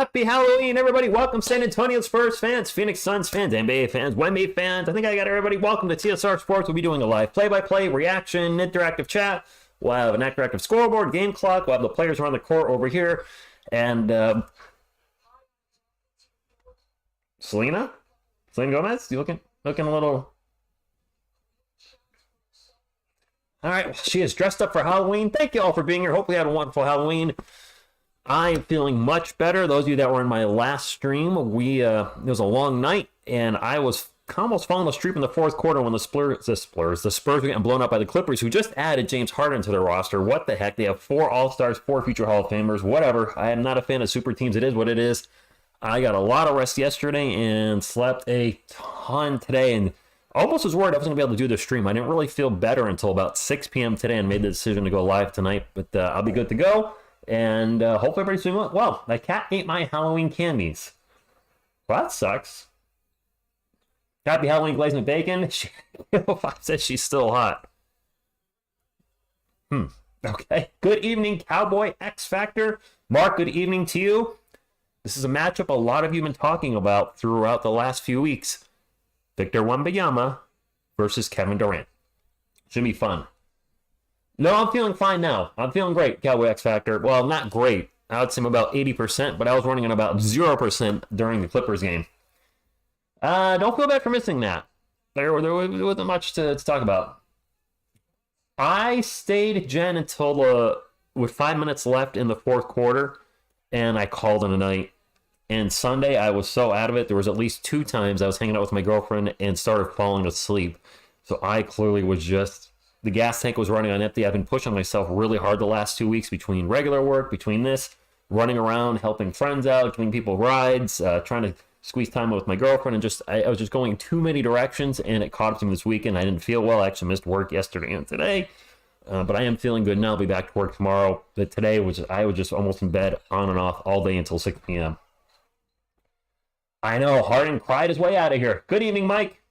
Happy Halloween, everybody. Welcome, San Antonio Spurs fans, Phoenix Suns fans, NBA fans, Wemby fans. I think I got everybody. Welcome to TSR Sports. We'll be doing a live play-by-play, reaction, interactive chat. We'll have an interactive scoreboard, game clock. We'll have the players around the court over here. And Selena Gomez, you looking a little... All right, well, she is dressed up for Halloween. Thank you all for being here. Hopefully you had a wonderful Halloween. I'm feeling much better. Those of you that were in my last stream, it was a long night, and I was almost falling asleep in the fourth quarter when the Spurs were getting blown up by the Clippers, who just added James Harden to their roster. What the heck? They have 4 All-Stars, 4 future Hall of Famers, whatever. I am not a fan of super teams. It is what it is. I got a lot of rest yesterday and slept a ton today, and almost was worried I wasn't going to be able to do the stream. I didn't really feel better until about 6 p.m. today and made the decision to go live tonight, but I'll be good to go. And hopefully everybody's doing well. Well, my cat ate my Halloween candies. Well, that sucks. Happy Halloween, Glazed with Bacon. Five says she's still hot. Okay. Good evening, Cowboy X Factor. Mark, good evening to you. This is a matchup a lot of you have been talking about throughout the last few weeks. Victor Wembanyama versus Kevin Durant. Should be fun. No, I'm feeling fine now. I'm feeling great, Cowboy X Factor. Well, not great. I would say I'm about 80%, but I was running at about 0% during the Clippers game. Don't feel bad for missing that. There wasn't much to talk about. I stayed, Jen, until with 5 minutes left in the fourth quarter, and I called it a night. And Sunday, I was so out of it. There was at least 2 times I was hanging out with my girlfriend and started falling asleep. So I clearly was just... The gas tank was running on empty. I've been pushing myself really hard the last 2 weeks between regular work, between this, running around, helping friends out, giving people rides, trying to squeeze time with my girlfriend, and I was just going too many directions, and it caught up to me this weekend. I didn't feel well. I actually missed work yesterday and today, but I am feeling good now. I'll be back to work tomorrow. But today I was just almost in bed on and off all day until 6 p.m. I know, Harden cried his way out of here. Good evening, Mike.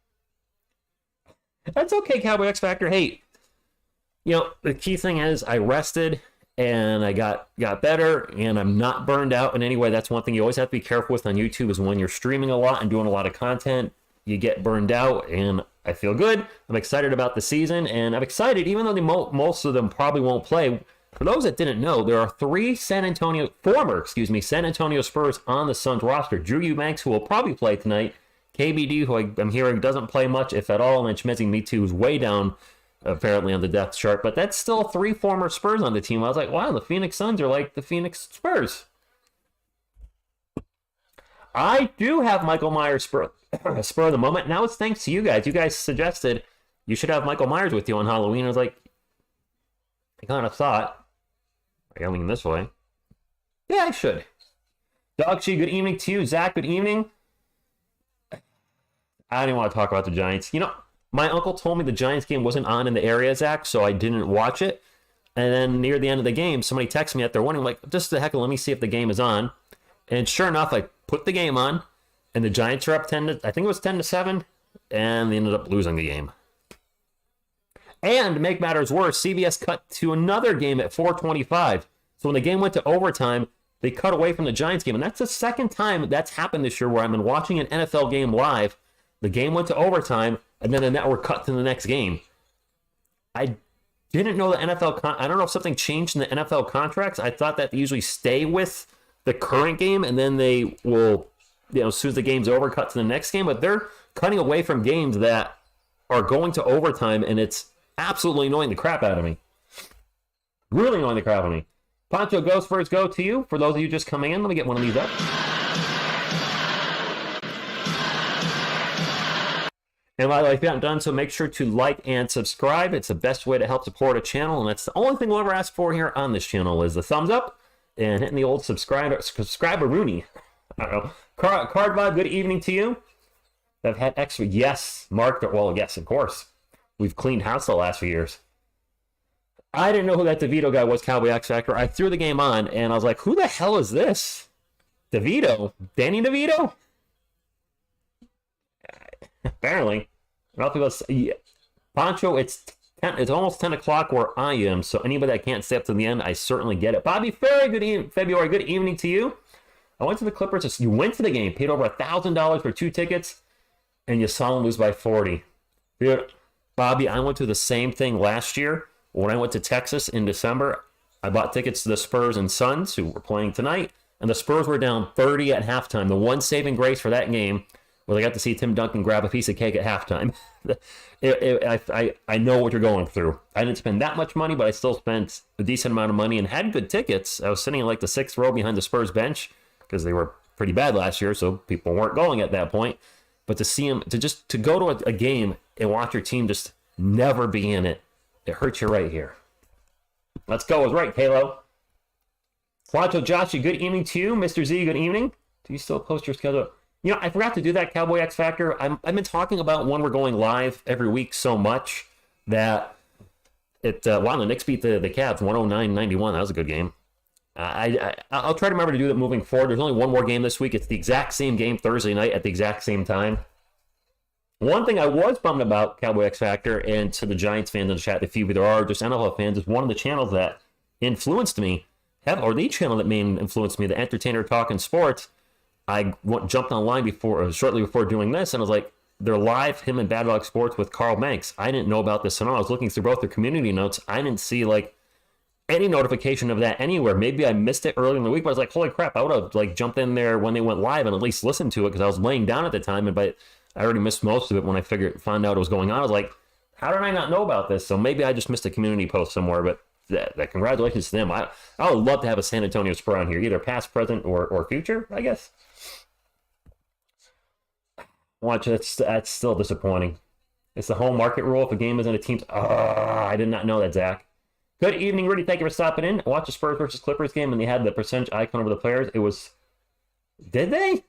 That's okay, Cowboy X Factor. Hey, you know, the key thing is I rested and I got better and I'm not burned out in any way. That's one thing you always have to be careful with on YouTube is when you're streaming a lot and doing a lot of content, you get burned out, and I feel good. I'm excited about the season, and I'm excited even though most of them probably won't play. For those that didn't know, there are 3 former San Antonio Spurs on the Suns roster. Drew Eubanks, who will probably play tonight. KBD, who I'm hearing doesn't play much, if at all. And then Chmezie Metu, who's way down, apparently, on the depth chart. But that's still 3 former Spurs on the team. I was like, wow, the Phoenix Suns are like the Phoenix Spurs. I do have Michael Myers spur of the moment. Now it's thanks to you guys. You guys suggested you should have Michael Myers with you on Halloween. I was like, I kind of thought, I gotta lean this way. Yeah, I should. Dog Chi, good evening to you. Zach, good evening. I didn't want to talk about the Giants. You know, my uncle told me the Giants game wasn't on in the area, Zach, so I didn't watch it. And then near the end of the game, somebody texted me that they're wondering, like, just the heck, let me see if the game is on. And sure enough, I put the game on, and the Giants are up 10 I think it was 10-7, and they ended up losing the game. And to make matters worse, CBS cut to another game at 4:25. So when the game went to overtime, they cut away from the Giants game. And that's the second time that's happened this year where I've been watching an NFL game live. The game went to overtime, and then the network cut to the next game. I didn't know the NFL... I don't know if something changed in the NFL contracts. I thought that they usually stay with the current game, and then they will, you know, as soon as the game's over, cut to the next game. But they're cutting away from games that are going to overtime, and it's absolutely annoying the crap out of me. Really annoying the crap out of me. Poncho Ghost first go to you. For those of you just coming in, let me get one of these up. And while if you haven't done so, make sure to like and subscribe. It's the best way to help support a channel, and that's the only thing we'll ever ask for here on this channel is the thumbs up and hitting the old subscriber-rooney. I don't know. Card Vibe, good evening to you. I've had extra... Yes, Mark. Well, yes, of course. We've cleaned house the last few years. I didn't know who that DeVito guy was, Cowboy X Factor. I threw the game on, and I was like, who the hell is this? DeVito? Danny DeVito? Apparently. Well, people say, Poncho, it's almost 10 o'clock where I am, so anybody that can't stay up to the end, I certainly get it. Bobby Ferry, February, good evening to you. I went to the Clippers. You went to the game, paid over $1,000 for 2 tickets, and you saw them lose by 40. Dude, Bobby, I went to the same thing last year. When I went to Texas in December, I bought tickets to the Spurs and Suns, who were playing tonight, and the Spurs were down 30 at halftime. The one saving grace for that game was I got to see Tim Duncan grab a piece of cake at halftime. I know what you're going through. I didn't spend that much money, but I still spent a decent amount of money and had good tickets. I was sitting in like the 6th row behind the Spurs bench because they were pretty bad last year, so people weren't going at that point. But to see them, to go to a game and watch your team just never be in it, it hurts you right here. Let's go. I was right, Kalo. Quattro Joshy, good evening to you. Mr. Z, good evening. Do you still post your schedule? You know, I forgot to do that, Cowboy X Factor. I've been talking about when we're going live every week so much that wow, the Knicks beat the Cavs 109-91. That was a good game. I'll try to remember to do that moving forward. There's only one more game this week. It's the exact same game Thursday night at the exact same time. One thing I was bummed about, Cowboy X Factor, and to the Giants fans in the chat, the few there are, just NFL fans, is one of the channels that influenced me, or the channel that main influenced me, the Entertainer Talking Sports. I jumped online shortly before doing this, and I was like, they're live, him and Bad Dog Sports with Carl Banks. I didn't know about this at all. I was looking through both their community notes. I didn't see like any notification of that anywhere. Maybe I missed it early in the week, but I was like, holy crap, I would have like jumped in there when they went live and at least listened to it because I was laying down at the time, but I already missed most of it when I found out what was going on. I was like, how did I not know about this? So maybe I just missed a community post somewhere, but that congratulations to them. I would love to have a San Antonio Spur on here, either past, present, or future, I guess. Watch, that's still disappointing. It's the home market rule. If a game isn't a team's... I did not know that, Zach. Good evening, Rudy. Thank you for stopping in. I watched the Spurs versus Clippers game, and they had the percentage icon over the players. It was... Did they?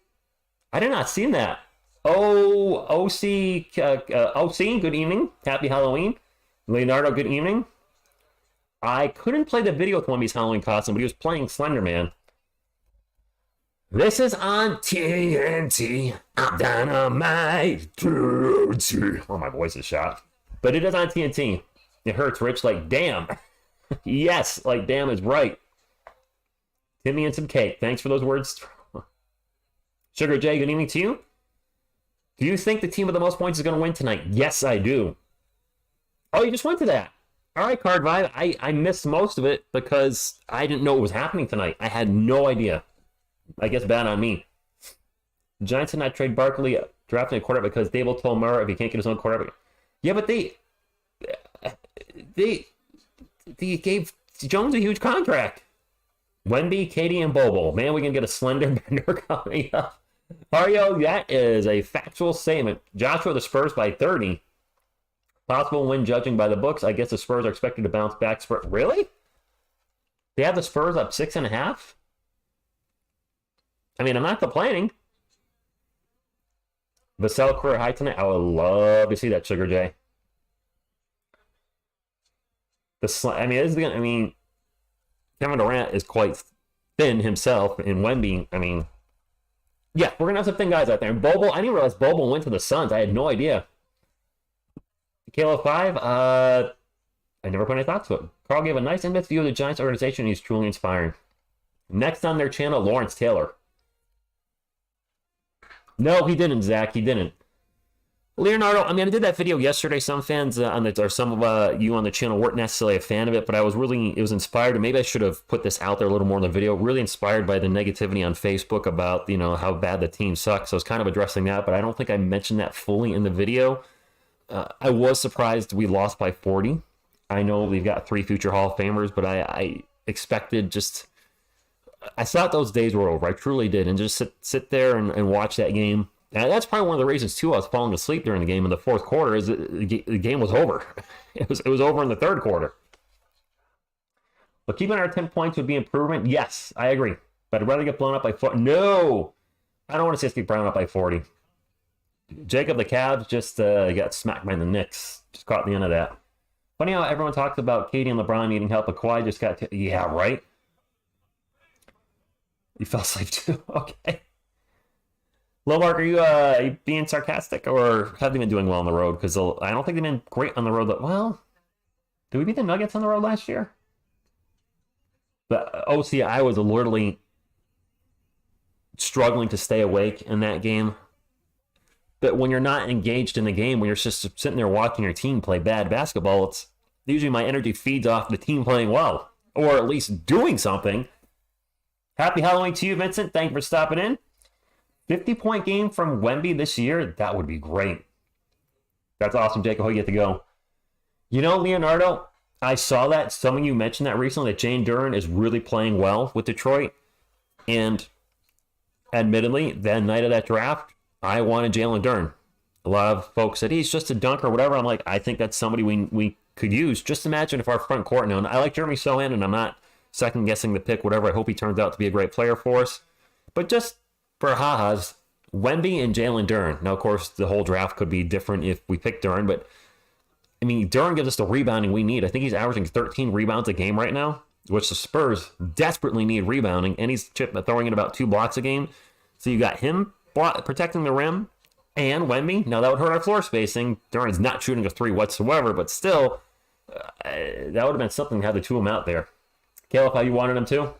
I did not see that. Oh, OC, good evening. Happy Halloween. Leonardo, good evening. I couldn't play the video with Wemby's Halloween costume, but he was playing Slender Man. This is on TNT. I'm dynamite. Oh, my voice is shot. But it is on TNT. It hurts, Rich. Like, damn. Yes, like, damn is right. Timmy and some cake. Thanks for those words. Sugar J, good evening to you. Do you think the team with the most points is going to win tonight? Yes, I do. Oh, you just went to that. All right, Card Vibe. I missed most of it because I didn't know what was happening tonight. I had no idea. I guess bad on me. Giants did not trade Barkley drafting a quarterback because Dable told Murrah if he can't get his own quarterback. Yeah, but they gave Jones a huge contract. Wemby, Katie, and Bobo. Man, we can get a slender bender coming up. Mario, that is a factual statement. Joshua, the Spurs by 30. Possible win judging by the books. I guess the Spurs are expected to bounce back. Really? They have the Spurs up 6.5? I mean, I'm not complaining. Vassell career high tonight. I would love to see that, Sugar J. Kevin Durant is quite thin himself, and Wemby, yeah, we're going to have some thin guys out there. And Bobo, I didn't realize Bobo went to the Suns. I had no idea. Kalo 5, I never put any thoughts to it. Carl gave a nice in-depth view of the Giants organization. He's truly inspiring. Next on their channel, Lawrence Taylor. No, he didn't, Zach. He didn't. Leonardo, I did that video yesterday. Some fans or some of you on the channel weren't necessarily a fan of it, but it was inspired. And maybe I should have put this out there a little more in the video. Really inspired by the negativity on Facebook about, how bad the team sucks. So I was kind of addressing that, but I don't think I mentioned that fully in the video. I was surprised we lost by 40. I know we've got 3 future Hall of Famers, but I expected I thought those days were over. I truly did. And just sit there and watch that game. And that's probably one of the reasons, too, I was falling asleep during the game in the fourth quarter, is the game was over. It was over in the third quarter. But keeping our 10 points would be improvement. Yes, I agree. But I'd rather get blown up by 40. No! I don't want to see us get blown up by 40. Jacob, the Cavs, just got smacked by the Knicks. Just caught the end of that. Funny how everyone talks about Katie and LeBron needing help, but Kawhi just got... yeah, right? You fell asleep too? Okay. Lomark, are you being sarcastic, or have they been doing well on the road? Because I don't think they've been great on the road. Well, did we beat the Nuggets on the road last year? But OC, I was literally... struggling to stay awake in that game. But when you're not engaged in the game, when you're just sitting there watching your team play bad basketball, it's usually my energy feeds off the team playing well, or at least doing something. Happy Halloween to you, Vincent. Thank you for stopping in. 50-point game from Wemby this year. That would be great. That's awesome, Jacob. How you get to go. You know, Leonardo, I saw that. Some of you mentioned that recently, that Jane Duren is really playing well with Detroit. And admittedly, that night of that draft, I wanted Jalen Duren. A lot of folks said, he's just a dunker or whatever. I'm like, I think that's somebody we could use. Just imagine if our front court, and I like Jeremy Sohan, and I'm not second-guessing the pick, whatever. I hope he turns out to be a great player for us. But just for ha-has, Wemby and Jalen Duren. Now, of course, the whole draft could be different if we pick Duren, but, I mean, Duren gives us the rebounding we need. I think he's averaging 13 rebounds a game right now, which the Spurs desperately need rebounding, and he's throwing in about 2 blocks a game. So you got him protecting the rim, and Wemby. Now, that would hurt our floor spacing. Duren's not shooting a 3 whatsoever, but still, that would have been something to have the 2 of them out there. Caleb, how you wanted him to?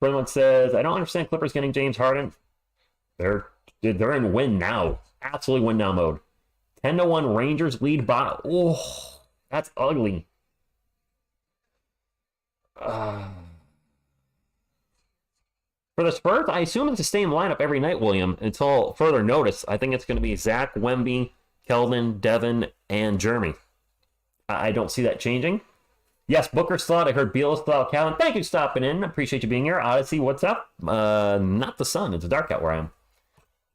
Someone says, I don't understand Clippers getting James Harden. They're in win now. Absolutely win now mode. 10-1 Rangers lead by. Oh, that's ugly. For the Spurs, I assume it's the same lineup every night, William, until further notice. I think it's going to be Zach, Wemby, Keldon, Devin, and Jeremy. I don't see that changing. Yes, Booker slot. I heard Beal still out. Calvin, thank you for stopping in. Appreciate you being here. Odyssey, what's up? Not the sun. It's dark out where I am.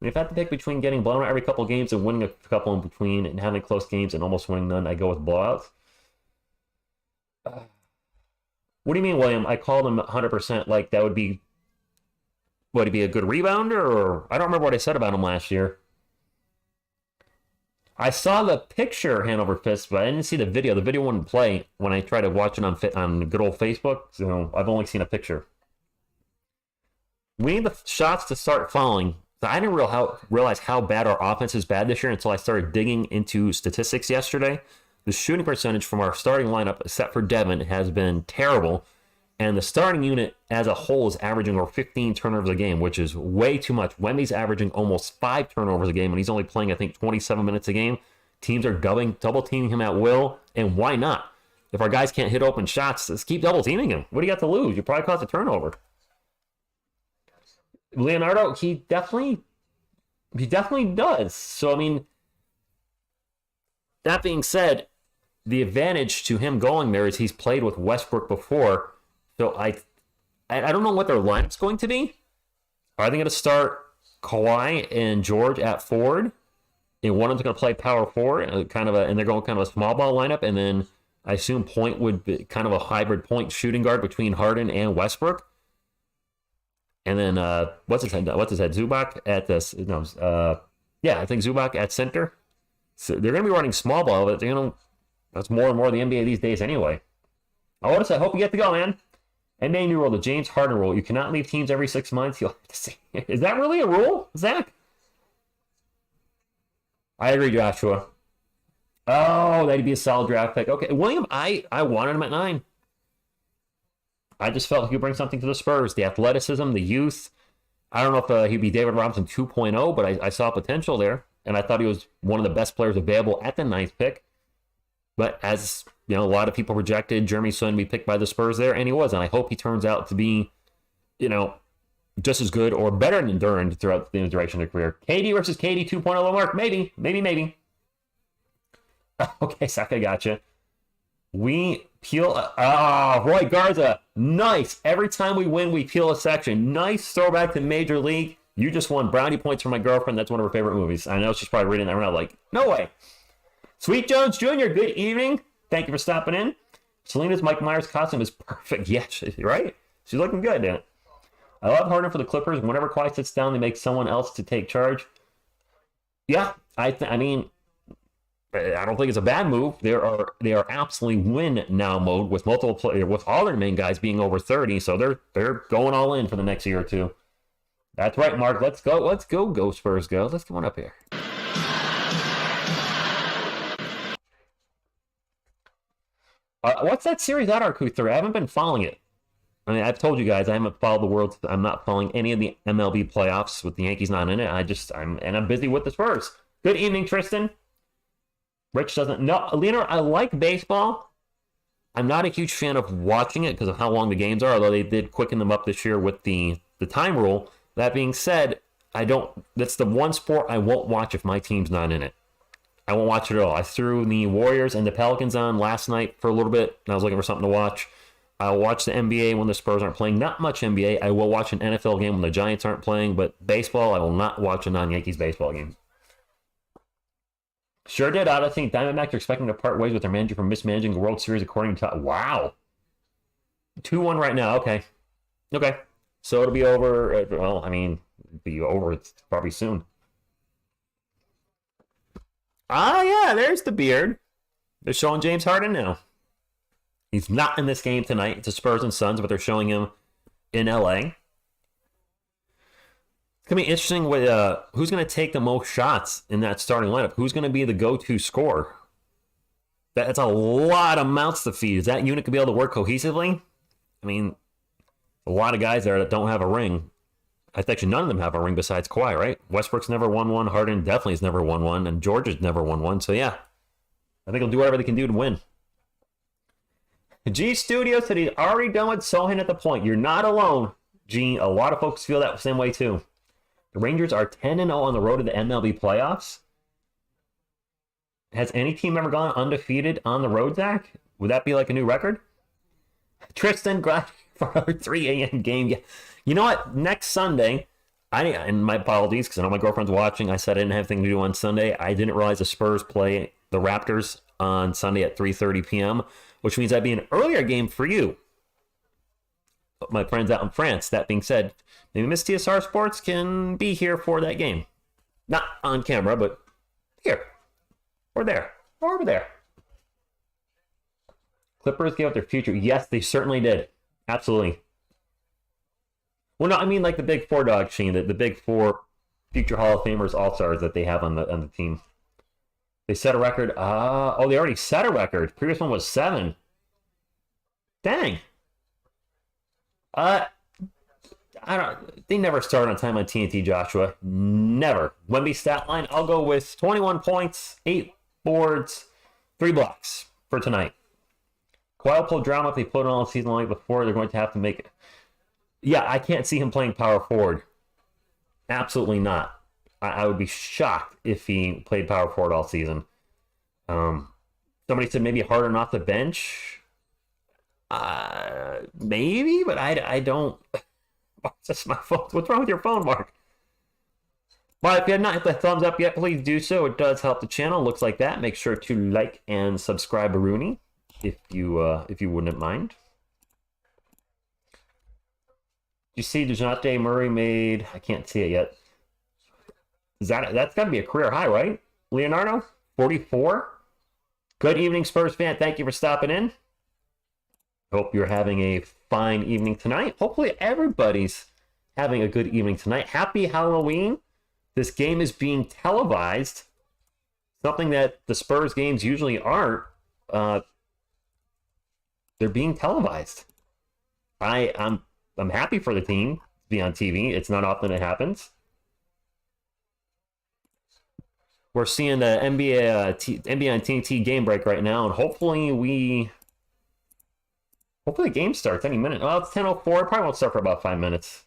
If I have to pick between getting blown out every couple of games and winning a couple in between and having close games and almost winning none, I go with blowouts. What do you mean, William? I called him 100%. Like, that would be... Would he be a good rebounder? Or I don't remember what I said about him last year. I saw the picture Hanover Fist, but I didn't see the video. The video wouldn't play when I tried to watch it on good old Facebook. So I've only seen a picture. We need the shots to start falling. I didn't realize how bad our offense is bad this year until I started digging into statistics yesterday. The shooting percentage from our starting lineup, except for Devin, has been terrible. And the starting unit as a whole is averaging over 15 turnovers a game, which is way too much. Wemby's averaging almost 5 turnovers a game, and he's only playing, I think, 27 minutes a game. Teams are double teaming him at will, and why not? If our guys can't hit open shots, let's keep double teaming him. What do you got to lose? You probably cause a turnover. Leonardo, he definitely does. So, I mean, that being said, the advantage to him going there is he's played with Westbrook before. So I don't know what their lineup's going to be. Are they going to start Kawhi and George at forward? And one of them's going to play power forward, and they're going kind of a small ball lineup. And then I assume Point would be kind of a hybrid point shooting guard between Harden and Westbrook. And then what's his head? Zubac at this? No, I think Zubac at center. So they're going to be running small ball, but that's more and more the NBA these days anyway. Otis, I hope you get to go, man. NBA new rule, the James Harden rule. You cannot leave teams every 6 months. You'll have to see. Is that really a rule, Zach? I agree, Joshua. Oh, that'd be a solid draft pick. Okay, William, I wanted him at 9. I just felt he could bring something to the Spurs. The athleticism, the youth. I don't know if he'd be David Robinson 2.0, but I saw potential there. And I thought he was one of the best players available at the 9th pick. But as a lot of people projected Jeremy Sohan to be picked by the Spurs there, and he was. And I hope he turns out to be, just as good or better than Duren throughout the duration of their career. KD versus KD 2.0 mark. Maybe. Okay, Saka, gotcha. We peel. Roy Garza. Nice. Every time we win, we peel a section. Nice throwback to Major League. You just won brownie points from my girlfriend. That's one of her favorite movies. I know she's probably reading that right now like, no way. Sweet Jones Jr., good evening. Thank you for stopping in. Selena's Mike Myers costume is perfect. Yes, right? She's looking good, Dan. I love Harden for the Clippers. Whenever Kawhi sits down, they make someone else to take charge. Yeah, I don't think it's a bad move. They are absolutely win now mode with with all their main guys being over 30, so they're going all in for the next year or two. That's right, Mark. Let's go Spurs, go. Let's come on up here. What's that series at Arcuther? I haven't been following it. I mean, I've told you guys I haven't followed the world. I'm not following any of the MLB playoffs with the Yankees not in it. I'm busy with the Spurs. Good evening, Tristan. Rich doesn't know. Leonard, I like baseball. I'm not a huge fan of watching it because of how long the games are, although they did quicken them up this year with the time rule. That being said, that's the one sport I won't watch if my team's not in it. I won't watch it at all. I threw the Warriors and the Pelicans on last night for a little bit, and I was looking for something to watch. I'll watch the NBA when the Spurs aren't playing. Not much NBA. I will watch an NFL game when the Giants aren't playing, but baseball, I will not watch a non-Yankees baseball game. Sure did. I think Diamondbacks are expecting to part ways with their manager for mismanaging the World Series according to... Wow. 2-1 right now. Okay. So it'll be over... Well, I mean, it'll be over probably soon. Yeah, there's the beard. They're showing James Harden now. He's not in this game tonight. It's the Spurs and Suns, but they're showing him in LA. It's going to be interesting with who's going to take the most shots in that starting lineup. Who's going to be the go-to scorer? That's a lot of mouths to feed. Is that unit going to be able to work cohesively? I mean, a lot of guys there that don't have a ring. I think actually none of them have a ring besides Kawhi, right? Westbrook's never won one. Harden definitely has never won one. And George has never won one. So, yeah. I think he'll do whatever they can do to win. G Studio said he's already done with Sohan at the point. You're not alone, G. A lot of folks feel that same way, too. The Rangers are 10-0 on the road to the MLB playoffs. Has any team ever gone undefeated on the road, Zach? Would that be like a new record? Tristan, glad for our 3 a.m. game. Yeah. You know what? Next Sunday, and my apologies because I know my girlfriend's watching. I said I didn't have anything to do on Sunday. I didn't realize the Spurs play the Raptors on Sunday at 3:30 p.m., which means that'd be an earlier game for you. But my friends out in France, that being said, maybe Miss TSR Sports can be here for that game. Not on camera, but here. Or there. Or over there. Clippers gave up their future. Yes, they certainly did. Absolutely. Well, no, I mean like the big four dog chain, the big four future Hall of Famers All-Stars that they have on the team. They set a record. They already set a record. Previous one was 7. Dang. They never start on time on TNT, Joshua. Never. Wemby stat line, I'll go with 21 points, 8 boards, 3 blocks for tonight. Kawhi will pull drama if they put it on all season long before. They're going to have to make it. Yeah, I can't see him playing power forward. Absolutely not. I would be shocked if he played power forward all season. Somebody said maybe Harden off the bench. Maybe, but I don't. What's this, my phone? What's wrong with your phone, Mark? But if you have not hit the thumbs up yet, please do so. It does help the channel. Looks like that. Make sure to like and subscribe, Rooney, if you wouldn't mind. You see, DeJounte Murray made. I can't see it yet. That's got to be a career high, right? Leonardo, 44. Good evening, Spurs fan. Thank you for stopping in. Hope you're having a fine evening tonight. Hopefully everybody's having a good evening tonight. Happy Halloween. This game is being televised. Something that the Spurs games usually aren't. They're being televised. I'm happy for the team to be on TV. It's not often it happens. We're seeing the NBA on TNT game break right now, and hopefully the game starts any minute. Well, it's 10:04. Probably won't start for about 5 minutes.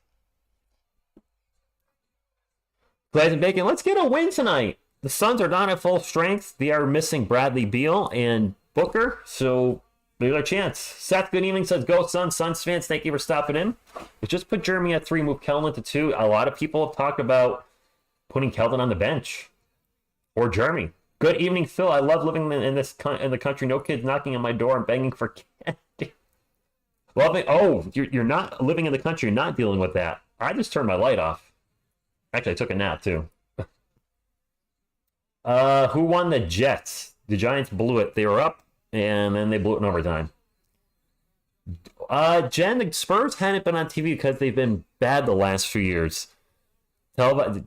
Glaze and Bacon, let's get a win tonight. The Suns are not at full strength. They are missing Bradley Beal and Booker, so there's our chance. Seth, good evening, says Go Suns. Suns fans, thank you for stopping in. We just put Jeremy at 3, move Keldon to 2. A lot of people have talked about putting Keldon on the bench. Or Jeremy. Good evening, Phil. I love living in the country. No kids knocking on my door and begging for candy. You're not living in the country. You're not dealing with that. I just turned my light off. Actually, I took a nap, too. Who won the Jets? The Giants blew it. They were up, and then they blew it in overtime. Jen, the Spurs hadn't been on TV because they've been bad the last few years. To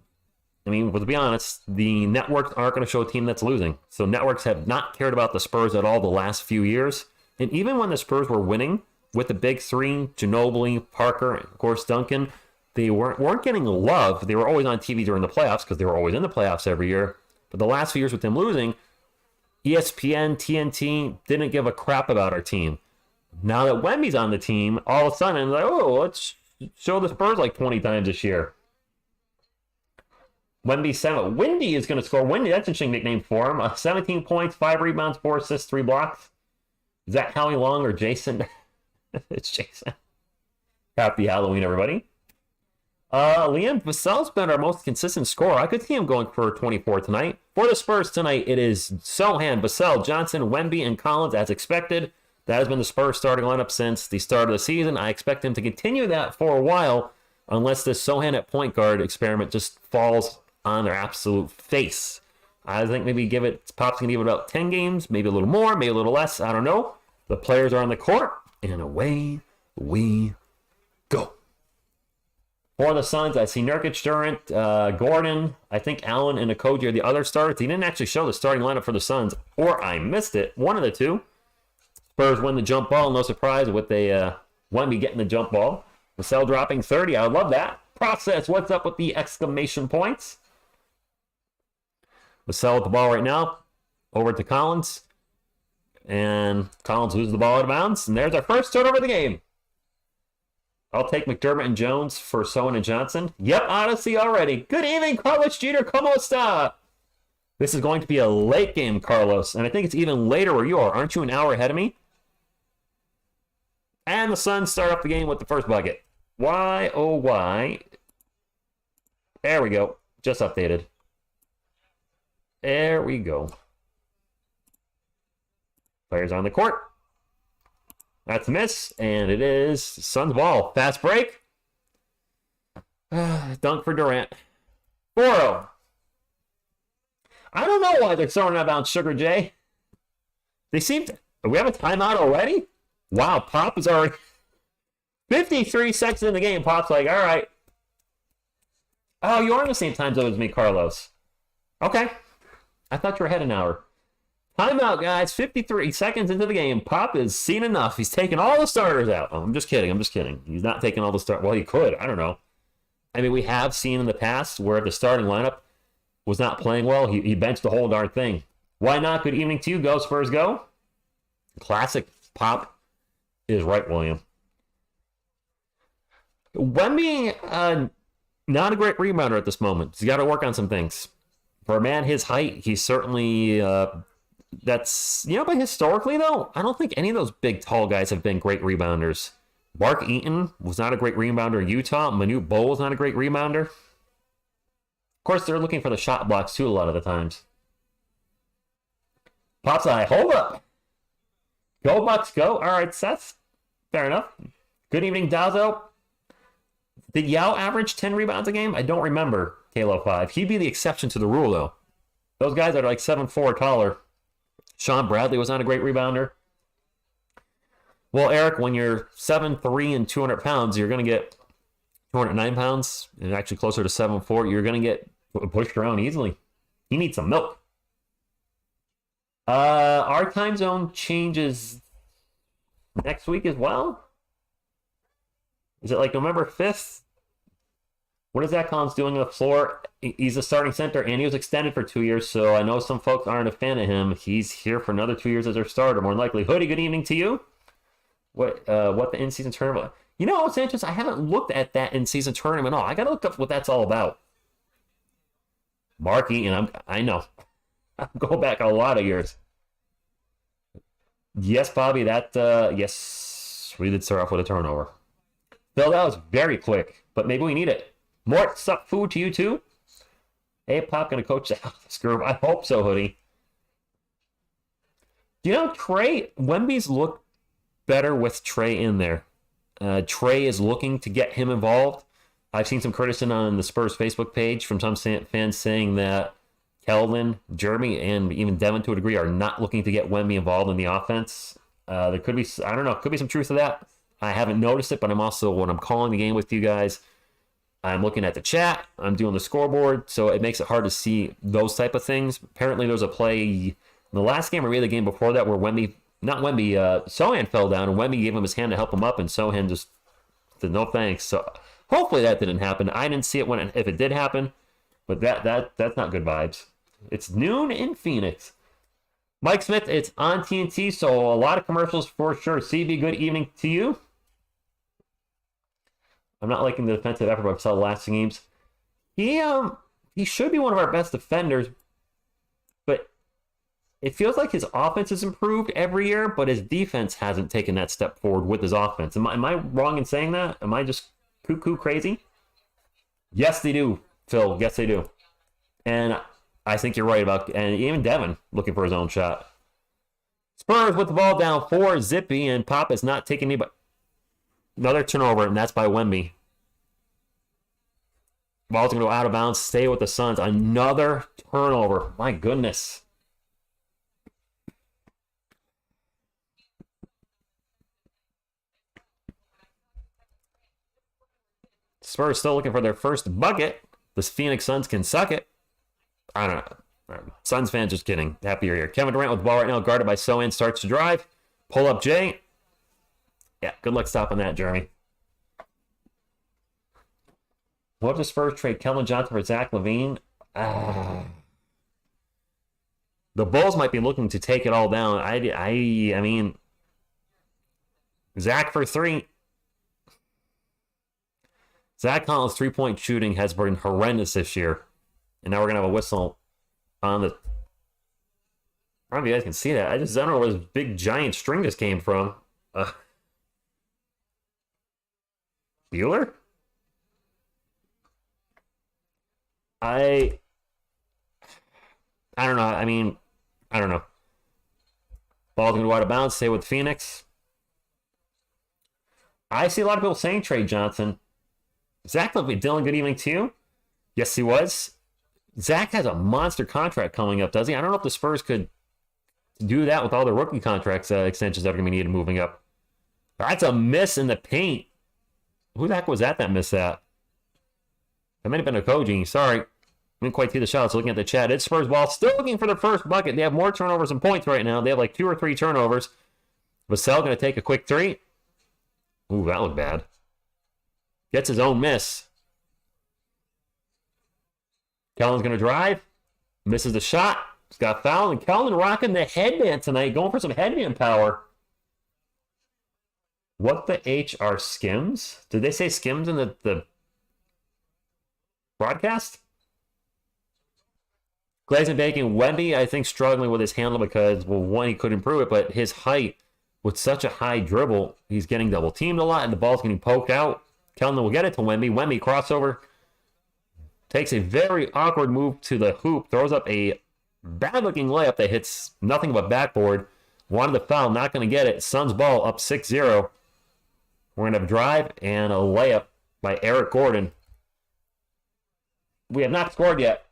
be honest, the networks aren't going to show a team that's losing. So networks have not cared about the Spurs at all the last few years. And even when the Spurs were winning, with the big three, Ginobili, Parker, and of course Duncan, they weren't getting love. They were always on TV during the playoffs because they were always in the playoffs every year. But the last few years with them losing, ESPN, TNT didn't give a crap about our team. Now that Wemby's on the team, all of a sudden, like, oh, let's show the Spurs like 20 times this year. Wemby 7. Windy is going to score. Windy, that's an interesting nickname for him. 17 points, 5 rebounds, 4 assists, 3 blocks. Is that Howie Long or Jason? It's Jason. Happy Halloween, everybody. Liam Vassell's been our most consistent scorer. I could see him going for 24 tonight. For the Spurs tonight, it is Sohan, Vassell, Johnson, Wemby, and Collins as expected. That has been the Spurs starting lineup since the start of the season. I expect him to continue that for a while unless this Sohan at point guard experiment just falls on their absolute face. I think maybe Pop's going to give it about 10 games, maybe a little more, maybe a little less. I don't know. The players are on the court, and away we go. For the Suns, I see Nurkic, Durant, Gordon. I think Allen and Okogie are the other starters. He didn't actually show the starting lineup for the Suns, or I missed it. One of the two. Spurs win the jump ball, no surprise with Wemby getting the jump ball. Vassell dropping 30. I love that. Process. What's up with the exclamation points? Vassell with the ball right now. Over to Collins. And Collins loses the ball out of bounds. And there's our first turnover of the game. I'll take McDermott and Jones for Sohan and Johnson. Yep, Odyssey already. Good evening, Carlos Jeter. ¿Cómo está? This is going to be a late game, Carlos. And I think it's even later where you are. Aren't you an hour ahead of me? And the Suns start up the game with the first bucket. Why, oh, why? There we go. Just updated. There we go. Players on the court. That's a miss, and it is Suns ball. Fast break. Dunk for Durant. 4-0. I don't know why they're throwing out bounds, Sugar J. They seem to... We have a timeout already? Wow, Pop is already... 53 seconds in the game. Pop's like, all right. Oh, you are in the same time zone as me, Carlos. Okay. I thought you were ahead an hour. Timeout, guys. 53 seconds into the game. Pop has seen enough. He's taking all the starters out. Oh, I'm just kidding. He's not taking all the starters. Well, he could. I don't know. I mean, we have seen in the past where the starting lineup was not playing well. He benched the whole darn thing. Why not? Good evening to you. Go, Spurs, go. Classic Pop is right, William. Wemby, not a great rebounder at this moment. He's got to work on some things. For a man his height, he's certainly... That's, but historically, though, I don't think any of those big, tall guys have been great rebounders. Mark Eaton was not a great rebounder in Utah. Manute Bol was not a great rebounder. Of course, they're looking for the shot blocks, too, a lot of the times. Pop's eye, hold up. Go, Bucks, go. All right, Seth. Fair enough. Good evening, Dazo. Did Yao average 10 rebounds a game? I don't remember, Halo 5. He'd be the exception to the rule, though. Those guys are like 7'4" taller. Sean Bradley was not a great rebounder. Well, Eric, when you're 7'3" and 200 pounds, you're going to get 209 pounds, and actually closer to 7'4", you're going to get pushed around easily. You need some milk. Our time zone changes next week as well. Is it like November 5th? What is that Collins doing on the floor? He's a starting center, and he was extended for 2 years, so I know some folks aren't a fan of him. He's here for another 2 years as our starter, more than likely. Hoodie, good evening to you. What the in-season tournament... You know, Sanchez, I haven't looked at that in-season tournament at all. I got to look up what that's all about. Mark Eaton, I know. I'm going back a lot of years. Yes, Bobby, yes, we did start off with a turnover. Phil, that was very quick, but maybe we need it. Mort, sup food to you too? Hey, Pop gonna coach this group? I hope so, Hoodie. Do you know Wemby's look better with Trey in there. Trey is looking to get him involved. I've seen some criticism on the Spurs Facebook page from some fans saying that Keldon, Jeremy, and even Devin to a degree are not looking to get Wemby involved in the offense. There could be, I don't know, could be some truth to that. I haven't noticed it, but I'm also, when I'm calling the game with you guys, I'm looking at the chat, I'm doing the scoreboard, so it makes it hard to see those type of things. Apparently there's a play in the last game or maybe the game before that where Wemby not Wemby, Sohan fell down, and Wemby gave him his hand to help him up, and Sohan just said no thanks. So hopefully that didn't happen. I didn't see it if it did happen, but that's not good vibes. It's noon in Phoenix. Mike Smith, it's on TNT, so a lot of commercials for sure. CB, good evening to you. I'm not liking the defensive effort, but I saw the last two games. He should be one of our best defenders, but it feels like his offense has improved every year, but his defense hasn't taken that step forward with his offense. Am I wrong in saying that? Am I just cuckoo crazy? Yes, they do, Phil. Yes, they do. And I think you're right about, and even Devin looking for his own shot. Spurs with the ball down 4, zippy, and Pop is not taking any, but another turnover, and that's by Wemby. Ball's going to go out of bounds, stay with the Suns. Another turnover. My goodness. Spurs still looking for their first bucket. The Phoenix Suns can suck it. I don't know. Suns fans, just kidding. Happy you're here. Kevin Durant with the ball right now, guarded by Sohan, starts to drive. Pull up Jay. Yeah, good luck stopping that, Jeremy. What if the Spurs trade Kellen Johnson for Zach LaVine? The Bulls might be looking to take it all down. I mean, Zach for 3. Zach Collins' three-point shooting has been horrendous this year. And now we're going to have a whistle on the... I don't know if you guys can see that. I don't know where this big giant string just came from. Bueller? I don't know. I mean, I don't know. Ball's going to go out of bounds. Stay with Phoenix. I see a lot of people saying trade Johnson. Zach LaVine, Dylan, good evening to you. Yes, he was. Zach has a monster contract coming up, does he? I don't know if the Spurs could do that with all the rookie contracts extensions that are going to be needed moving up. That's a miss in the paint. Who the heck was that missed that? That might have been a Koji. Sorry. Didn't quite see the shots. Looking at the chat. It's Spurs ball. Still looking for their first bucket. They have more turnovers than points right now. They have like 2 or 3 turnovers. Vassell going to take a quick 3. Ooh, that looked bad. Gets his own miss. Kellen's going to drive. Misses the shot. He's got fouled. And Kellen rocking the headband tonight. Going for some headband power. What the H are Skims? Did they say Skims in the broadcast? Glazing Bacon, Wemby, I think, struggling with his handle because, well, one, he could improve it, but his height, with such a high dribble, he's getting double teamed a lot, and the ball's getting poked out. Kellen will get it to Wemby. Wemby crossover. Takes a very awkward move to the hoop. Throws up a bad-looking layup that hits nothing but backboard. Wanted the foul, not going to get it. Suns ball up 6-0. We're going to have a drive and a layup by Eric Gordon. We have not scored yet.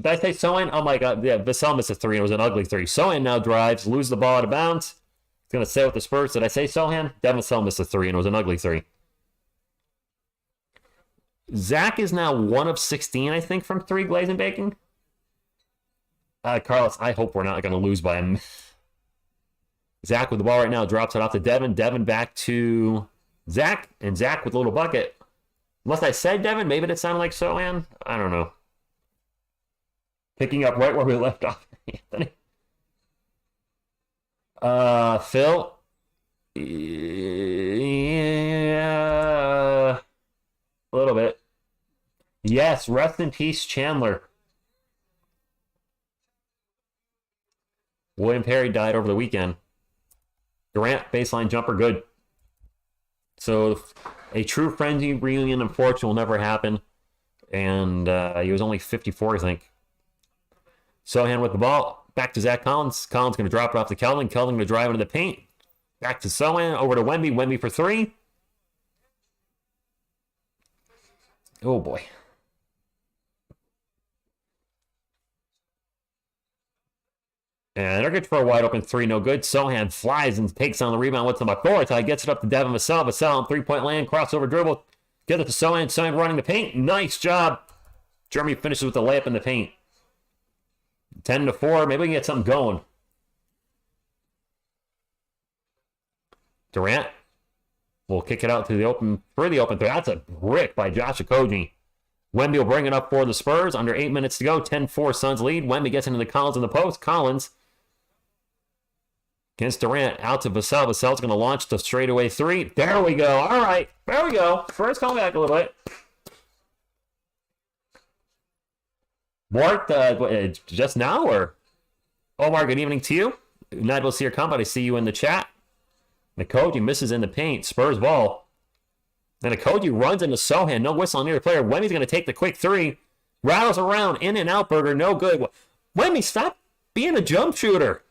Did I say Sohan? Oh my God. Yeah, Vassell missed a 3 and it was an ugly 3. Sohan now drives, loses the ball out of bounds. He's going to stay with the Spurs. Did I say Sohan? Devin Vassell missed a 3 and it was an ugly 3. Zach is now 1 of 16, I think, from 3 glazing bacon. Carlos, I hope we're not going to lose by him. Zach with the ball right now, drops it off to Devin. Devin back to Zach, and Zach with a little bucket. Unless I said Devin, maybe it sounded like Sohan. I don't know. Picking up right where we left off. Anthony. Phil. Yeah. A little bit. Yes, rest in peace, Chandler. William Perry died over the weekend. Durant, baseline jumper, good. So, a true frenzy reunion, unfortunately, will never happen. And he was only 54, I think. Sohan with the ball. Back to Zach Collins. Collins going to drop it off to Kelvin. Kelvin going to drive into the paint. Back to Sohan. Over to Wemby. Wemby for 3. Oh, boy. And they're good for a wide open 3, no good. Sohan flies and takes on the rebound with some authority. Gets it up to Devin Vassell. Vassell on 3-point land, crossover dribble. Get it to Sohan. Sohan running the paint. Nice job. Jeremy finishes with the layup in the paint. 10-4. Maybe we can get something going. Durant will kick it out to the open for the open three. That's a brick by Josh Okogie. Wemby will bring it up for the Spurs. Under 8 minutes to go. 10-4 Suns lead. Wemby gets into the Collins in the post. Collins against Durant. Out to Vassell. Vassell's going to launch the straightaway three. There we go. All right. There we go. Spurs coming back a little bit. Mort, just now or? Omar, good evening to you. Not able to see your comment. I see you in the chat. Okogie misses in the paint. Spurs ball. Then Okogie runs into Sohan. No whistle on either player. Wemby's going to take the quick three. Rattles around. In and out burger. No good. Wemby, stop being a jump shooter.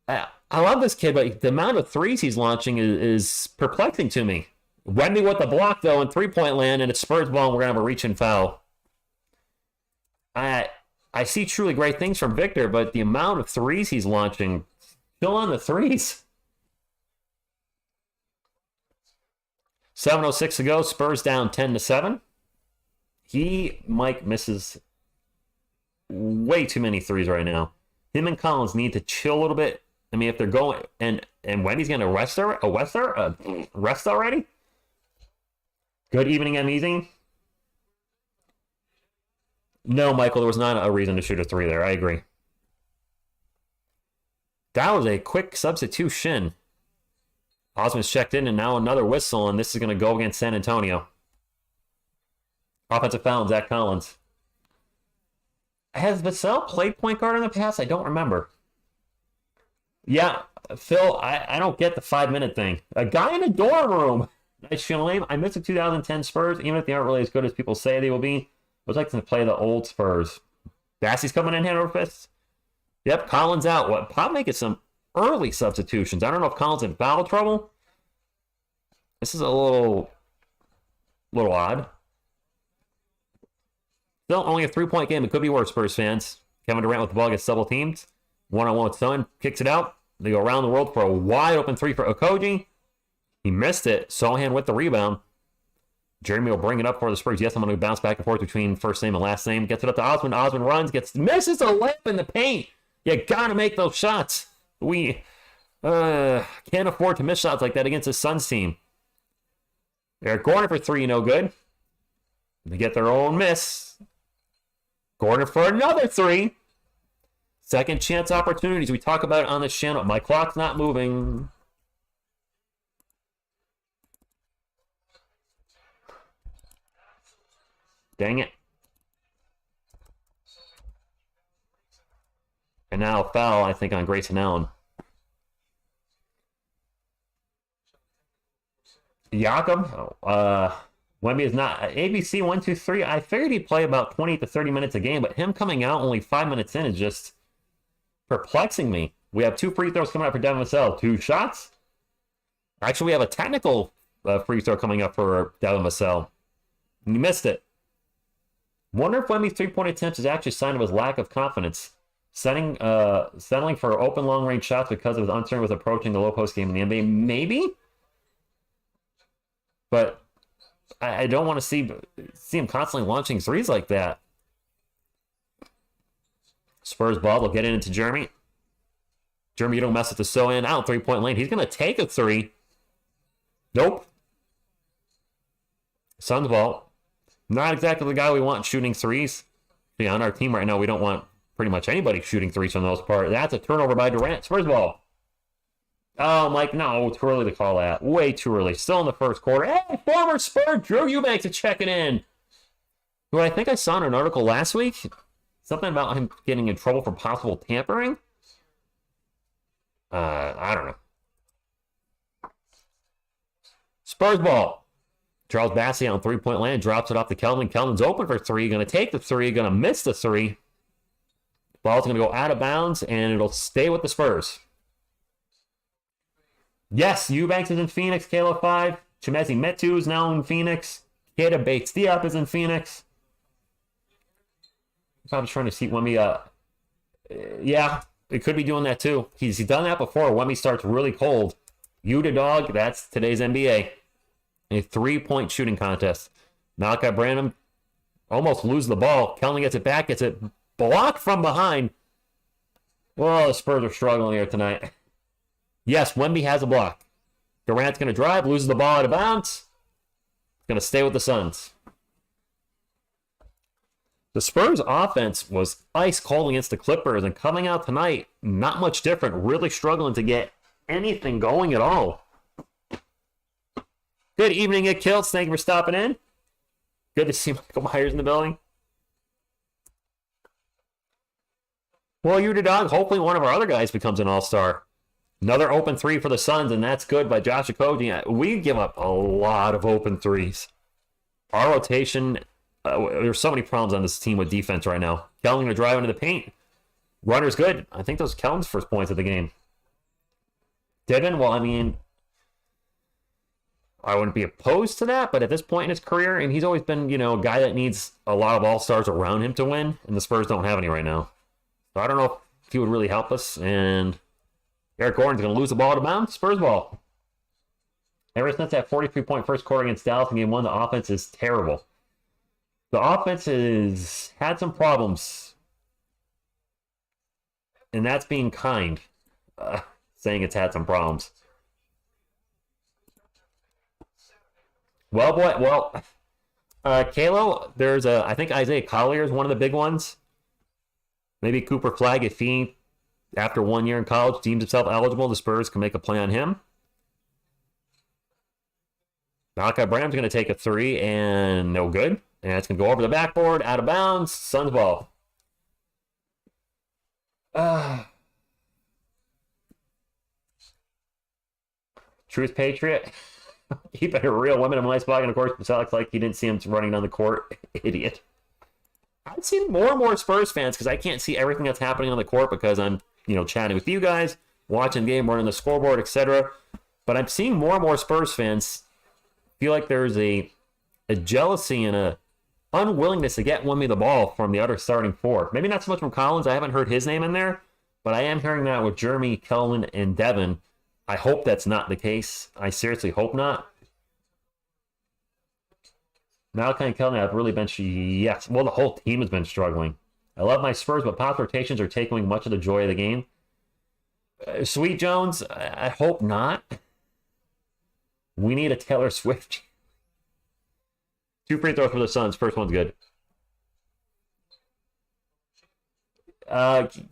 I love this kid, but the amount of threes he's launching is perplexing to me. Wemby with the block, though, in three-point land, and it's Spurs ball, and we're going to have a reach and foul. I see truly great things from Victor, but the amount of threes he's launching, still on the threes. 7:06 to go. Spurs down 10-7. Mike misses way too many threes right now. Him and Collins need to chill a little bit. I mean, if they're going and Wendy's going to rest already. Good evening, I'm easy. No, Michael, there was not a reason to shoot a three there. I agree. That was a quick substitution. Osmond's checked in, and now another whistle, and this is going to go against San Antonio. Offensive foul, Zach Collins. Has Vassell played point guard in the past? I don't remember. Yeah, Phil, I don't get the 5-minute thing. A guy in a dorm room. Nice show name. I miss the 2010 Spurs, even if they aren't really as good as people say they will be. I would like to play the old Spurs. Bassey's coming in hand over fist. Yep, Collins out. What? Pop making some early substitutions. I don't know if Collins in foul trouble. This is a little odd. Still only a 3-point game. It could be worse, Spurs fans. Kevin Durant with the ball gets double teamed. One-on-one with Son. Kicks it out. They go around the world for a wide open three for Okogie. He missed it. Sohan with the rebound. Jeremy will bring it up for the Spurs. Yes, I'm going to bounce back and forth between first name and last name. Gets it up to Osmond. Osmond runs. Misses a layup in the paint. You got to make those shots. We can't afford to miss shots like that against the Suns team. Eric Gordon for three. No good. They get their own miss. Gordon for another three. Second chance opportunities. We talk about it on this channel. My clock's not moving. Dang it. And now a foul, I think, on Grayson Allen. Jakob, Wemby is not. ABC 1, 2, 3. I figured he'd play about 20 to 30 minutes a game, but him coming out only 5 minutes in is just perplexing me. We have 2 free throws coming up for Devin Vassell. 2 shots. Actually, we have a technical free throw coming up for Devin Vassell. And you missed it. Wonder if Wemby's 3-point attempts is actually a sign of his lack of confidence. Settling for open long-range shots because of his uncertainty with approaching the low post game in the NBA. Maybe? But I don't want to see him constantly launching threes like that. Spurs ball. They'll get it into Jeremy. Jeremy, you don't mess with the Sohan out 3-point lane. He's going to take a three. Nope. Suns ball. Not exactly the guy we want shooting threes. Yeah, on our team right now, we don't want pretty much anybody shooting threes for the most part. That's a turnover by Durant. Spurs ball. Oh, Mike, no, too early to call that. Way too early. Still in the first quarter. Hey, former Spur Drew Eubanks is checking in. Who I think I saw in an article last week. Something about him getting in trouble for possible tampering. I don't know. Spurs ball. Charles Bassey on 3-point land. Drops it off to Keldon. Keldon's open for three. Going to take the three. Going to miss the three. Ball's going to go out of bounds, and it'll stay with the Spurs. Yes, Eubanks is in Phoenix. Kalo 5. Chimezi Metu is now in Phoenix. Keda Bates-Diop is in Phoenix. Probably trying to see Wemby. Yeah, it could be doing that too. He's done that before. Wemby starts really cold. Utah dog. That's today's NBA. A 3-point shooting contest. Malachi Branham almost loses the ball. Keldon gets it back. Gets it blocked from behind. Well, the Spurs are struggling here tonight. Yes, Wemby has a block. Durant's going to drive, loses the ball out of bounds. Going to stay with the Suns. The Spurs offense was ice cold against the Clippers, and coming out tonight, not much different. Really struggling to get anything going at all. Good evening, It Kills. Thank you for stopping in. Good to see Michael Myers in the building. Well, you the dog. Hopefully one of our other guys becomes an all-star. Another open three for the Suns, and that's good by Josh Okogie. We give up a lot of open threes. Our rotation, there's so many problems on this team with defense right now. Kellen to drive into the paint. Runner's good. I think those Kellen's first points of the game. Devin, well, I mean, I wouldn't be opposed to that, but at this point in his career, and he's always been, a guy that needs a lot of all-stars around him to win, and the Spurs don't have any right now. So I don't know if he would really help us, and Eric Gordon's going to lose the ball to bounds. Spurs ball. Ever since that 43-point first quarter against Dallas in Game 1, the offense is terrible. The offense has had some problems, and that's being kind, saying it's had some problems. Well, Kalo, there's I think Isaiah Collier is one of the big ones. Maybe Cooper Flagg, if he, after 1 year in college, deems himself eligible, the Spurs can make a play on him. Malachi Branham's going to take a three, and no good. And it's going to go over the backboard, out of bounds, Suns ball. Truth Patriot. Keep it a real women in my spot, and of course, Alex like he didn't see him running down the court. Idiot. I've seen more and more Spurs fans because I can't see everything that's happening on the court because I'm, chatting with you guys, watching the game, running the scoreboard, etc. But I'm seeing more and more Spurs fans feel like there's a jealousy and a unwillingness to get Wemby the ball from the other starting four. Maybe not so much from Collins. I haven't heard his name in there, but I am hearing that with Jeremy, Kelvin, and Devin. I hope that's not the case. I seriously hope not. Malachi and Kelvin have really been, yes. Well, the whole team has been struggling. I love my Spurs, but pop rotations are taking much of the joy of the game. Sweet Jones, I hope not. We need a Taylor Swift. 2 free throws for the Suns. First one's good.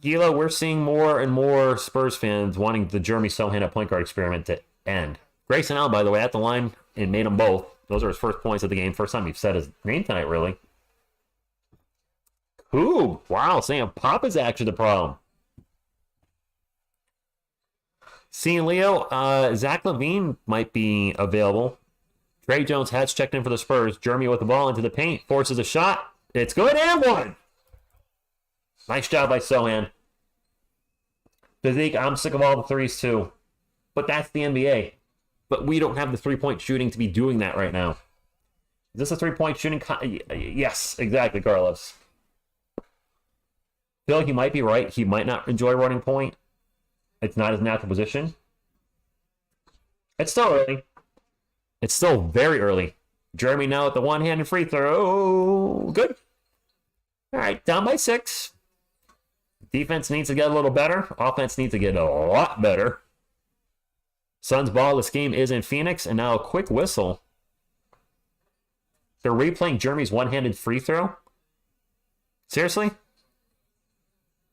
Gila, we're seeing more and more Spurs fans wanting the Jeremy Sohan at point guard experiment to end. Grayson Allen, by the way, at the line and made them both. Those are his first points of the game. First time you've said his name tonight, really. Ooh, wow, Sam Pop is actually the problem. Seeing Leo, Zach LaVine might be available. Trey Jones has checked in for the Spurs. Jeremy with the ball into the paint, forces a shot. It's good, and one. Nice job by Sohan. Physique, I'm sick of all the threes too. But that's the NBA. But we don't have the three-point shooting to be doing that right now. Is this a three-point shooting? Yes, exactly, Carlos. I feel like he might be right. He might not enjoy running point. It's not his natural position. It's still early. It's still very early. Jeremy now at the one-handed free throw. Good. All right, down by 6. Defense needs to get a little better. Offense needs to get a lot better. Suns ball. This game is in Phoenix. And now a quick whistle. They're replaying Jeremy's one-handed free throw? Seriously?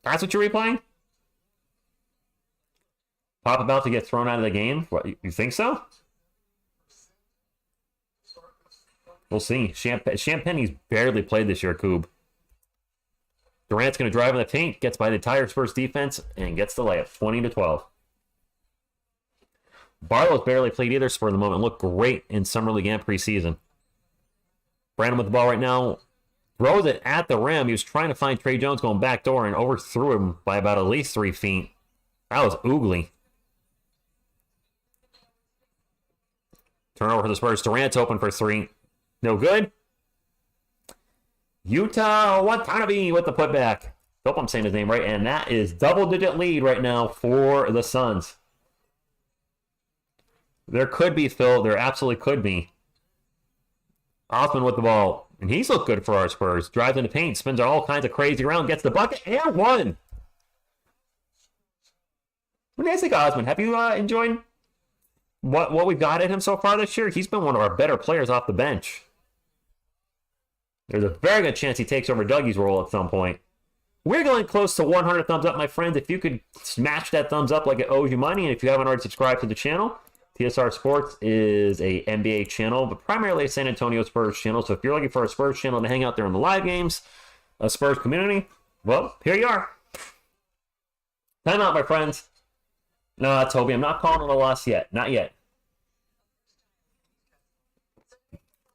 That's what you're replaying? Pop about to get thrown out of the game? What, you think so? We'll see. Champagne's barely played this year, Coob. Durant's going to drive in the paint, gets by the entire Spurs defense, and gets the layup, 20-12. Barlow's barely played either for the moment. Looked great in Summer League and preseason. Brandon with the ball right now. Throws it at the rim. He was trying to find Trey Jones going back door and overthrew him by about at least 3 feet. That was oogly. Turnover for the Spurs. Durant's open for 3. No good. Utah Watanabe with the putback. Hope I'm saying his name right. And that is double-digit lead right now for the Suns. There could be, Phil. There absolutely could be. Osman with the ball. And he's looked good for our Spurs. Drives into paint. Spins all kinds of crazy around. Gets the bucket. And one. What do you think, Osmond? Have you enjoyed what we've got at him so far this year? He's been one of our better players off the bench. There's a very good chance he takes over Dougie's role at some point. We're going close to 100 thumbs up, my friends. If you could smash that thumbs up like it owes you money, and if you haven't already subscribed to the channel, TSR Sports is a NBA channel, but primarily a San Antonio Spurs channel. So if you're looking for a Spurs channel to hang out there in the live games, a Spurs community, well, here you are. Time out, my friends. No, Toby, I'm not calling it a loss yet. Not yet.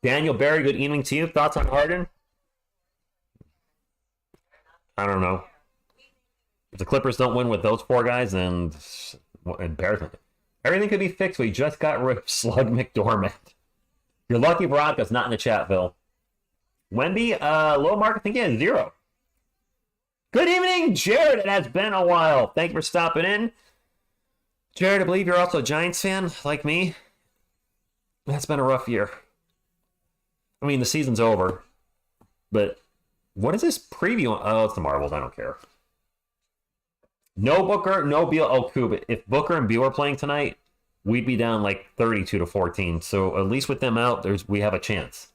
Daniel Berry, good evening to you. Thoughts on Harden? I don't know. If the Clippers don't win with those four guys, then embarrassment. Everything could be fixed. We just got rid of Slug McDormand. You're lucky Veronica's not in the chat, Phil. Wemby, low mark, I think he has 0. Good evening, Jared. It has been a while. Thank you for stopping in. Jared, I believe you're also a Giants fan, like me. That's been a rough year. I mean, the season's over. But what is this preview? Oh, it's the Marbles. I don't care. No Booker, no Beal. Oh, cool. But if Booker and Beal were playing tonight, we'd be down like 32-14. So at least with them out, we have a chance.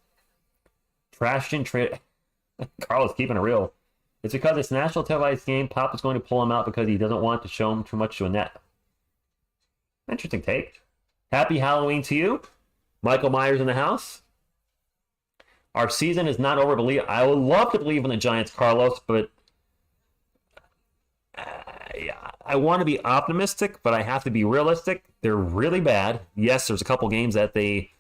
Trashed in trade. Carlos keeping it real. It's because it's national televised game. Pop is going to pull him out because he doesn't want to show him too much to a net. Interesting take. Happy Halloween to you. Michael Myers in the house. Our season is not over. I would love to believe in the Giants, Carlos, but I want to be optimistic, but I have to be realistic. They're really bad. Yes, there's a couple games that they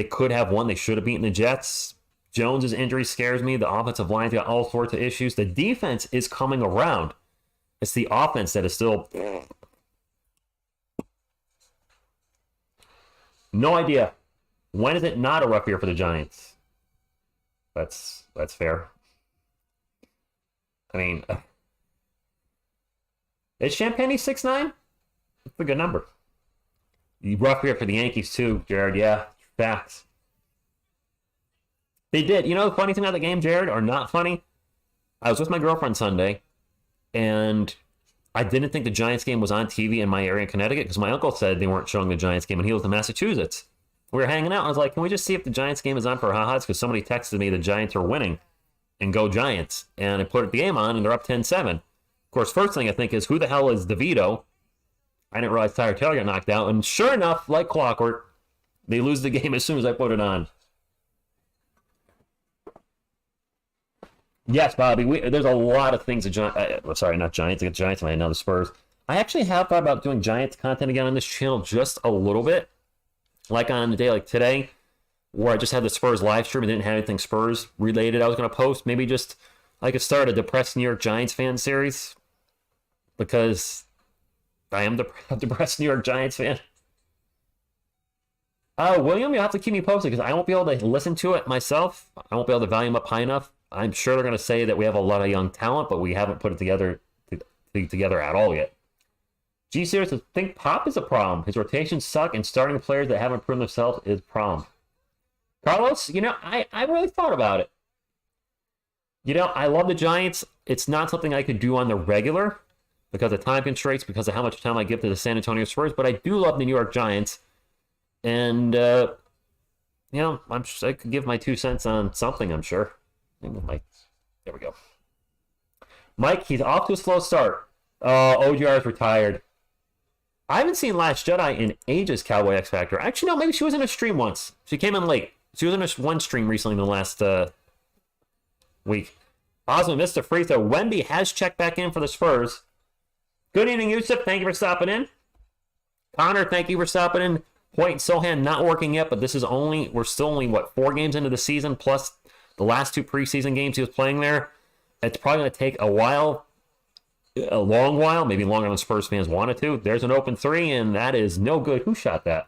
could have won. They should have beaten the Jets. Jones's injury scares me. The offensive line's got all sorts of issues. The defense is coming around. It's the offense that is still... No idea. When is it not a rough year for the Giants? That's fair. I mean... Is Champagne 6'9"? That's a good number. Rough year for the Yankees, too, Jared. Yeah, facts. They did. You know the funny thing about the game, Jared, or not funny? I was with my girlfriend Sunday, and I didn't think the Giants game was on TV in my area in Connecticut because my uncle said they weren't showing the Giants game, and he was in Massachusetts. We were hanging out, and I was like, can we just see if the Giants game is on for ha-has? Because somebody texted me the Giants are winning, and go Giants. And I put the game on, and they're up 10-7. Of course, first thing I think is, who the hell is DeVito? I didn't realize Tyler Taylor got knocked out. And sure enough, like clockwork, they lose the game as soon as I put it on. Yes, Bobby, there's a lot of things. Sorry, not Giants. Against Giants, I know the Spurs. I actually have thought about doing Giants content again on this channel just a little bit. Like on a day like today, where I just had the Spurs live stream and didn't have anything Spurs related I was going to post. Maybe just I could start a depressed New York Giants fan series. Because I am a depressed New York Giants fan. William, you'll have to keep me posted because I won't be able to listen to it myself. I won't be able to volume up high enough. I'm sure they're going to say that we have a lot of young talent, but we haven't put it together at all yet. G Series, I think Pop is a problem. His rotations suck, and starting players that haven't proven themselves is a problem. Carlos, I really thought about it. I love the Giants. It's not something I could do on the regular because of time constraints, because of how much time I give to the San Antonio Spurs, but I do love the New York Giants. And, I could give my 2 cents on something, I'm sure. There we go. Mike, he's off to a slow start. OGR is retired. I haven't seen Last Jedi in ages, Cowboy X Factor. Actually, no, maybe she was in a stream once. She came in late. She was in one stream recently in the last week. Osmond missed a free throw. Wemby has checked back in for the Spurs. Good evening, Yusuf. Thank you for stopping in. Connor, thank you for stopping in. Point Sohan not working yet, but we're still only 4 games into the season, plus the last 2 preseason games he was playing there. It's probably going to take a long while, maybe longer than Spurs fans wanted to. There's an open 3, and that is no good. Who shot that?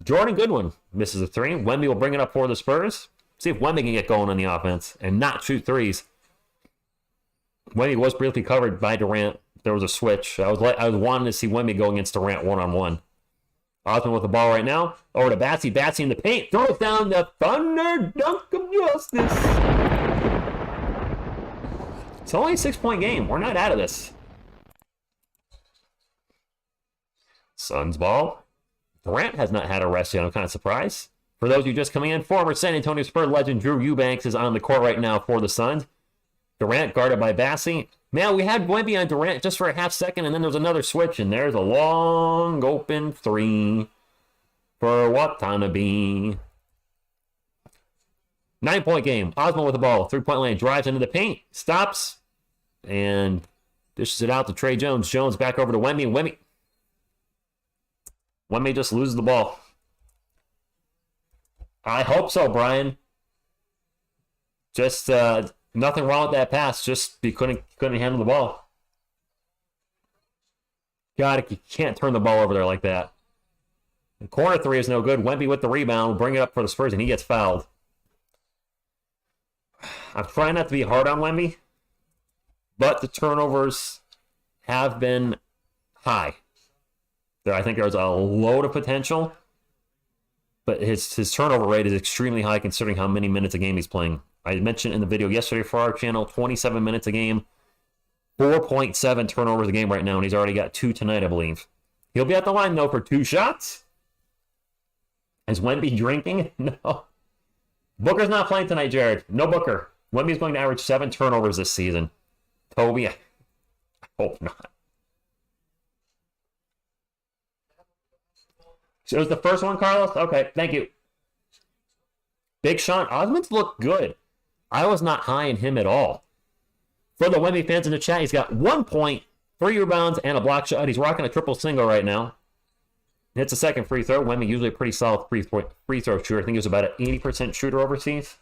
Jordan Goodwin misses a 3. Wemby will bring it up for the Spurs. See if Wemby can get going on the offense and not shoot threes. Wemby was briefly covered by Durant. There was a switch. I was wanting to see Wemby go against Durant one-on-one. Osmond with the ball right now. Over to Batsy. Batsy in the paint. Throws down the thunder dunk of justice. It's only a 6-point game. We're not out of this. Suns ball. Durant has not had a rest yet. I'm kind of surprised. For those of you just coming in, former San Antonio Spurs legend Drew Eubanks is on the court right now for the Suns. Durant guarded by Bassi. Man, we had Wemby on Durant just for a half second, and then there was another switch, and there's a long open three for Watanabe. 9-point game. Osman with the ball. 3-point lane. Drives into the paint. Stops. And dishes it out to Trey Jones. Jones back over to Wemby. Wemby just loses the ball. I hope so, Brian. Just nothing wrong with that pass. Just he couldn't handle the ball. God, you can't turn the ball over there like that. The corner three is no good. Wemby with the rebound. Bring it up for the Spurs, and he gets fouled. I'm trying not to be hard on Wemby, but the turnovers have been high. I think there's a load of potential, but his turnover rate is extremely high considering how many minutes a game he's playing. I mentioned in the video yesterday for our channel, 27 minutes a game, 4.7 turnovers a game right now, and he's already got 2 tonight, I believe. He'll be at the line, though, for 2 shots. Is Wemby drinking? No. Booker's not playing tonight, Jared. No Booker. Wemby's going to average 7 turnovers this season. Toby, I hope not. So it was the first one, Carlos? Okay, thank you. Big Sean. Osmond's looked good. I was not high in him at all. For the Wemby fans in the chat, he's got 1 point, 3 rebounds, and a block shot. He's rocking a triple single right now. Hits a second free throw. Wemby usually a pretty solid free throw shooter. I think he was about an 80% shooter overseas.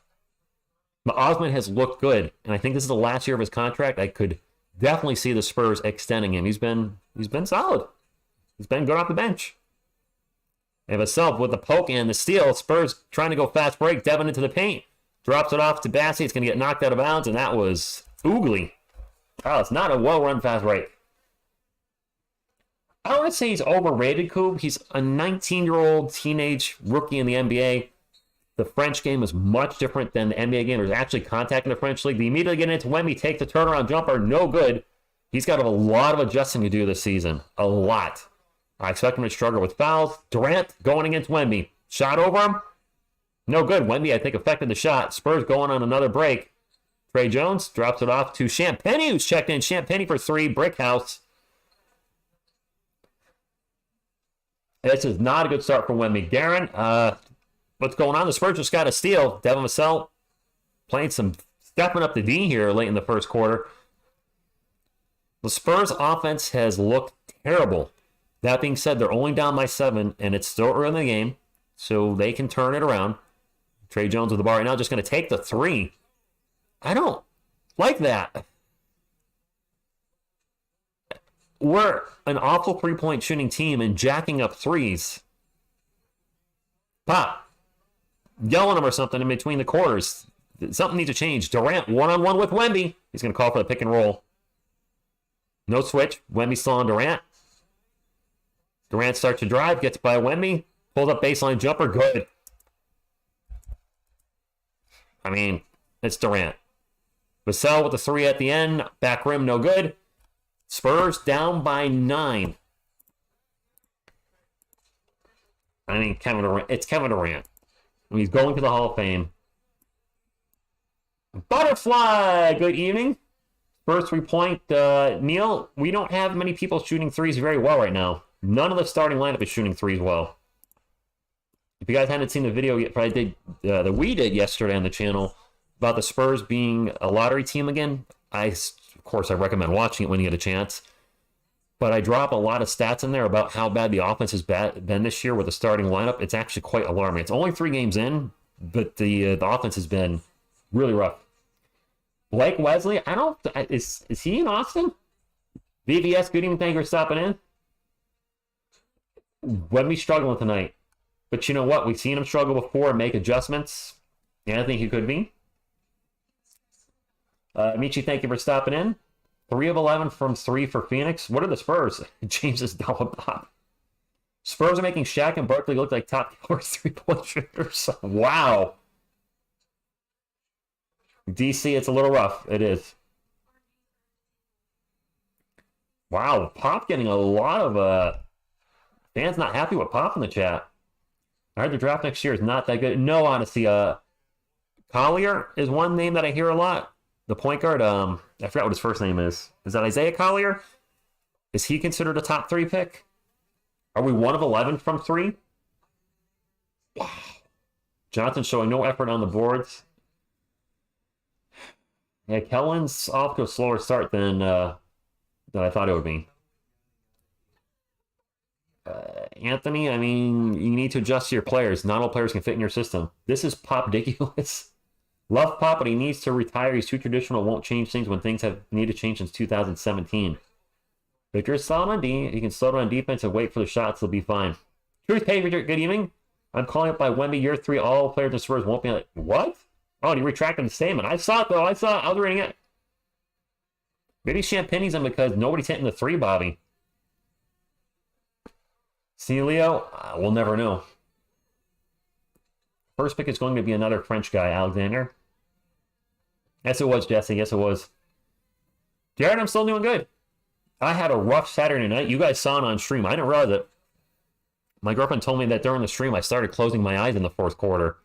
But Osmond has looked good, and I think this is the last year of his contract. I could definitely see the Spurs extending him. He's been solid. He's been good off the bench. And Vassell with the poke and the steal. Spurs trying to go fast break. Devin into the paint. Drops it off to Bassi. It's going to get knocked out of bounds, and that was oogly. Oh, it's not a well-run fast break. I don't want to say he's overrated, Coob. He's a 19-year-old teenage rookie in the NBA. The French game is much different than the NBA game. There's actually contact in the French league. They immediately get into Wemby, take the turnaround jumper, no good. He's got a lot of adjusting to do this season. A lot. I expect him to struggle with fouls. Durant going against Wemby. Shot over him. No good. Wemby, I think, affected the shot. Spurs going on another break. Trey Jones drops it off to Champagny, who's checked in. Champagny for 3. Brick house. This is not a good start for Wemby. Garen, what's going on? The Spurs just got a steal. Devin Vassell stepping up the D here late in the first quarter. The Spurs offense has looked terrible. That being said, they're only down by 7, and it's still early in the game, so they can turn it around. Trey Jones with the ball right now, just going to take the 3. I don't like that. We're an awful 3-point shooting team and jacking up 3s. Pop. Yelling him or something in between the quarters. Something needs to change. Durant one-on-one with Wemby. He's going to call for the pick and roll. No switch. Wemby still on Durant. Durant starts to drive, gets by Wemby, pulls up baseline jumper, good. I mean, it's Durant. Vassell with the 3 at the end, back rim, no good. Spurs down by 9. I mean, it's Kevin Durant. He's going to the Hall of Fame. Butterfly, good evening. First 3-point, Neil, we don't have many people shooting 3s very well right now. None of the starting lineup is shooting 3s well. If you guys hadn't seen the video yet, that we did yesterday on the channel about the Spurs being a lottery team again, of course, I recommend watching it when you get a chance. But I drop a lot of stats in there about how bad the offense has been this year with the starting lineup. It's actually quite alarming. It's only 3 games in, but the offense has been really rough. Blake Wesley, is he in Austin? VVS, good evening, thank you for stopping in. Wemby struggling tonight. But you know what? We've seen him struggle before and make adjustments. Yeah, I think he could be. Michi, thank you for stopping in. 3 of 11 from 3 for Phoenix. What are the Spurs? James is double pop. Spurs are making Shaq and Barkley look like top caliber 3-point shooters. Wow. DC, it's a little rough. It is. Wow, Pop getting a lot of Fans not happy with Pop in the chat. I heard the draft next year is not that good. No, honestly, Collier is one name that I hear a lot. The point guard, I forgot what his first name is. Is that Isaiah Collier? Is he considered a top 3 pick? Are we 1 of 11 from 3? Wow. Johnson showing no effort on the boards. Yeah, Kellen's off to a slower start than I thought it would be. Anthony, I mean, you need to adjust to your players. Not all players can fit in your system. This is Pop ridiculous. Love Pop, but he needs to retire. He's too traditional. Won't change things when things have needed to change since 2017. Victor is solid on D. He can slow down defense and wait for the shots. He'll be fine. Truth, hey, Richard, good evening. I'm calling up by Wemby, year 3. All players in Spurs won't be like, what? Oh, he retracted the statement. I saw it, though. I was reading it. Maybe Champagne's him because nobody's hitting the 3, Bobby. See, Leo? We'll never know. First pick is going to be another French guy, Alexander. Yes, it was, Jesse. Yes, it was. Jared, I'm still doing good. I had a rough Saturday night. You guys saw it on stream. I didn't realize it. My girlfriend told me that during the stream I started closing my eyes in the 4th quarter.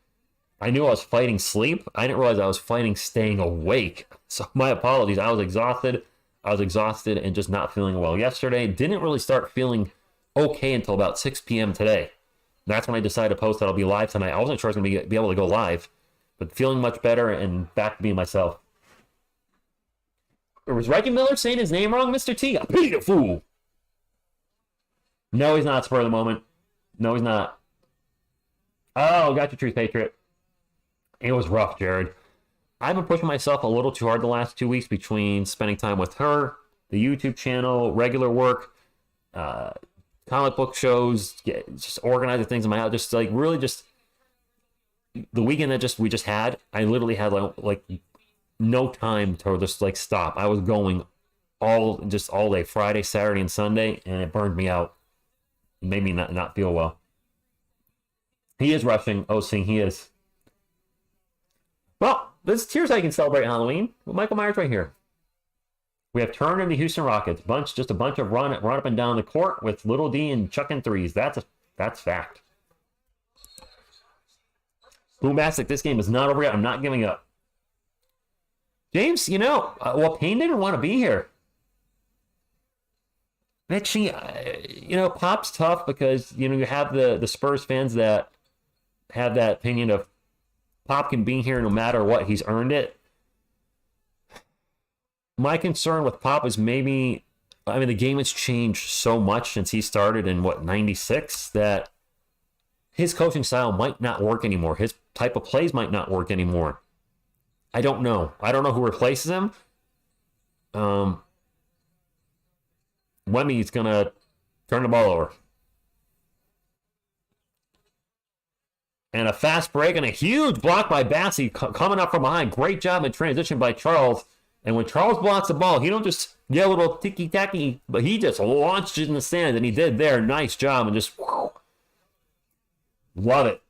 I knew I was fighting sleep. I didn't realize I was fighting staying awake. So my apologies. I was exhausted. And just not feeling well yesterday. Didn't really start feeling okay until about 6 p.m. today. That's when I decided to post that I'll be live tonight. I wasn't sure I was going to be able to go live, but feeling much better and back to being myself. Or was Reggie Miller saying his name wrong, Mr. T? I'm being a fool. No, he's not spur of the moment. No, he's not. Oh, got your truth, Patriot. It was rough, Jared. I've been pushing myself a little too hard the last 2 weeks between spending time with her, the YouTube channel, regular work, comic book shows, just organizing things in my house. Just like really just the weekend that we just had, I literally had like no time to just like stop. I was going all day, Friday, Saturday, and Sunday, and it burned me out. It made me not feel well. He is rushing. Oh, seeing he is. Well, here's how you can celebrate Halloween. Well, Michael Myers right here. We have turned into Houston Rockets. Just a bunch of run up and down the court with Little D and chucking threes. That's fact. Boombastic, this game is not over yet. I'm not giving up. James, Payne didn't want to be here. Actually, Pop's tough because, you have the Spurs fans that have that opinion of Pop can be here no matter what. He's earned it. My concern with Pop is the game has changed so much since he started in, 96, that his coaching style might not work anymore. His type of plays might not work anymore. I don't know. I don't know who replaces him. Wemmy's going to turn the ball over. And a fast break and a huge block by Bassey coming up from behind. Great job in transition by Charles. And when Charles blocks the ball, he don't just get a little ticky-tacky, but he just launched it in the sand, and he did there. Nice job, and just whoo, love it.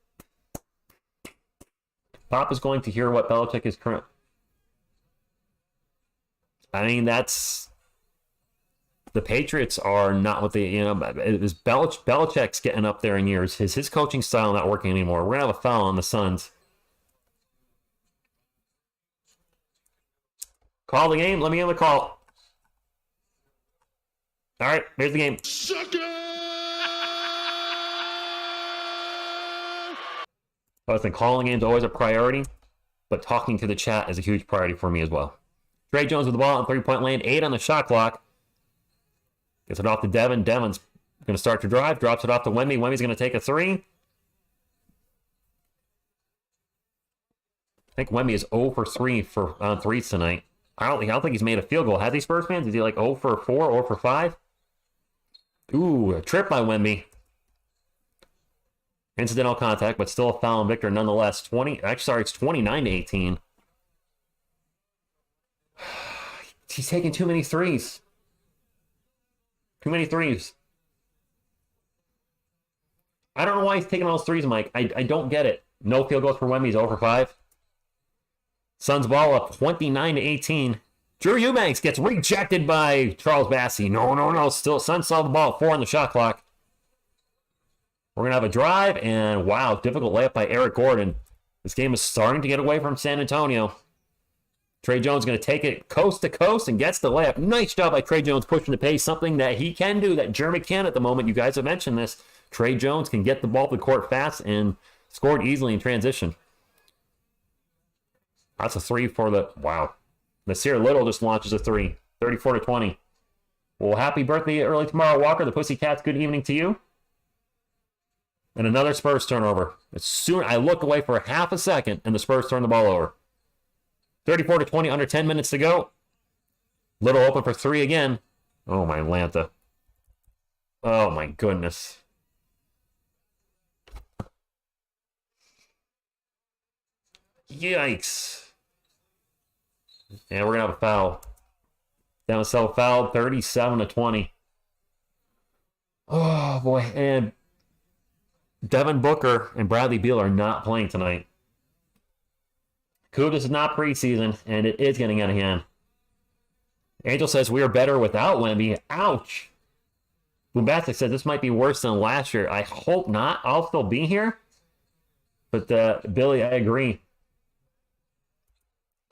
Pop is going to hear what Belichick is current. I mean, that's... The Patriots are not what they, it was Belichick's getting up there in years. His coaching style not working anymore. We're going to have a foul on the Suns. Call the game. Let me in the call. All right, here's the game. Sucker! Listen, calling game's always a priority, but talking to the chat is a huge priority for me as well. Trey Jones with the ball on 3-point lane, 8 on the shot clock. Gets it off to Devin. Devin's going to start to drive. Drops it off to Wemby. Wemby's going to take a 3. I think Wemby is 0 for 3 on threes tonight. I don't think he's made a field goal. Has he, Spurs fans? Is he like 0 for 4, 0 for 5? Ooh, a trip by Wemby. Incidental contact, but still a foul on Victor nonetheless. It's 29-18. He's taking too many threes. Too many threes. I don't know why he's taking all those threes, Mike. I don't get it. No field goals for Wemby. He's 0 for 5. Suns ball up 29-18. Drew Eubanks gets rejected by Charles Bassey. No. Still, Suns saw the ball. 4 on the shot clock. We're going to have a drive, and wow, difficult layup by Eric Gordon. This game is starting to get away from San Antonio. Trey Jones going to take it coast to coast and gets the layup. Nice job by Trey Jones pushing the pace, something that he can do, that Jeremy can at the moment. You guys have mentioned this. Trey Jones can get the ball to the court fast and scored easily in transition. That's a three for the... Wow. Nasir Little just launches a three. 34-20. Well, happy birthday early tomorrow, Walker. The Pussycats, good evening to you. And another Spurs turnover. As soon I look away for half a second, and the Spurs turn the ball over. 34-20, under 10 minutes to go. Little open for three again. Oh, my Lanta. Oh, my goodness. Yikes. And we're going to have a foul. Down so fouled, 37-20. Oh, boy. And Devin Booker and Bradley Beal are not playing tonight. This is not preseason, and it is getting out of hand. Angel says we are better without Wemby. Ouch. Bombastic says this might be worse than last year. I hope not. I'll still be here. But, Billy, I agree.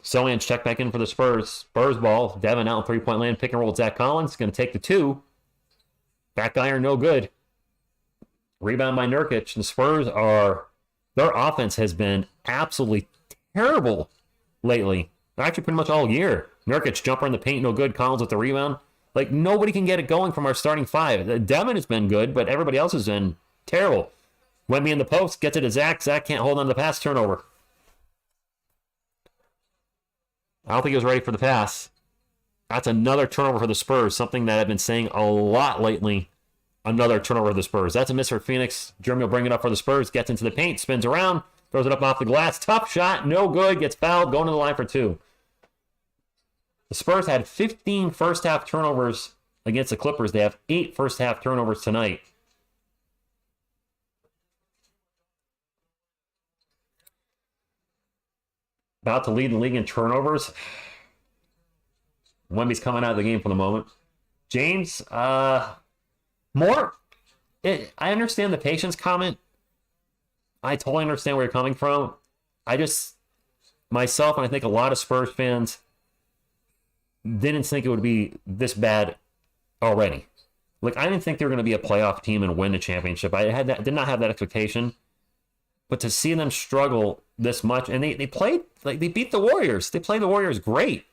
Sohan's check back in for the Spurs. Spurs ball. Devin out in three-point land. Pick and roll. Zach Collins going to take the two. Back iron, no good. Rebound by Nurkic. The Spurs are... Their offense has been absolutely terrible lately. Actually, pretty much all year. Nurkic jumper in the paint, no good. Collins with the rebound. Like, nobody can get it going from our starting five. Devin has been good, but everybody else has been terrible. Wemby in the post. Gets it to Zach. Zach can't hold on to the pass. Turnover. I don't think he was ready for the pass. That's another turnover for the Spurs, something that I've been saying a lot lately. Another turnover for the Spurs. That's a miss for Phoenix. Jeremy will bring it up for the Spurs. Gets into the paint, spins around, throws it up off the glass. Tough shot, no good. Gets fouled, going to the line for two. The Spurs had 15 first-half turnovers against the Clippers. They have 8 first-half turnovers tonight. About to lead the league in turnovers. Wemby's coming out of the game for the moment. James, more. I understand the patience comment. I totally understand where you're coming from. I just, myself, and I think a lot of Spurs fans didn't think it would be this bad already. Like, I didn't think they were going to be a playoff team and win the championship. Did not have that expectation. But to see them struggle this much, and they played, like, they beat the Warriors. They played the Warriors great.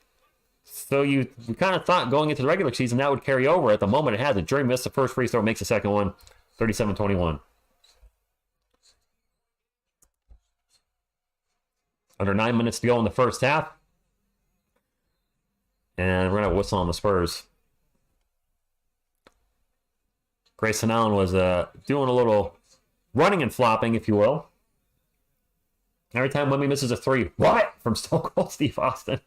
So we kind of thought going into the regular season that would carry over. At the moment, it hasn't. Jerry missed the first free throw, makes the second one, 37-21. Under 9 minutes to go in the first half. And we're going to whistle on the Spurs. Grayson Allen was doing a little running and flopping, if you will. Every time Wemby misses a three, what? From Stone Cold Steve Austin.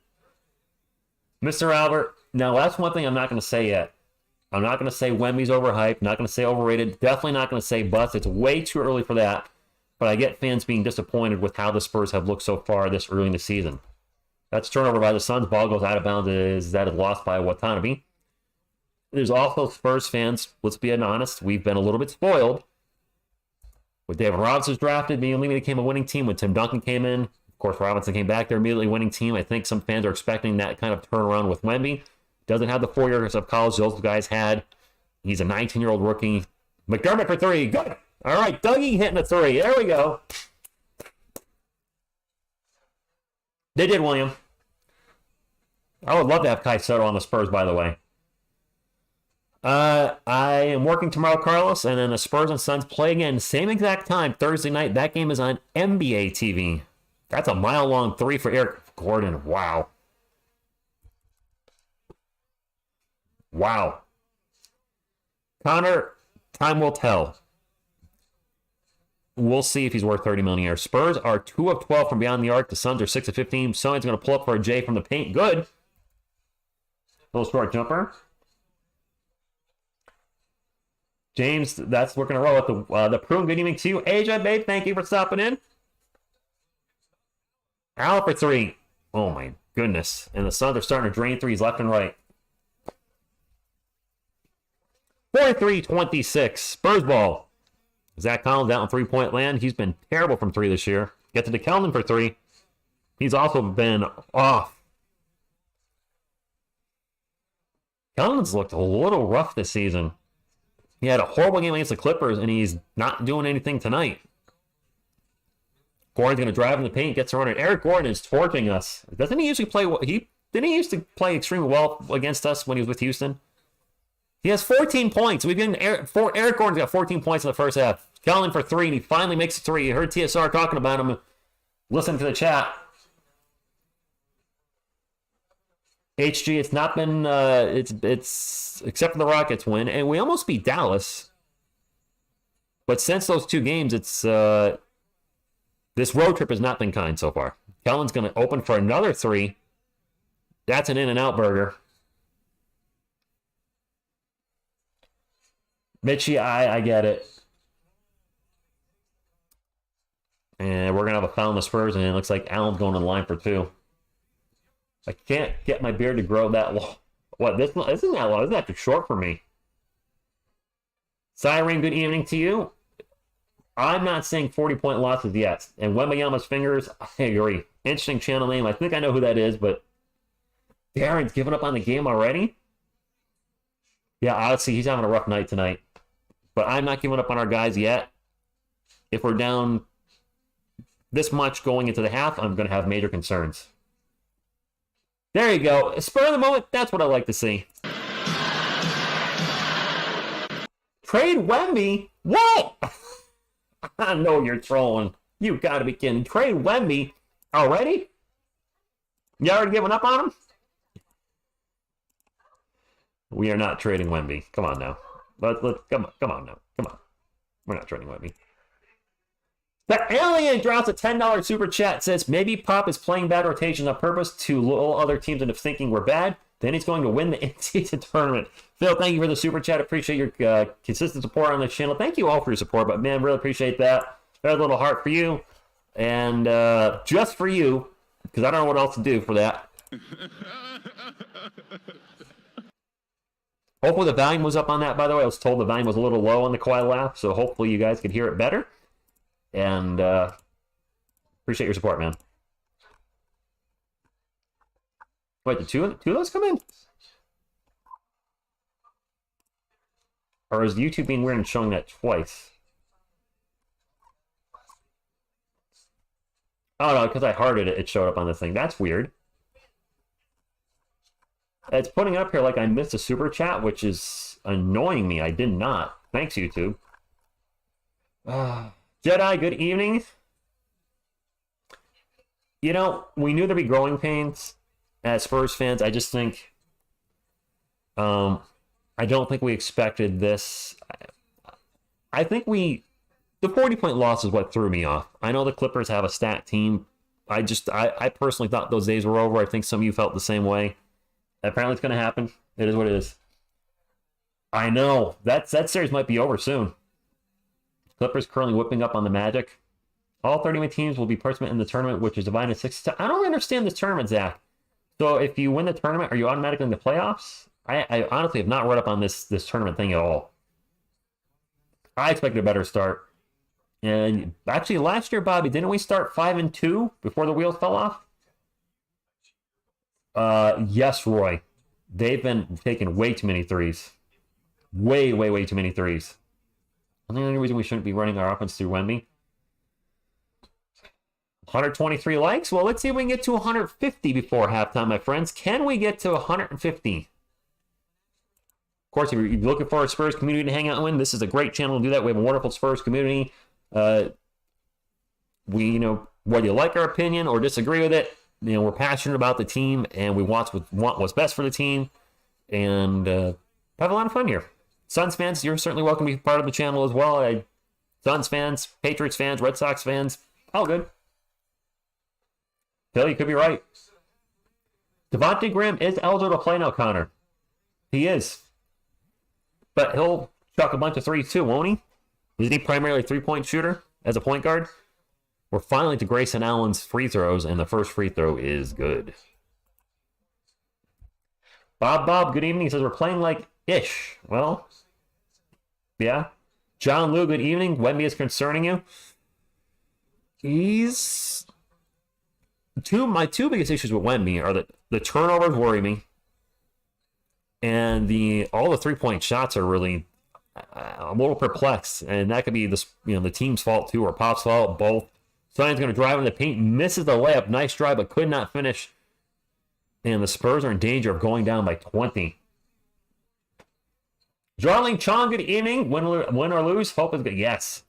Mr. Albert, now that's one thing I'm not going to say yet. I'm not going to say Wemby's overhyped, not going to say overrated, definitely not going to say bust. It's way too early for that. But I get fans being disappointed with how the Spurs have looked so far this early in the season. That's turnover by the Suns. Ball goes out of bounds. That is lost by Watanabe. There's also Spurs fans, let's be honest, we've been a little bit spoiled. When David Robinson was drafted, immediately became a winning team. When Tim Duncan came in, of course, Robinson came back. They're immediately a winning team. I think some fans are expecting that kind of turnaround with Wemby. Doesn't have the 4 years of college those guys had. He's a 19-year-old rookie. McDermott for three. Good. All right, Dougie hitting a three. There we go. They did, William. I would love to have Kai Soto on the Spurs, by the way. I am working tomorrow, Carlos, and then the Spurs and Suns play again, same exact time, Thursday night. That game is on NBA TV. That's a mile-long three for Eric Gordon. Wow. Wow. Connor, time will tell. We'll see if he's worth $30 million a year. Spurs are 2 of 12 from beyond the arc. The Suns are 6 of 15. Someone's going to pull up for a J from the paint. Good. Little short jumper. James, we're going to roll with the Prune. Good evening to you. AJ, babe, thank you for stopping in. Allen for three. Oh, my goodness. And the Suns are starting to drain threes left and right. 43-26. Spurs ball. Zach Collins out in three-point land. He's been terrible from three this year. Get to DeKelman for three. He's also been off. Kellen's looked a little rough this season. He had a horrible game against the Clippers, and he's not doing anything tonight. Gordon's going to drive in the paint, gets a run. Eric Gordon is torching us. Doesn't he usually play? Didn't he used to play extremely well against us when he was with Houston? He has 14 points. Eric Gordon's got 14 points in the first half. Kellen for three, and he finally makes a three. You heard TSR talking about him. Listen to the chat. HG, it's not been it's except for the Rockets win, and we almost beat Dallas. But since those two games, it's this road trip has not been kind so far. Kellen's going to open for another three. That's an In-N-Out burger. Mitchie, I get it. And we're going to have a foul on the Spurs, and it looks like Allen's going in line for two. I can't get my beard to grow that long. What, this isn't that long. Isn't that too short for me? Siren, good evening to you. I'm not saying 40-point losses yet. And Wembayama's fingers, I agree. Interesting channel name. I think I know who that is, but Darren's giving up on the game already? Yeah, honestly, he's having a rough night tonight. But I'm not giving up on our guys yet. If we're down this much going into the half, I'm going to have major concerns. There you go. Spur of the moment, that's what I like to see. Trade Wemby? What? I know you're trolling. You gotta be kidding. Trade Wemby already? You already giving up on him? We are not trading Wemby. Come on now. Come on now. Come on. We're not trading Wemby. The Alien drops a $10 super chat, says maybe Pop is playing bad rotations on purpose to lull other teams into thinking we're bad. Then he's going to win the in-season tournament. Phil, thank you for the super chat. Appreciate your consistent support on this channel. Thank you all for your support, but man, really appreciate that. There's a little heart for you. And just for you, because I don't know what else to do for that. Hopefully the volume was up on that, by the way. I was told the volume was a little low on the Kawhi laugh, so hopefully you guys could hear it better. And appreciate your support, man. Wait, did two of those come in? Or is YouTube being weird and showing that twice? Oh, no, because I hearted it, it showed up on the thing. That's weird. It's putting up here like I missed a super chat, which is annoying me. I did not. Thanks, YouTube. Jedi, good evening. You know, we knew there'd be growing pains as Spurs fans. I just think, I don't think we expected this. I think the 40-point loss is what threw me off. I know the Clippers have a stacked team. I personally thought those days were over. I think some of you felt the same way. Apparently it's going to happen. It is what it is. I know. That series might be over soon. Clippers currently whipping up on the Magic. All 31 teams will be participant in the tournament, which is divided into 6. I don't understand this tournament, Zach. So if you win the tournament, are you automatically in the playoffs? I honestly have not read up on this tournament thing at all. I expected a better start. And actually, last year, Bobby, didn't we start 5-2 before the wheels fell off? Yes, Roy. They've been taking way too many threes. Way too many threes. And the only reason we shouldn't be running our offense through Wemby. 123 likes? Well, let's see if we can get to 150 before halftime, my friends. Can we get to 150? Of course, if you're looking for a Spurs community to hang out in, this is a great channel to do that. We have a wonderful Spurs community. Whether you like our opinion or disagree with it, we're passionate about the team, and we want what's best for the team, and have a lot of fun here. Suns fans, you're certainly welcome to be part of the channel as well. Suns fans, Patriots fans, Red Sox fans, all good. Phil, you could be right. Devontae Graham is eligible to play now, Connor. He is. But he'll chuck a bunch of threes too, won't he? Isn't he primarily a three-point shooter as a point guard? We're finally to Grayson Allen's free throws, and the first free throw is good. Bob, good evening. He says we're playing like ish. Well, yeah. John Lou, good evening. Wemby is concerning you. My two biggest issues with Wemby are that the turnovers worry me, and all the 3-point shots are really. I'm a little perplexed, and that could be the team's fault too, or Pop's fault, both. Zion's going to drive in the paint, misses the layup, nice drive, but could not finish. And the Spurs are in danger of going down by 20. Darling Chong, good evening. Win or lose, hope is good. Yes.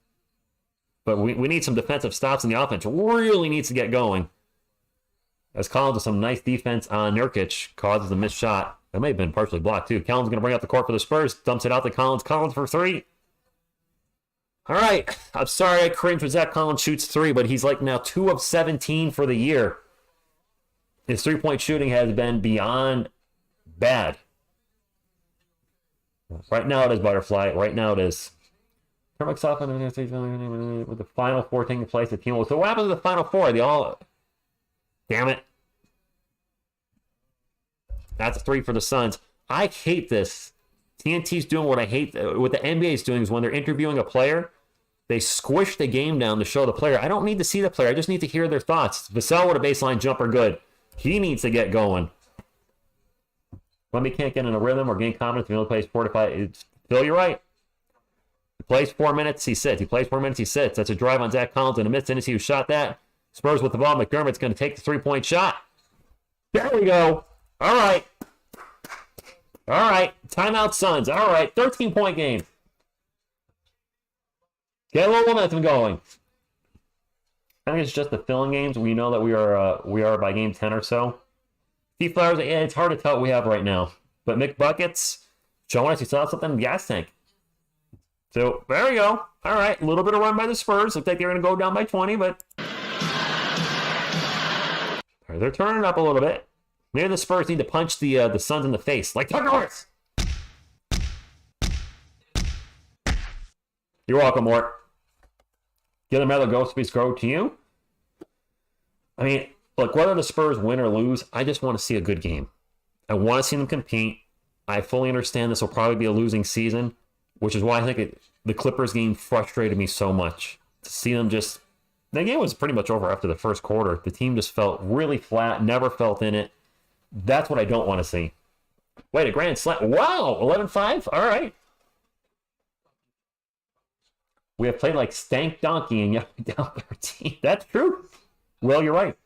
But we need some defensive stops in the offense. Really needs to get going. As Collins with some nice defense on Nurkic causes a missed shot. That may have been partially blocked too. Collins going to bring up the court for the Spurs. Dumps it out to Collins. Collins for 3. All right. I'm sorry I cringe when Zach Collins shoots 3, but he's like now 2 of 17 for the year. His 3-point shooting has been beyond bad. Right now it is Butterfly. Right now it is. With the Final Four taking place, the team will. So what happens to the Final Four? They all. Damn it. That's a 3 for the Suns. I hate this. TNT's doing what I hate. What the NBA's doing is when they're interviewing a player, they squish the game down to show the player. I don't need to see the player. I just need to hear their thoughts. Vassell with a baseline jumper, good. He needs to get going. Wemby can't get in a rhythm or gain confidence. He only plays 4 to 5. Phil, you're right. He plays 4 minutes, he sits. He plays 4 minutes, he sits. That's a drive on Zach Collins in the midst. Tennessee who shot that. Spurs with the ball. McDermott's going to take the 3-point shot. There we go. All right. All right. Timeout, Suns. All right. 13-point game. Get a little momentum going. I think it's just the filling games. We know that we are by game 10 or so. Steve Flowers, yeah, it's hard to tell what we have right now. But Mick Buckets, showing us he saw something in the gas tank. So there we go. All right. A little bit of run by the Spurs. Looks like they're going to go down by 20, but they're turning up a little bit. Maybe the Spurs need to punch the Suns in the face. Like Tucker Norris. You're welcome, Mort. Get another ghost piece go to you. I mean, look, whether the Spurs win or lose, I just want to see a good game. I want to see them compete. I fully understand this will probably be a losing season, which is why I think the Clippers game frustrated me so much. To see them just... The game was pretty much over after the first quarter. The team just felt really flat, never felt in it. That's what I don't want to see. Wait, a grand slam. Wow, 11-5? All right. We have played like Stank Donkey and yet we're down 13. That's true. Well, you're right.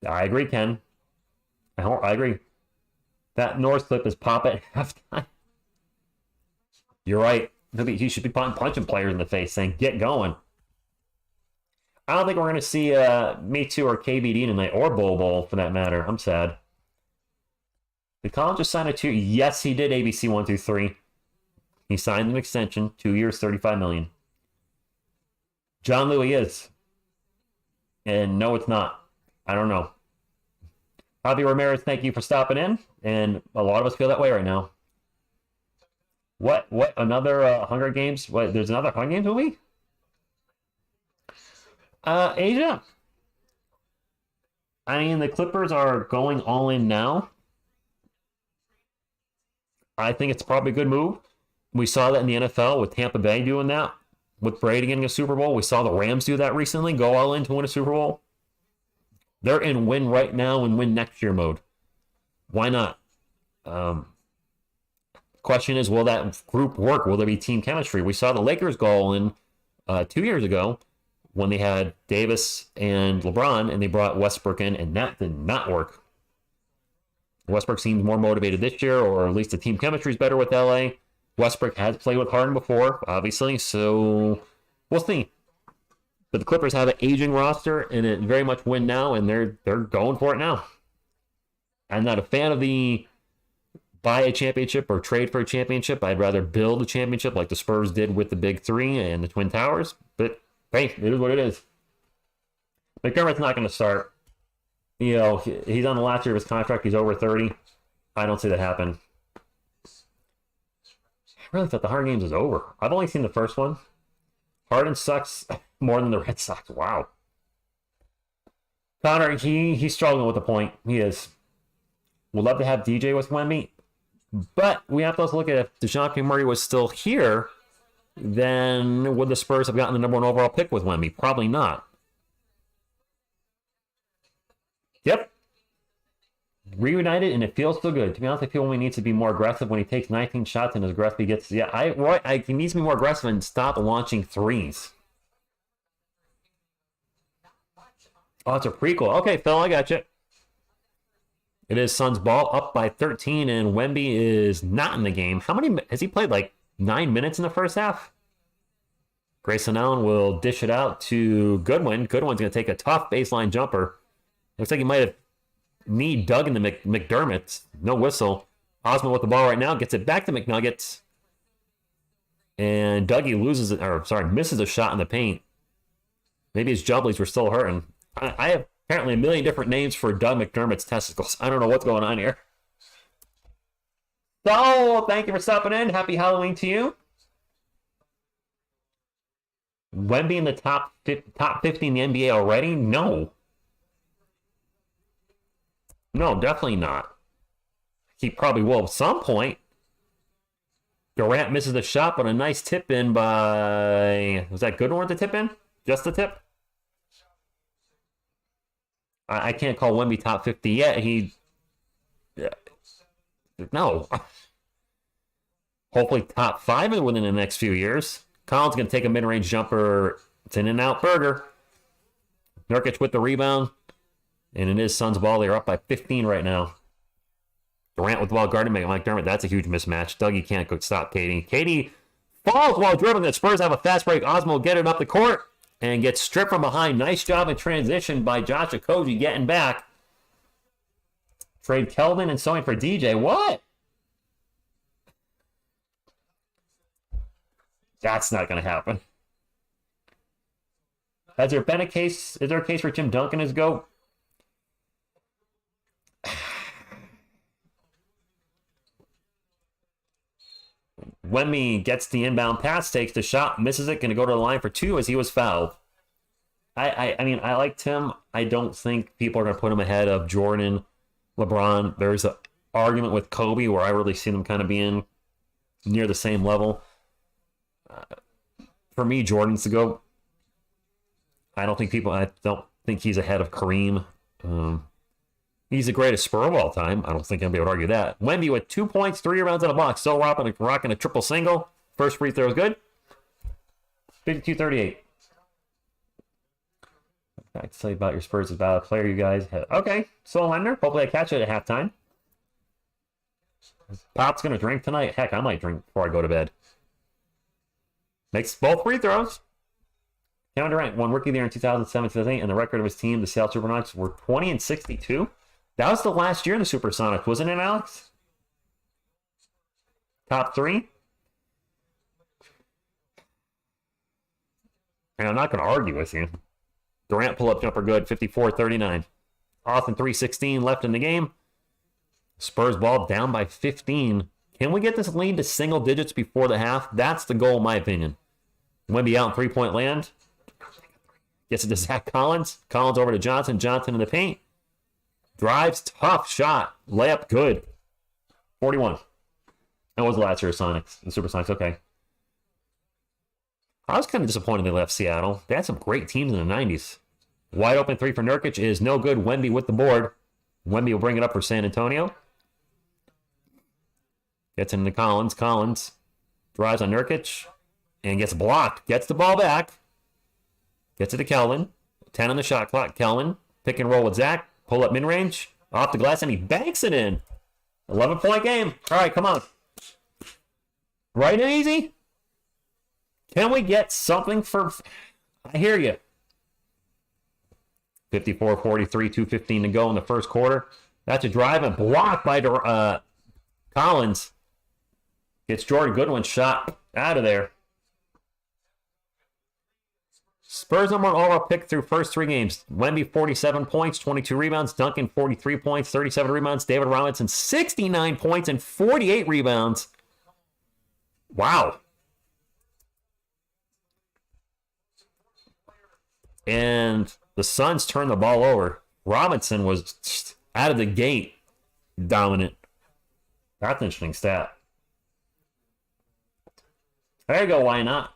I agree, Ken. I agree. That Norris clip is pop at halftime. You're right. He should be punching players in the face saying, get going. I don't think we're going to see Me Too or KBD tonight, or Bobo for that matter. I'm sad. Did Collins just sign a 2? Yes, he did, ABC 123. He signed an extension, 2 years, $35 million. John Louis is. And no, it's not. I don't know. Javi Ramirez, thank you for stopping in. And a lot of us feel that way right now. What? Another Hunger Games? What? There's another Hunger Games movie? Asia. I mean, the Clippers are going all in now. I think it's probably a good move. We saw that in the NFL with Tampa Bay doing that. With Brady getting a Super Bowl. We saw the Rams do that recently. Go all in to win a Super Bowl. They're in win right now and win next year mode. Why not? Question is, will that group work? Will there be team chemistry? We saw the Lakers go all in 2 years ago when they had Davis and LeBron, and they brought Westbrook in, and that did not work. Westbrook seems more motivated this year, or at least the team chemistry is better with LA. Westbrook has played with Harden before, obviously, so we'll see. But the Clippers have an aging roster, and it very much win now, and they're going for it now. I'm not a fan of the buy a championship or trade for a championship. I'd rather build a championship like the Spurs did with the Big Three and the Twin Towers. But hey, it is what it is. McDermott's not going to start. You know, he's on the last year of his contract. He's over 30. I don't see that happen. I really thought the Harden games was over. I've only seen the first one. Harden sucks more than the Red Sox. Wow. Connor, he's struggling with the point. He is. We'd love to have DJ with Wemby. But we have to also look at if DeJounte Murray was still here, then would the Spurs have gotten the number 1 overall pick with Wemby? Probably not. Yep. Reunited, and it feels so good. To be honest, I feel Wemby needs to be more aggressive when he takes 19 shots and as aggressive he gets. Yeah, Roy, he needs to be more aggressive and stop launching threes. Oh, it's a prequel. Okay, Phil, I got you. It is Suns ball, up by 13, and Wemby is not in the game. How many has he played? Like 9 minutes in the first half? Grayson Allen will dish it out to Goodwin. Goodwin's going to take a tough baseline jumper. Looks like he might have knee dug into McDermott. No whistle. Osman with the ball right now. Gets it back to McNuggets. And Dougie loses it, or sorry, misses a shot in the paint. Maybe his jumblies were still hurting. I have apparently a million different names for Doug McDermott's testicles. I don't know what's going on here. So, thank you for stopping in. Happy Halloween to you. Wemby in the top 50 in the NBA already? No. No, definitely not. He probably will at some point. Durant misses the shot, but a nice tip in by... Was that Goodwin with the tip in? Just the tip? I can't call Wemby top 50 yet. No. Hopefully top 5 within the next few years. Collins going to take a mid-range jumper. It's an in-and-out burger. Nurkic with the rebound. And it is Suns ball. They're up by 15 right now. Durant with the ball guarding McDermott. That's a huge mismatch. Dougie can't stop Katie. Katie falls while dribbling. The Spurs have a fast break. Osmo will get it up the court and gets stripped from behind. Nice job in transition by Josh Okogie getting back. Trade Keldon and Sony for DJ. What? That's not going to happen. Has there been a case? Is there a case where Tim Duncan is GOAT? Wemby gets the inbound pass, takes the shot, misses it, going to go to the line for 2 as he was fouled. I mean, I like Tim. I don't think people are going to put him ahead of Jordan, LeBron. There's an argument with Kobe where I really see them kind of being near the same level. For me, Jordan's the GOAT. I don't think he's ahead of Kareem. He's the greatest Spur of all time. I don't think anybody would argue that. Wemby with 2 points, 3 rebounds in a box. Still rocking a triple single. First free throw is good. 52-38. I have to tell you about your Spurs about a player you guys have. Okay, Soul Lender. Hopefully I catch it at halftime. Pop's going to drink tonight. Heck, I might drink before I go to bed. Makes both free throws. Kevin Durant won Rookie of the Year in 2007-2008, and the record of his team, the Seattle Supersonics, were 20-62. That was the last year in the Supersonics, wasn't it, Alex? Top 3? And I'm not going to argue with you. Durant pull-up jumper good, 54-39. Austin 3:16 left in the game. Spurs ball down by 15. Can we get this lead to single digits before the half? That's the goal, in my opinion. Wemby out in three-point land. Gets it to Zach Collins. Collins over to Johnson. Johnson in the paint. Drives, tough shot. Layup, good. 41. That was the last year of Sonics. The Supersonics, okay. I was kind of disappointed they left Seattle. They had some great teams in the 90s. Wide open 3 for Nurkic is no good. Wemby with the board. Wemby will bring it up for San Antonio. Gets into Collins. Collins drives on Nurkic and gets blocked. Gets the ball back. Gets it to Kelvin. 10 on the shot clock. Kelvin, pick and roll with Zach. Pull up mid-range. Off the glass, and he banks it in. 11-point game. All right, come on. Right and easy. Can we get something for... I hear you. 54-43, 2:15 to go in the first quarter. That's a drive and blocked by Collins. Gets Jordan Goodwin's shot out of there. Spurs number 1 overall pick through first 3 games. Wemby 47 points, 22 rebounds. Duncan 43 points, 37 rebounds. David Robinson 69 points and 48 rebounds. Wow. And the Suns turned the ball over. Robinson was out of the gate dominant. That's an interesting stat. There you go. Why not?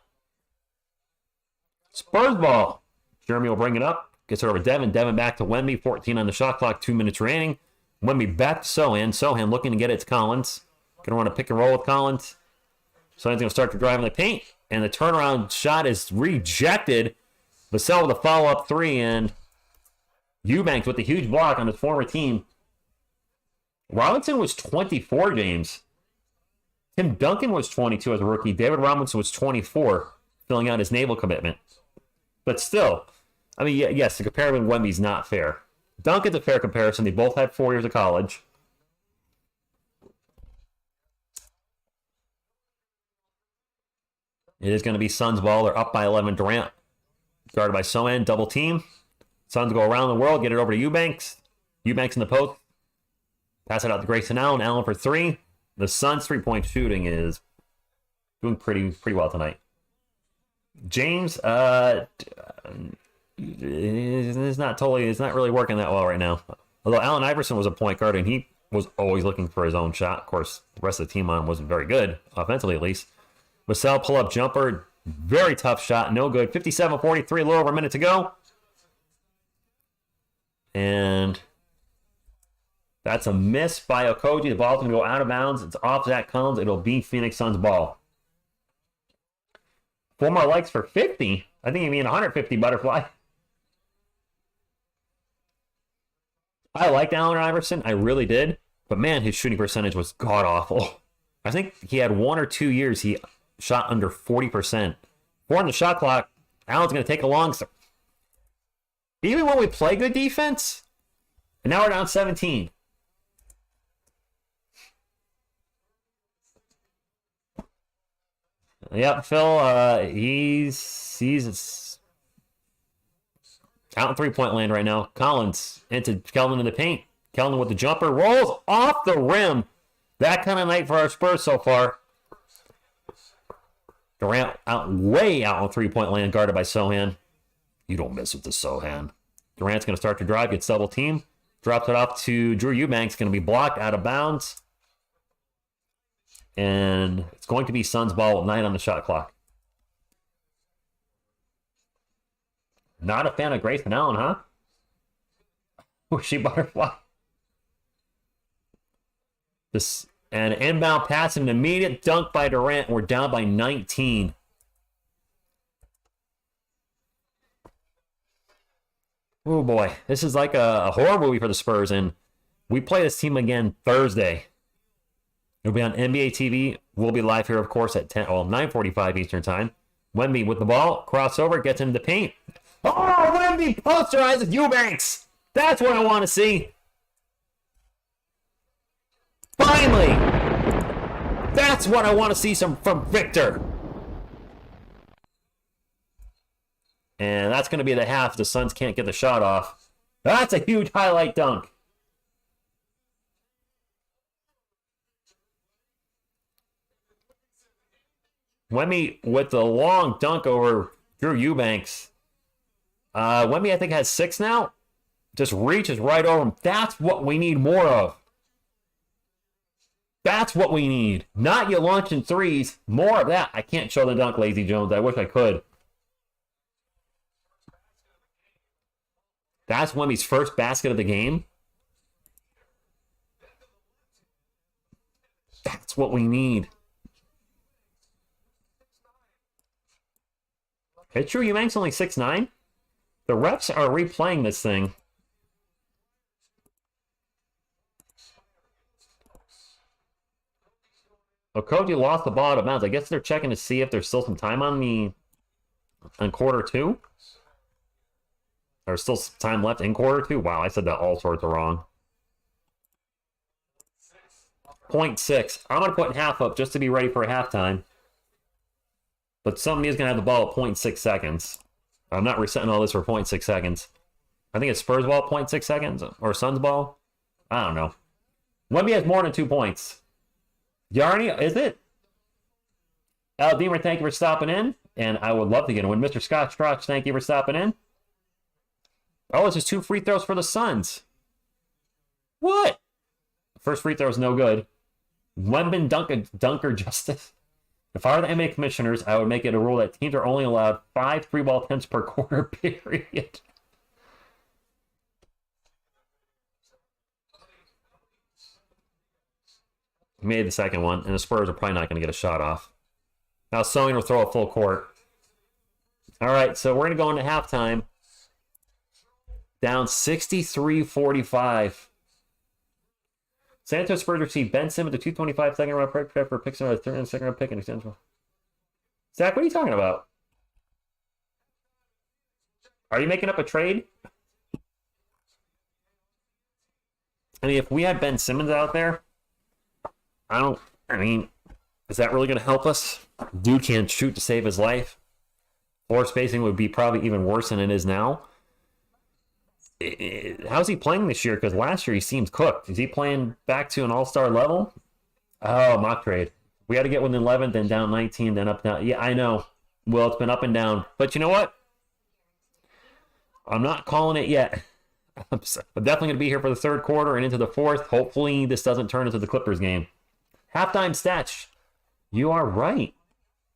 Spurs ball. Jeremy will bring it up. Gets it over Devin. Devin back to Wemby. 14 on the shot clock. 2 minutes remaining. Wemby back to Sohan. Sohan looking to get it to Collins. Going to run a pick and roll with Collins. Sohan's going to start to drive in the paint. And the turnaround shot is rejected. Vassell with a follow-up three. And Eubanks with the huge block on his former team. Robinson was 24 games. Tim Duncan was 22 as a rookie. David Robinson was 24, filling out his naval commitment. But still, I mean, yes, the comparison with Wemby's not fair. Duncan's a fair comparison. They both had 4 years of college. It is going to be Suns ball. They're up by 11. Durant guarded by Sohan. Double team. Suns go around the world. Get it over to Eubanks. Eubanks in the post. Pass it out to Grayson Allen. Allen for three. The Suns' three-point shooting is doing pretty well tonight. James, it's not really working that well right now. Although Allen Iverson was a point guard and he was always looking for his own shot. Of course, the rest of the team on wasn't very good, offensively at least. Vassell pull-up jumper, very tough shot, no good. 57-43, a little over a minute to go. And that's a miss by Okogie. The ball's going to go out of bounds. It's off Zach Collins. It'll be Phoenix Suns ball. 4 more likes for 50. I think you mean 150 butterfly. I liked Allen Iverson. I really did. But man, his shooting percentage was god-awful. I think he had 1 or 2 years he shot under 40%. 4 on the shot clock. Allen's going to take a long... Even when we play good defense, and now we're down 17. Yep, Phil, he's out in three-point land right now. Collins into Kelvin in the paint. Kelvin with the jumper. Rolls off the rim. That kind of night for our Spurs so far. Durant way out in three-point land, guarded by Sohan. You don't mess with the Sohan. Durant's going to start to drive, gets double team. Drops it off to Drew Eubanks. Going to be blocked out of bounds. And it's going to be Suns ball with 9 on the shot clock. Not a fan of Grayson Allen, huh? Was she butterfly? This an inbound pass and an immediate dunk by Durant. We're down by 19. Oh boy, this is like a horror movie for the Spurs, and we play this team again Thursday. It'll be on NBA TV. We'll be live here, of course, at 9:45 Eastern Time. Wemby with the ball, crossover, gets into the paint. Oh, Wemby posterizes Eubanks. That's what I want to see. Finally, that's what I want to see from Victor. And that's going to be the half. The Suns can't get the shot off. That's a huge highlight dunk. Wemby with the long dunk over Drew Eubanks. Wemby, I think, has 6 now. Just reaches right over him. That's what we need more of. That's what we need. Not you launching threes. More of that. I can't show the dunk, Lazy Jones. I wish I could. That's Wemby's first basket of the game. That's what we need. It's true, Eubanks only 6'9". The refs are replaying this thing. Okogie lost the ball out of bounds. I guess they're checking to see if there's still some time on quarter 2. There's still some time left in quarter 2. Wow, I said that all sorts of wrong. 0.6. I'm going to put half up just to be ready for halftime. But somebody's going to have the ball at 0.6 seconds. I'm not resetting all this for 0.6 seconds. I think it's Spurs ball 0.6 seconds or Suns ball. I don't know. Wemby has more than 2 points. Yarny, is it? Al Deemer, thank you for stopping in. And I would love to get a win. Mr. Scott Strauch, thank you for stopping in. Oh, it's just 2 free throws for the Suns. What? First free throw is no good. Wemby dunker justice. If I were the NBA commissioners, I would make it a rule that teams are only allowed 5 3-ball attempts per quarter period. He made the second one, and the Spurs are probably not going to get a shot off. Now Soin will throw a full court. All right, so we're going to go into halftime. Down 63-45. San Antonio Spurs receive Ben Simmons, a 225 second round pick for picks another third and second round pick and extension. Zach, what are you talking about? Are you making up a trade? I mean, if we had Ben Simmons out there, I mean, is that really going to help us? Dude can't shoot to save his life. Floor spacing would be probably even worse than it is now. How's he playing this year? Because last year he seems cooked. Is he playing back to an all-star level? Oh, mock trade. We had to get within 11, then down 19, then up down. Yeah, I know. Well, it's been up and down. But you know what? I'm not calling it yet. I'm definitely going to be here for the third quarter and into the fourth. Hopefully this doesn't turn into the Clippers game. Halftime stats. You are right.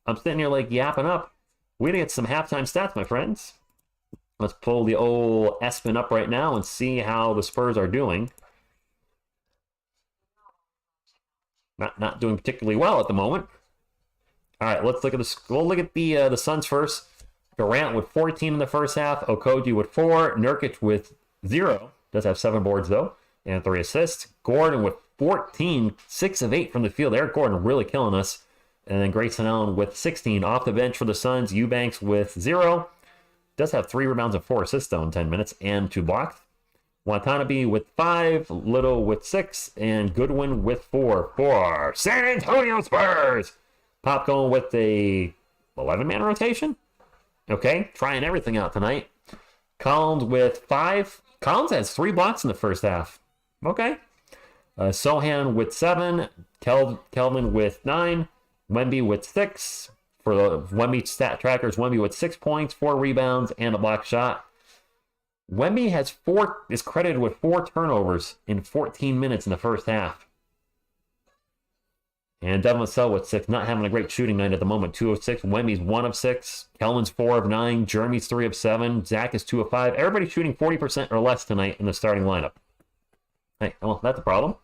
I'm sitting here like yapping up. We're going to get some halftime stats, my friends. Let's pull the old ESPN up right now and see how the Spurs are doing. Not doing particularly well at the moment. All right, let's look at the Suns first. Durant with 14 in the first half. Okogie with 4. Nurkic with 0. Does have 7 boards, though. And 3 assists. Gordon with 14. 6 of 8 from the field. Eric Gordon really killing us. And then Grayson Allen with 16. Off the bench for the Suns, Eubanks with 0. Does have 3 rebounds and 4 assists, though, in 10 minutes. And 2 blocks. Watanabe with 5. Little with 6. And Goodwin with 4 for San Antonio Spurs. Pop going with a 11-man rotation. Okay, trying everything out tonight. Collins with 5. Collins has 3 blocks in the first half. Okay. Sohan with 7. Kelvin with 9. Wemby with 6. For the Wemby stat trackers, Wemby with 6 points, 4 rebounds, and a block shot. Wemby is credited with 4 turnovers in 14 minutes in the first half. And Devin Vassell with 6, not having a great shooting night at the moment. 2 of 6. Wemby's 1 of 6. Kelman's 4 of 9. Jeremy's 3 of 7. Zach is 2 of 5. Everybody's shooting 40% or less tonight in the starting lineup. Hey, well, that's a problem.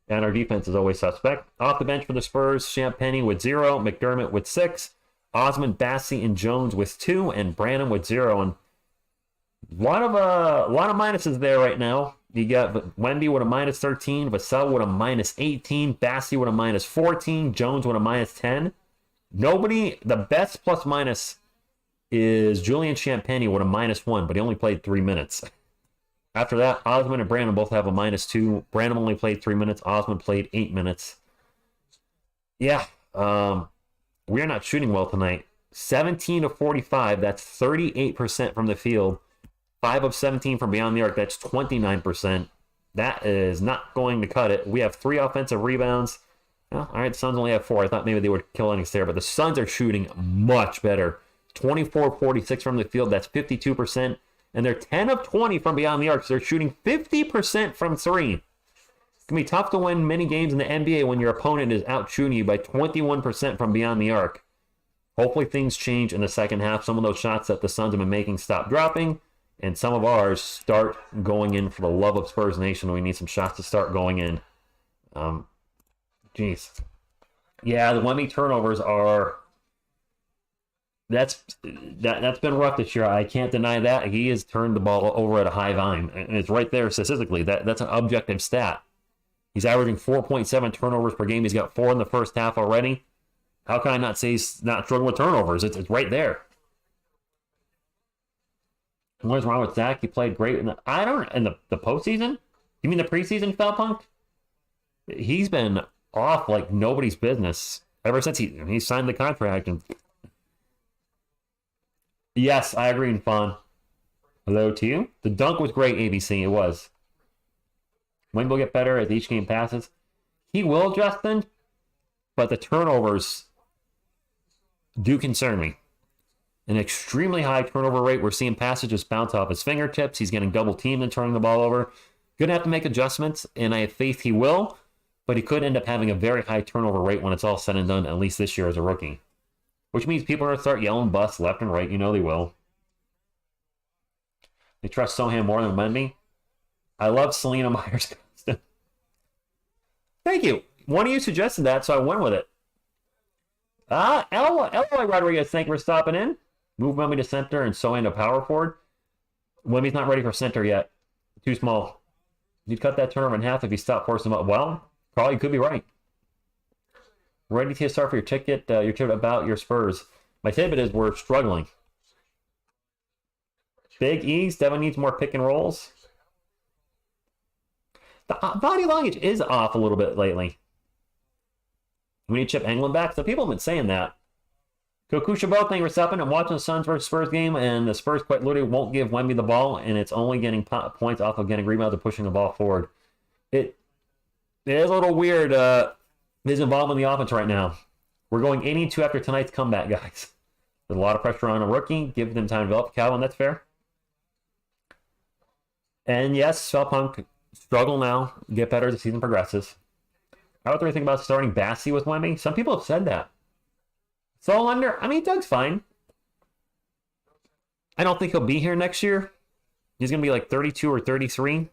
And our defense is always suspect. Off the bench for the Spurs, Champagnie with 0. McDermott with 6. Osmond, Bassey, and Jones with 2. And Branham with 0. And a lot of minuses there right now. You got Wemby with a minus 13, Vassell with a minus 18, Bassey with a minus 14, Jones with a minus 10. The best plus minus is Julian Champagnie with a minus 1, but he only played 3 minutes. After that, Osmond and Branham both have a minus 2. Branham only played 3 minutes. Osmond played 8 minutes. Yeah, we're not shooting well tonight. 17 of 45, that's 38% from the field. 5 of 17 from beyond the arc, that's 29%. That is not going to cut it. We have 3 offensive rebounds. Well, all right, the Suns only have 4. I thought maybe they would kill innings there, but the Suns are shooting much better. 24-46 from the field, that's 52%. And they're 10 of 20 from beyond the arc, so they're shooting 50% from 3. It's going to be tough to win many games in the NBA when your opponent is out shooting you by 21% from beyond the arc. Hopefully things change in the second half. Some of those shots that the Suns have been making stop dropping. And some of ours start going in. For the love of Spurs Nation, we need some shots to start going in. Jeez. Yeah, the Wemby turnovers are... That's been rough this year. I can't deny that. He has turned the ball over at a high volume. And it's right there statistically. That's an objective stat. He's averaging 4.7 turnovers per game. He's got 4 in the first half already. How can I not say he's not struggling with turnovers? It's right there. What is wrong with Zach? He played great in the postseason? You mean the preseason, Felpunk? He's been off like nobody's business ever since he signed the contract. And yes, I agree, Fawn. Hello to you. The dunk was great, ABC. It was. Wemby will get better as each game passes. He will, Justin, but the turnovers do concern me. An extremely high turnover rate. We're seeing passes just bounce off his fingertips. He's getting double teamed and turning the ball over. Going to have to make adjustments, and I have faith he will. but he could end up having a very high turnover rate when it's all said and done, at least this year as a rookie. Which means people are going to start yelling bust left and right. You know they will. They trust Sohan more than Wemby. I love Selena Myers. Thank you. One of you suggested that, so I went with it. Eloy Rodriguez, thank you for stopping in. Move Wemby to center and Sohan to power forward. Wemby's not ready for center yet. Too small. You'd cut that turnover in half if you stop forcing him up. Well, Carl, you could be right. Ready TSR for your ticket. Your tip about your Spurs. My tidbit is we're struggling. Big E's. Devin needs more pick and rolls. The body language is off a little bit lately. We need Chip England back. So people have been saying that. Kokusha both thing for stopping. I'm watching the Suns versus Spurs game, and the Spurs quite literally won't give Wemby the ball, and it's only getting points off of getting rebounds and pushing the ball forward. It is a little weird, his involvement in the offense right now. We're going 82 after tonight's comeback, guys. There's a lot of pressure on a rookie. Give them time to develop. Calvin, that's fair. And yes, Felpunk struggle now. Get better as the season progresses. How do you think about starting Bassey with Wemby? Some people have said that. Soul under, I mean, Doug's fine. I don't think he'll be here next year. He's going to be like 32 or 33.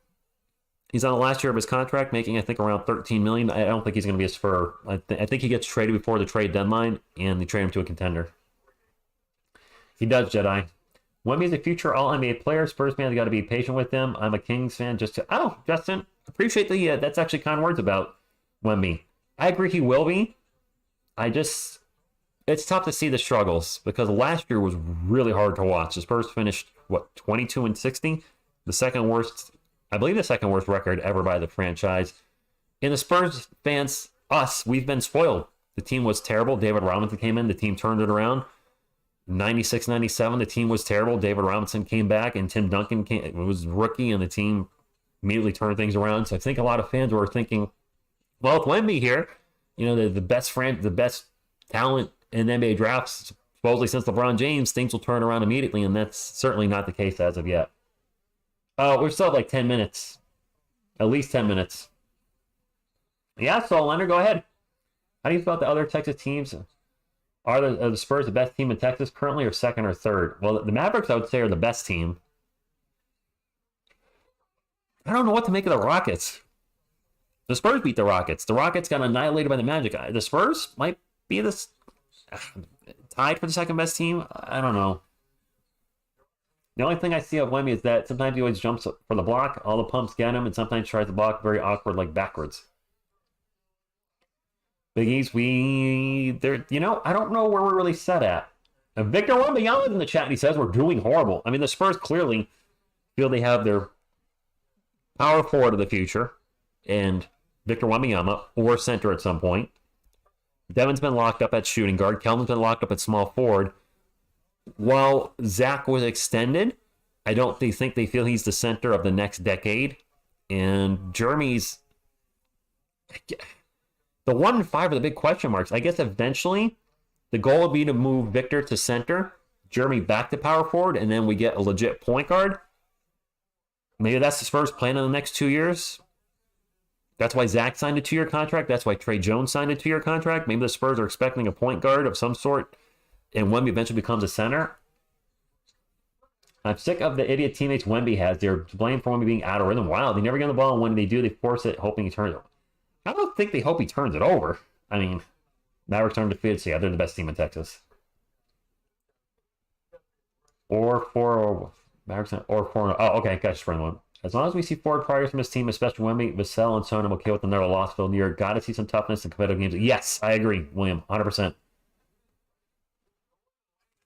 He's on the last year of his contract, making, I think, around $13 million. I don't think he's going to be a Spur. I think he gets traded before the trade deadline, and they trade him to a contender. He does, Jedi. Wemby's a future All-NBA player. Spurs fans got to be patient with him. I'm a Kings fan. Oh, Justin, appreciate the, that's actually kind words about Wemby. I agree he will be. It's tough to see the struggles because last year was really hard to watch. The Spurs finished, 22-60? The second worst, I believe the second worst record ever by the franchise. And the Spurs fans, we've been spoiled. The team was terrible. David Robinson came in. The team turned it around. 96-97, the team was terrible. David Robinson came back, and Tim Duncan was rookie, and the team immediately turned things around. So I think a lot of fans were thinking, well, with Wemby here, the best talent in NBA drafts, supposedly since LeBron James, things will turn around immediately, and that's certainly not the case as of yet. We still have like 10 minutes. At least 10 minutes. Yeah, so Leonard, go ahead. How do you feel about the other Texas teams? Are the Spurs the best team in Texas currently, or second or third? Well, the Mavericks, I would say, are the best team. I don't know what to make of the Rockets. The Spurs beat the Rockets. The Rockets got annihilated by the Magic. The Spurs might be tied for the second best team. I don't know. The only thing I see of Wemby is that sometimes he always jumps for the block. All the pumps get him, and sometimes tries to block very awkward, like backwards. Big East, I don't know where we're really set at. Victor Wembanyama in the chat, he says we're doing horrible. I mean, the Spurs clearly feel they have their power forward of the future, and Victor Wembanyama, or center at some point. Devin's been locked up at shooting guard. Kelvin's been locked up at small forward. While Zach was extended, I don't think they feel he's the center of the next decade. And Jeremy's... The 1 and 5 are the big question marks. I guess eventually the goal would be to move Victor to center, Jeremy back to power forward, and then we get a legit point guard. Maybe that's the Spurs' plan in the next 2 years. That's why Zach signed a 2-year contract. That's why Trey Jones signed a 2-year contract. Maybe the Spurs are expecting a point guard of some sort, and Wemby eventually becomes a center. I'm sick of the idiot teammates Wemby has. They're to blame for Wemby being out of rhythm. Wow, they never get on the ball, and when they do, they force it, hoping he turns it. I don't think they hope he turns it over. I mean, Mavericks are undefeated, so yeah, they're the best team in Texas. Mavericks, oh, okay, gotcha, spring one. As long as we see forward progress from this team, especially Wemby, Vassell, and Son, I'm okay with another loss for the year. Got to see some toughness in competitive games. Yes, I agree, William, 100%.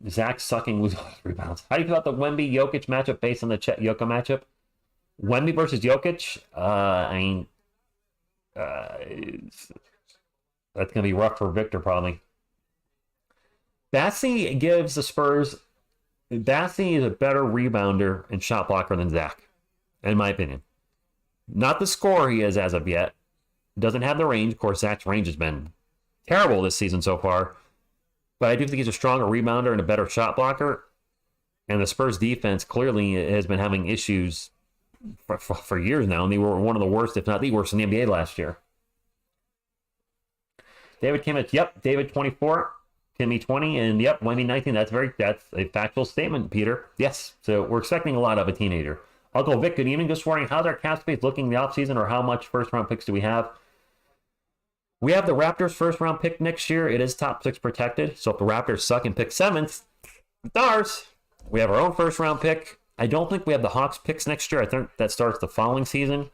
Zach sucking losing rebounds. How do you feel about the Wemby-Jokic matchup based on the Chet Jokic matchup? Wemby versus Jokic? That's going to be rough for Victor, probably. Bassey gives the Spurs... Bassey is a better rebounder and shot blocker than Zach, in my opinion. Not the scorer he is as of yet. Doesn't have the range. Of course, Zach's range has been terrible this season so far. But I do think he's a stronger rebounder and a better shot blocker. And the Spurs defense clearly has been having issues for years now. And they were one of the worst, if not the worst, in the NBA last year. David Kimmich, yep. David 24, Timmy 20, and yep, Wemby 19. That's a factual statement, Peter. Yes. So we're expecting a lot of a teenager. Uncle Vic, good evening. Just wondering, how's our cap space looking in the offseason, or how much first round picks do we have? We have the Raptors first round pick next year. It is top 6 protected. So if the Raptors suck and pick 7th, it's ours. We have our own first round pick. I don't think we have the Hawks picks next year. I think that starts the following season.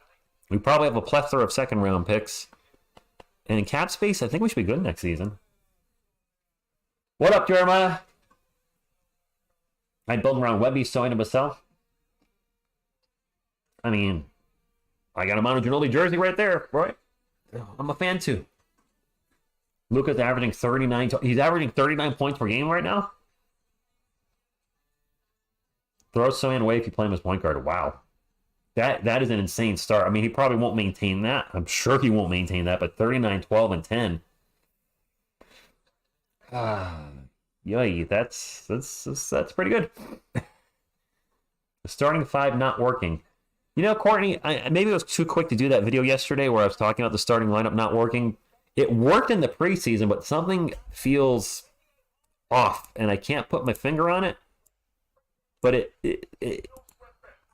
We probably have a plethora of second round picks. And in cap space, I think we should be good next season. What up, Jeremiah? I'm building around Wemby, so into myself. I mean, I got a Manu Ginobili jersey right there, right? I'm a fan too. Luka's averaging 39. He's averaging 39 points per game right now. Throw Sohan away if you play him as point guard. Wow. That is an insane start. I mean, he probably won't maintain that. I'm sure he won't maintain that, but 39, 12, and 10. Yay, that's pretty good. The starting 5 not working. You know, Courtney, maybe I was too quick to do that video yesterday where I was talking about the starting lineup not working. It worked in the preseason, but something feels off, and I can't put my finger on it. But it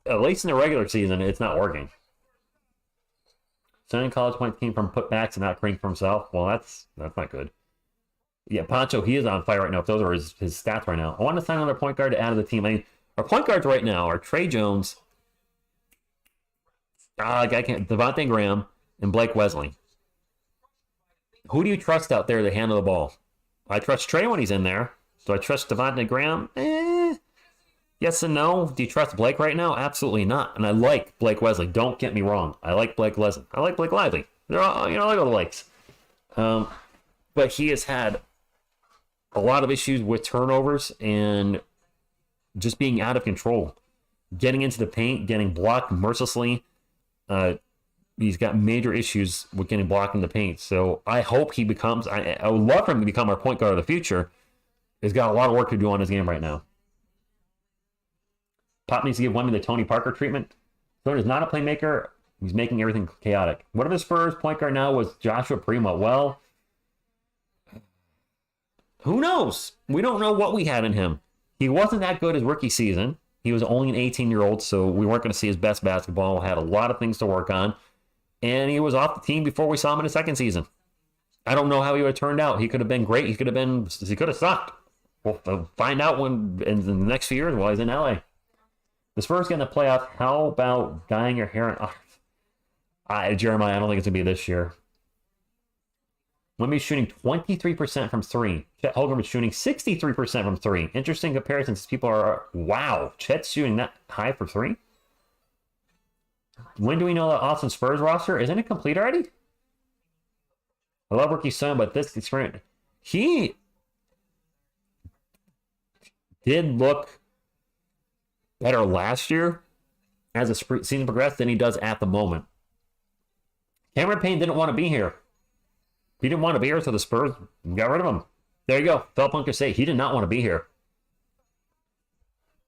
at least in the regular season, it's not working. Sending college points came from putbacks and not creating for himself. Well, that's not good. Yeah, Pancho, he is on fire right now. If those are his stats right now. I want to sign another point guard to add to the team. I mean, our point guards right now are Trey Jones, Devontae Graham, and Blake Wesley. Who do you trust out there to handle the ball? I trust Trey when he's in there. Do I trust Devontae Graham? Yes and no. Do you trust Blake right now? Absolutely not. And I like Blake Wesley. Don't get me wrong. I like Blake Wesley. I like Blake Lively. They're all, I like all the likes. But he has had a lot of issues with turnovers and just being out of control. Getting into the paint, getting blocked mercilessly. He's got major issues with getting blocked in the paint. So I hope he becomes, I would love for him to become our point guard of the future. He's got a lot of work to do on his game right now. Pop needs to give Wemby the Tony Parker treatment. Stone is not a playmaker. He's making everything chaotic. What if the Spurs point guard now was Joshua Primo? Well, who knows? We don't know what we had in him. He wasn't that good his rookie season. He was only an 18-year-old, so we weren't going to see his best basketball. Had a lot of things to work on. And he was off the team before we saw him in his second season. I don't know how he would have turned out. He could have been great. He could have sucked. We'll find out when in the next few years while he's in LA. The Spurs get in the playoffs. How about dyeing your hair? Jeremiah, I don't think it's going to be this year. Wemby's shooting 23% from 3. Chet Holmgren is shooting 63% from 3. Interesting comparison since people are, wow, Chet's shooting that high for 3? When do we know the Austin Spurs roster? Isn't it complete already? I love rookie son, but this experience, he did look better last year as the season progressed than he does at the moment. Cameron Payne didn't want to be here. He didn't want to be here, so the Spurs got rid of him. There you go. Phil Punker say he did not want to be here.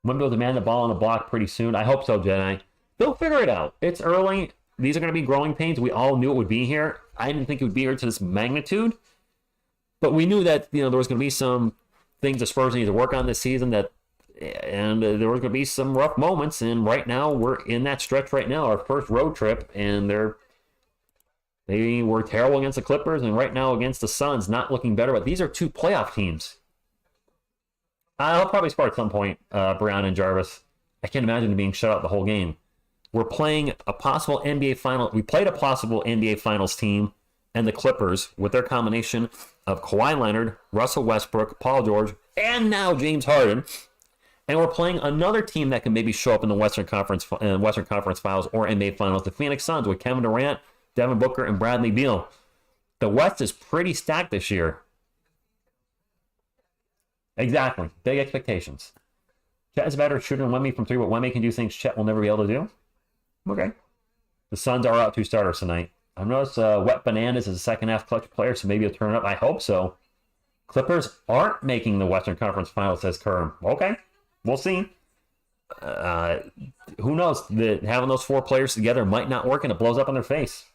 Wemby will demand the ball on the block pretty soon. I hope so, Jedi. They'll figure it out. It's early. These are going to be growing pains. We all knew it would be here. I didn't think it would be here to this magnitude. But we knew that there was going to be some things the Spurs need to work on this season, and there was going to be some rough moments. And right now, we're in that stretch right now, our first road trip, and they were terrible against the Clippers, and right now against the Suns, not looking better. But these are 2 playoff teams. I'll probably spark at some point, Brown and Jarvis. I can't imagine them being shut out the whole game. We're playing a possible NBA final. We played a possible NBA Finals team and the Clippers with their combination of Kawhi Leonard, Russell Westbrook, Paul George, and now James Harden. And we're playing another team that can maybe show up in the Western Conference Finals or NBA Finals, the Phoenix Suns, with Kevin Durant, Devin Booker, and Bradley Beal. The West is pretty stacked this year. Exactly. Big expectations. Chet is a better shooter than Wemby from 3, but Wemby can do things Chet will never be able to do. Okay. The Suns are out 2 starters tonight. I've noticed Wet Bananas is a second-half clutch player, so maybe he'll turn it up. I hope so. Clippers aren't making the Western Conference Finals, says Kerm. Okay. We'll see. Who knows? Having those 4 players together might not work, and it blows up in their face.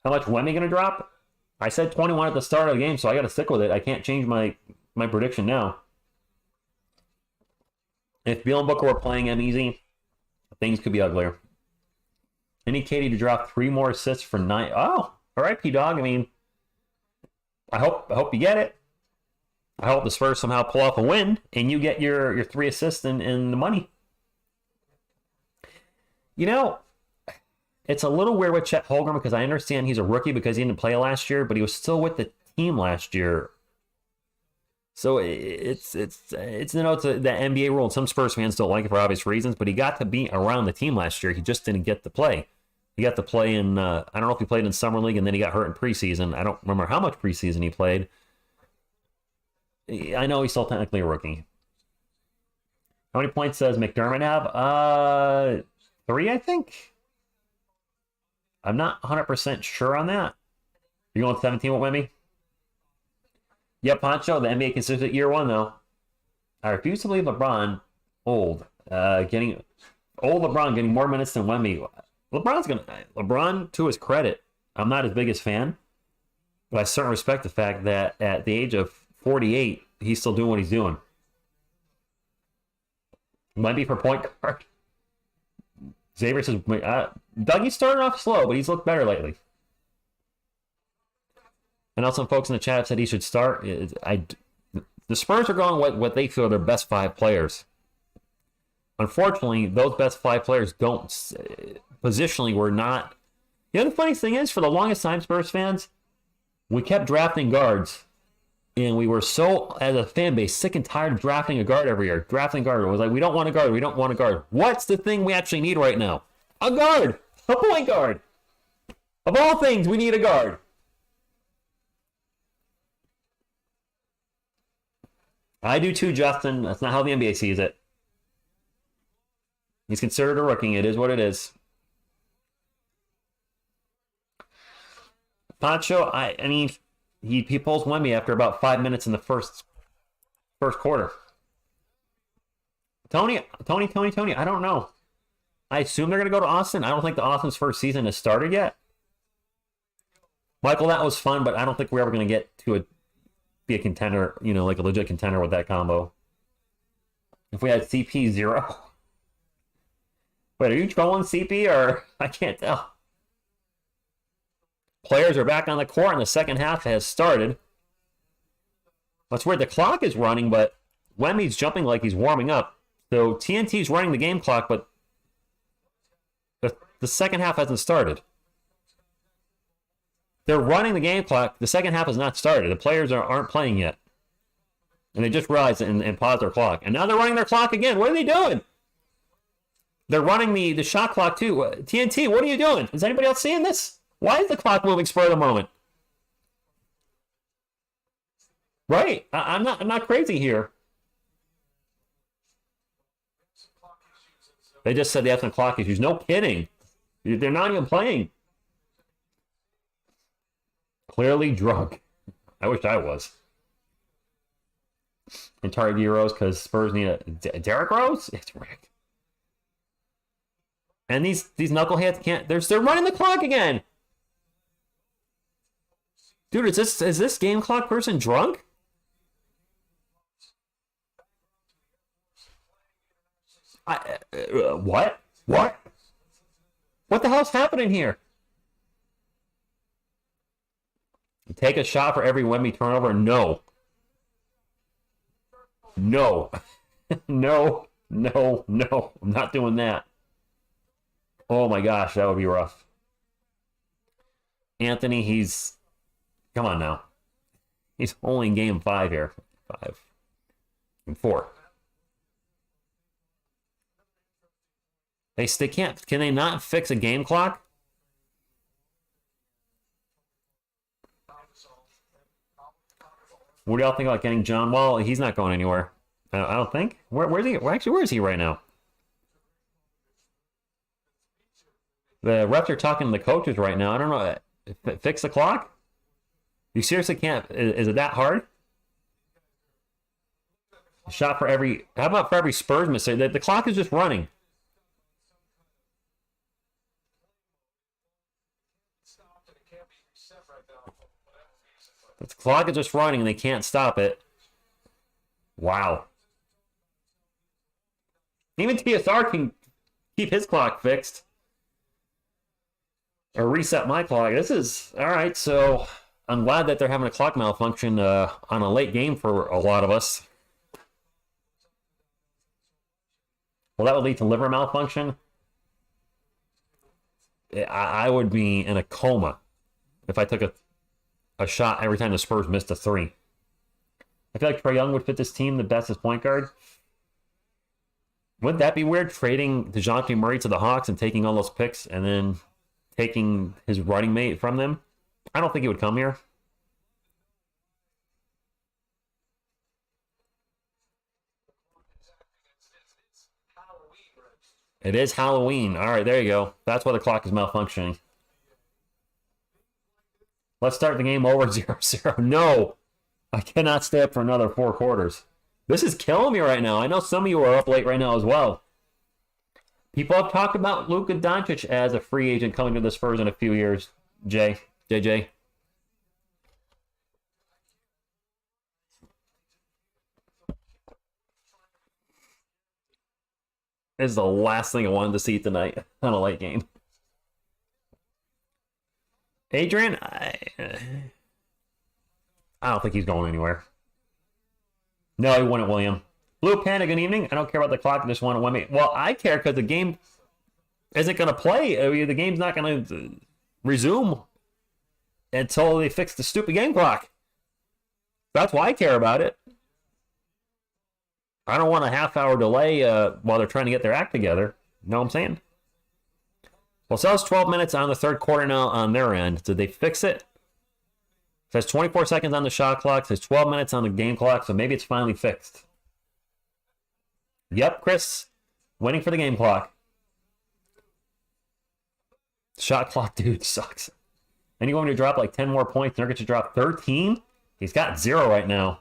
How much Wemby going to drop? I said 21 at the start of the game, so I got to stick with it. I can't change my prediction now. If Beal and Booker were playing him easy, things could be uglier. I need Katie to drop 3 more assists for 9. Oh, all right, P-Dog. I mean, I hope you get it. I hope the Spurs somehow pull off a win, and you get your 3 assists and the money. You know, it's a little weird with Chet Holmgren because I understand he's a rookie because he didn't play last year, but he was still with the team last year. So it's the NBA rule, and some Spurs fans don't like it for obvious reasons, but he got to be around the team last year. He just didn't get to play. He got to play in, I don't know if he played in Summer League, and then he got hurt in preseason. I don't remember how much preseason he played. I know he's still technically a rookie. How many points does McDermott have? 3, I think. I'm not 100% sure on that. You're going 17 with Wemby? Yeah, Poncho, the NBA consistent year 1, though. I refuse to believe LeBron, getting more minutes than Wemby. LeBron, to his credit, I'm not his biggest fan, but I certainly respect the fact that at the age of 48, he's still doing what he's doing. Wemby for point guard. Xavier says, Dougie's starting off slow, but he's looked better lately. And also, folks in the chat said he should start. The Spurs are going what they feel are their best 5 players. Unfortunately, those best 5 players don't positionally were not. You know, the funniest thing is, for the longest time, Spurs fans, we kept drafting guards, and we were so, as a fan base, sick and tired of drafting a guard every year. Drafting a guard. It was like, we don't want a guard. We don't want a guard. What's the thing we actually need right now? A guard. A point guard. Of all things, we need a guard. I do too, Justin. That's not how the NBA sees it. He's considered a rookie. It is what it is. Pancho, I mean, he pulls Wemby after about 5 minutes in the first quarter. Tony, I don't know. I assume they're going to go to Austin. I don't think the Austin's first season has started yet. Michael, that was fun, but I don't think we're ever going to get to be a contender, like a legit contender with that combo. If we had CP0. Wait, are you trolling CP or I can't tell? Players are back on the court and the second half has started. That's weird. The clock is running, but Wemby's jumping like he's warming up. So TNT's running the game clock, but the second half hasn't started. They're running the game clock. The second half has not started. The players aren't playing yet. And they just realized and paused their clock. And now they're running their clock again. What are they doing? They're running the shot clock too. TNT, what are you doing? Is anybody else seeing this? Why is the clock moving spur of the moment? Right. I'm not crazy here. They just said they have some clock issues. No kidding. They're not even playing. Clearly drunk. I wish I was. And target Rose because Spurs need a Derrick Rose? It's Rick. And these knuckleheads can't. They're running the clock again. Dude, is this game clock person drunk? What? What the hell's happening here? Take a shot for every Wemby turnover? No. No. No. I'm not doing that. Oh my gosh, that would be rough. Anthony, come on now. He's only in game 5 here. 5 and 4. They can't. Can they not fix a game clock? What do y'all think about getting John Wall? He's not going anywhere. I don't think. Where's he? Actually, where is he right now? The refs are talking to the coaches right now. I don't know. Fix the clock? You seriously can't? Is it that hard? A shot for every. How about for every Spurs mistake? The clock is just running. The clock is just running and they can't stop it. Wow. Even TSR can keep his clock fixed. Or reset my clock. This is... Alright, so I'm glad that they're having a clock malfunction on a late game for a lot of us. Well, that would lead to liver malfunction. I would be in a coma if I took a shot every time the Spurs missed a three. I feel like Trae Young would fit this team the best as point guard. Wouldn't that be weird, trading DeJounte Murray to the Hawks and taking all those picks and then taking his running mate from them? I don't think he would come here. It is Halloween. All right, there you go. That's why the clock is malfunctioning. Let's start the game over 0-0. No, I cannot stay up for another 4 quarters. This is killing me right now. I know some of you are up late right now as well. People have talked about Luka Doncic as a free agent coming to the Spurs in a few years. JJ. This is the last thing I wanted to see tonight on a late game. Adrian, I don't think he's going anywhere. No, he won it, William. Blue Panda, good evening. I don't care about the clock. I just want to win me. Well, I care because the game isn't going to play. I mean, the game's not going to resume until they fix the stupid game clock. That's why I care about it. I don't want a half-hour delay while they're trying to get their act together. You know what I'm saying? Well, so it's 12 minutes on the third quarter now on their end. Did they fix it? It says 24 seconds on the shot clock. It says 12 minutes on the game clock, so maybe it's finally fixed. Yep, Chris. Waiting for the game clock. Shot clock, dude, sucks. And you're going to drop like 10 more points. They're going to drop 13? He's got 0 right now.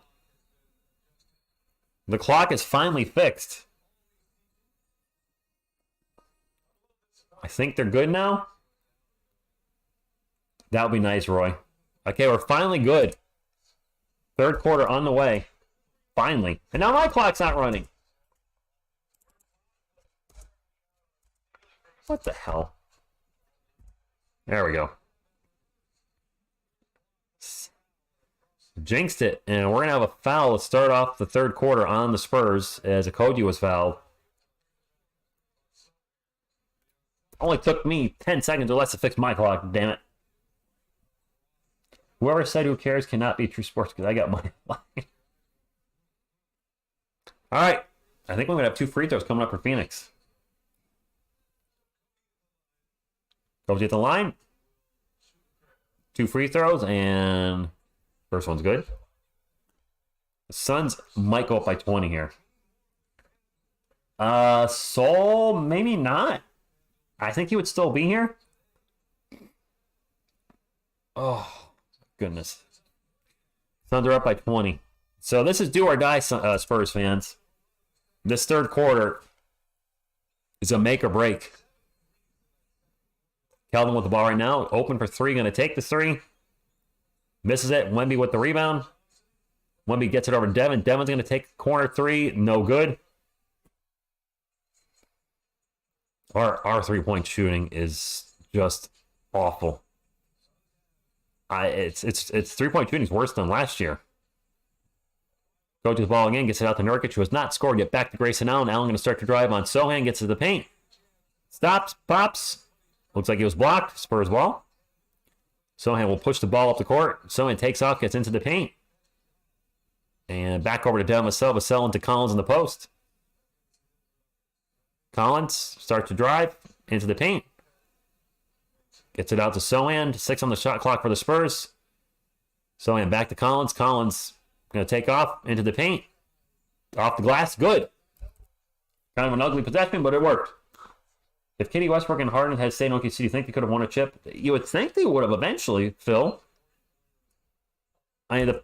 The clock is finally fixed. I think they're good now. That would be nice, Roy. Okay, we're finally good. Third quarter on the way. Finally. And now my clock's not running. What the hell? There we go. Jinxed it, and we're going to have a foul to start off the third quarter on the Spurs as Okogie was fouled. Only took me 10 seconds or less to fix my clock, damn it. Whoever said who cares cannot be true sports because I got money. All right, I think we're going to have 2 free throws coming up for Phoenix. Goes at the line. 2 free throws, and first one's good. The Suns might go up by 20 here. Sol, maybe not. I think he would still be here. Oh, goodness. Suns are up by 20. So this is do or die, Spurs fans. This third quarter is a make or break. Kelvin with the ball right now. Open for 3. Going to take the 3. Misses it. Wemby with the rebound. Wemby gets it over to Devin. Devin's going to take corner 3. No good. Our 3-point shooting is just awful. It's 3-point shooting is worse than last year. Goes to the ball again. Gets it out to Nurkic, who has not scored. Get back to Grayson Allen. Allen going to start to drive on Sohan. Gets to the paint. Stops. Pops. Looks like it was blocked. Spurs ball. Sohan will push the ball up the court. Sohan takes off, gets into the paint. And back over to Devin Vassell. Vassell into Collins in the post. Collins starts to drive into the paint. Gets it out to Sohan. 6 on the shot clock for the Spurs. Sohan back to Collins. Collins going to take off into the paint. Off the glass. Good. Kind of an ugly possession, but it worked. If Katie Westbrook and Harden had stayed in OKC, do you think they could have won a chip? You would think they would have eventually, Phil. I mean,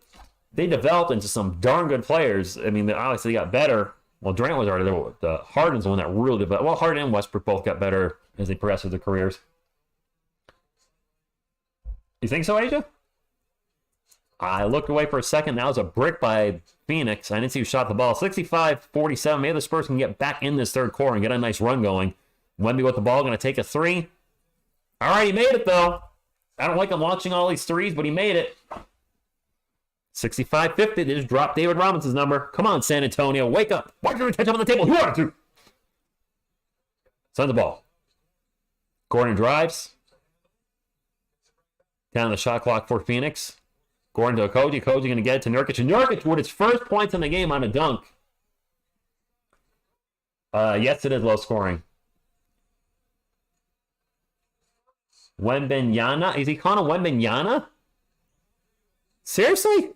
they developed into some darn good players. I mean, obviously they got better. Well, Durant was already there. The Harden's the one that really developed. Well, Harden and Westbrook both got better as they progressed with their careers. You think so, Asia? I looked away for a second. That was a brick by Phoenix. I didn't see who shot the ball. 65-47. Maybe the Spurs can get back in this third quarter and get a nice run going. Wemby with the ball, going to take a three. All right, he made it, though. I don't like him launching all these threes, but he made it. 65-50. They just dropped David Robinson's number. Come on, San Antonio. Wake up. Why did you catch up on the table? Who wanted to? Send the ball. Gordon drives. Down the shot clock for Phoenix. Gordon to Koji. Koji going to get it to Nurkic. And Nurkic with his first points in the game on a dunk. Yes, it is low scoring. Wembenyana? Is he calling him Wembenyana? Seriously?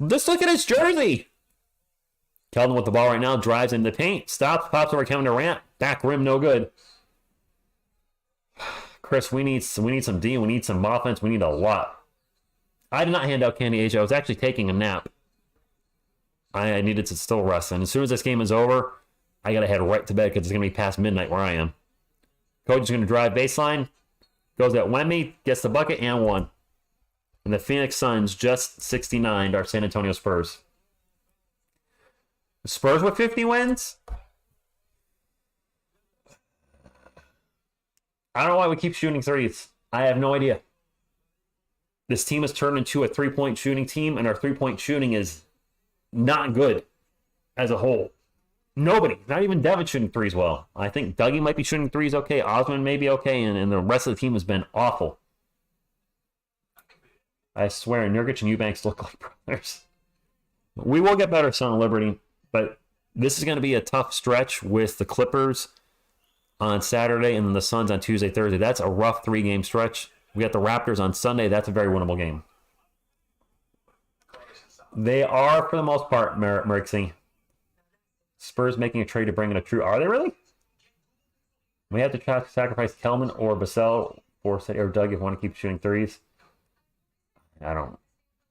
Just look at his jersey. Keldon with the ball right now. Drives in the paint. Stops. Pops over Kevin Durant. Back rim, no good. Chris, we need some D. We need some offense. We need a lot. I did not hand out candy, AJ. I was actually taking a nap. I needed to still rest. And as soon as this game is over, I got to head right to bed because it's going to be past midnight where I am. Coach is going to drive baseline. Goes at Wemby. Gets the bucket and one. And the Phoenix Suns just 69 to our San Antonio Spurs. The Spurs with 50 wins? I don't know why we keep shooting threes. I have no idea. This team has turned into a three-point shooting team, and our three-point shooting is not good as a whole. Nobody, not even Devin shooting threes well. I think Dougie might be shooting threes okay. Osman may be okay, and the rest of the team has been awful. I swear, Nurkic and Eubanks look like brothers. We will get better, Son of Liberty, but this is going to be a tough stretch with the Clippers on Saturday and then the Suns on Tuesday, Thursday. That's a rough three-game stretch. We got the Raptors on Sunday. That's a very winnable game. They are, for the most part, Merixie. Spurs making a trade to bring in a true... Are they really? We have to sacrifice Kelman or Vassell or Doug if you want to keep shooting threes. I don't know.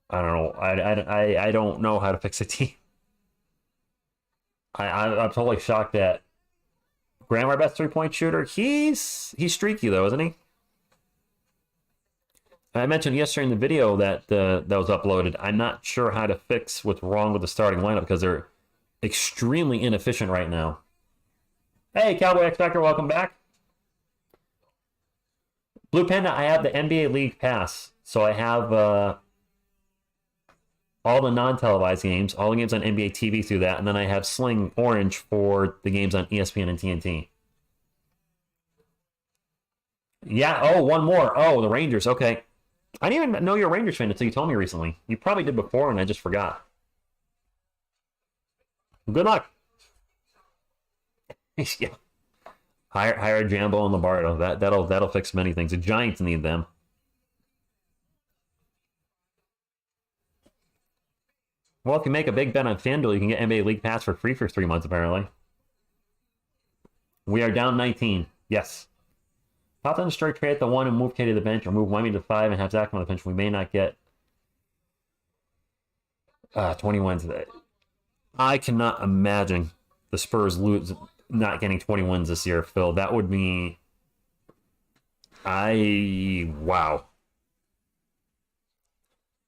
I don't know how to fix a team. I'm totally shocked that Graham, our best three-point shooter, he's streaky though, isn't he? I mentioned yesterday in the video that was uploaded. I'm not sure how to fix what's wrong with the starting lineup because they're extremely inefficient right now. Hey, Cowboy X Factor, welcome back. Blue Panda, I have the NBA League Pass, so I have all the non-televised games, all the games on NBA TV through that, and then I have Sling Orange for the games on ESPN and TNT. Yeah, oh, one more. Oh, the Rangers, okay. I didn't even know you're a Rangers fan until you told me recently. You probably did before, and I just forgot. Good luck. Yeah. Hire Jambo and Lombardo. That'll fix many things. The Giants need them. Well, if you make a big bet on FanDuel, you can get NBA League Pass for free for 3 months, apparently. We are down 19. Yes. Pop on the strike trade at the 1 and move K to the bench, or move Wemby to 5 and have Zach on the bench. We may not get 20 wins. I cannot imagine the Spurs not getting 20 wins this year, Phil. That would be... Wow.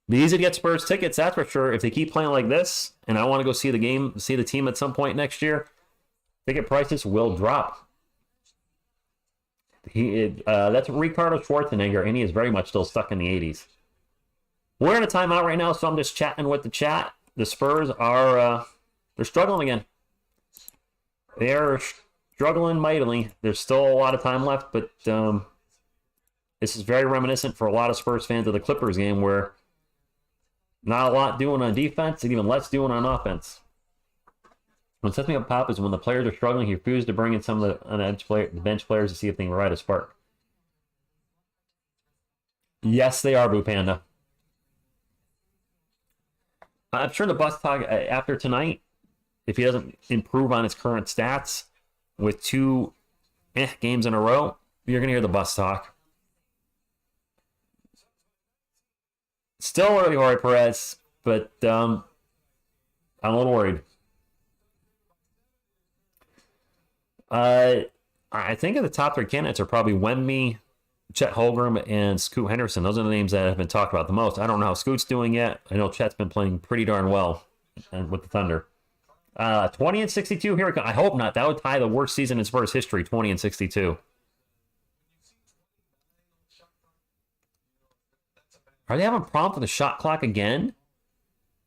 Be easy to get Spurs tickets, that's for sure. If they keep playing like this, and I want to go see the game, see the team at some point next year, ticket prices will drop. That's Ricardo Schwarzenegger, and he is very much still stuck in the 80s. We're in a timeout right now, so I'm just chatting with the chat. The Spurs are they're struggling again. They're struggling mightily. There's still a lot of time left, but this is very reminiscent for a lot of Spurs fans of the Clippers game, where not a lot doing on defense and even less doing on offense. What sets me up, Pop, is when the players are struggling, he refuses to bring in some of the bench players to see if they can provide a spark. Yes, they are, Boo Panda. I'm sure the bus talk after tonight, if he doesn't improve on his current stats with 2 games in a row, you're going to hear the bus talk. Still early, Jorge Perez, but I'm a little worried. I think of the top 3 candidates are probably Wemby, Chet Holmgren and Scoot Henderson. Those are the names that have been talked about the most. I don't know how Scoot's doing yet. I know Chet's been playing pretty darn well with the Thunder. 20 and 62. Here we go. I hope not. That would tie the worst season in Spurs history. 20 and 62. Are they having a problem with the shot clock again?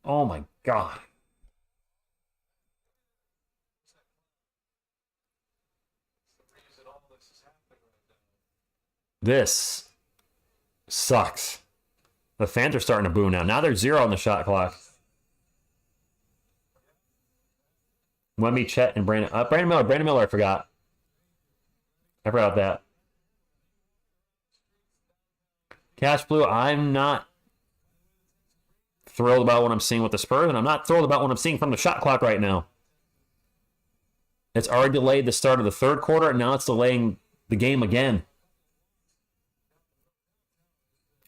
Oh my God. This sucks. The fans are starting to boo now. Now there's 0 on the shot clock. Wemby, Chet, and Brandon. Brandon Miller. Brandon Miller, I forgot. I forgot that. Cash Blue, I'm not thrilled about what I'm seeing with the Spurs, and I'm not thrilled about what I'm seeing from the shot clock right now. It's already delayed the start of the third quarter, and now it's delaying the game again.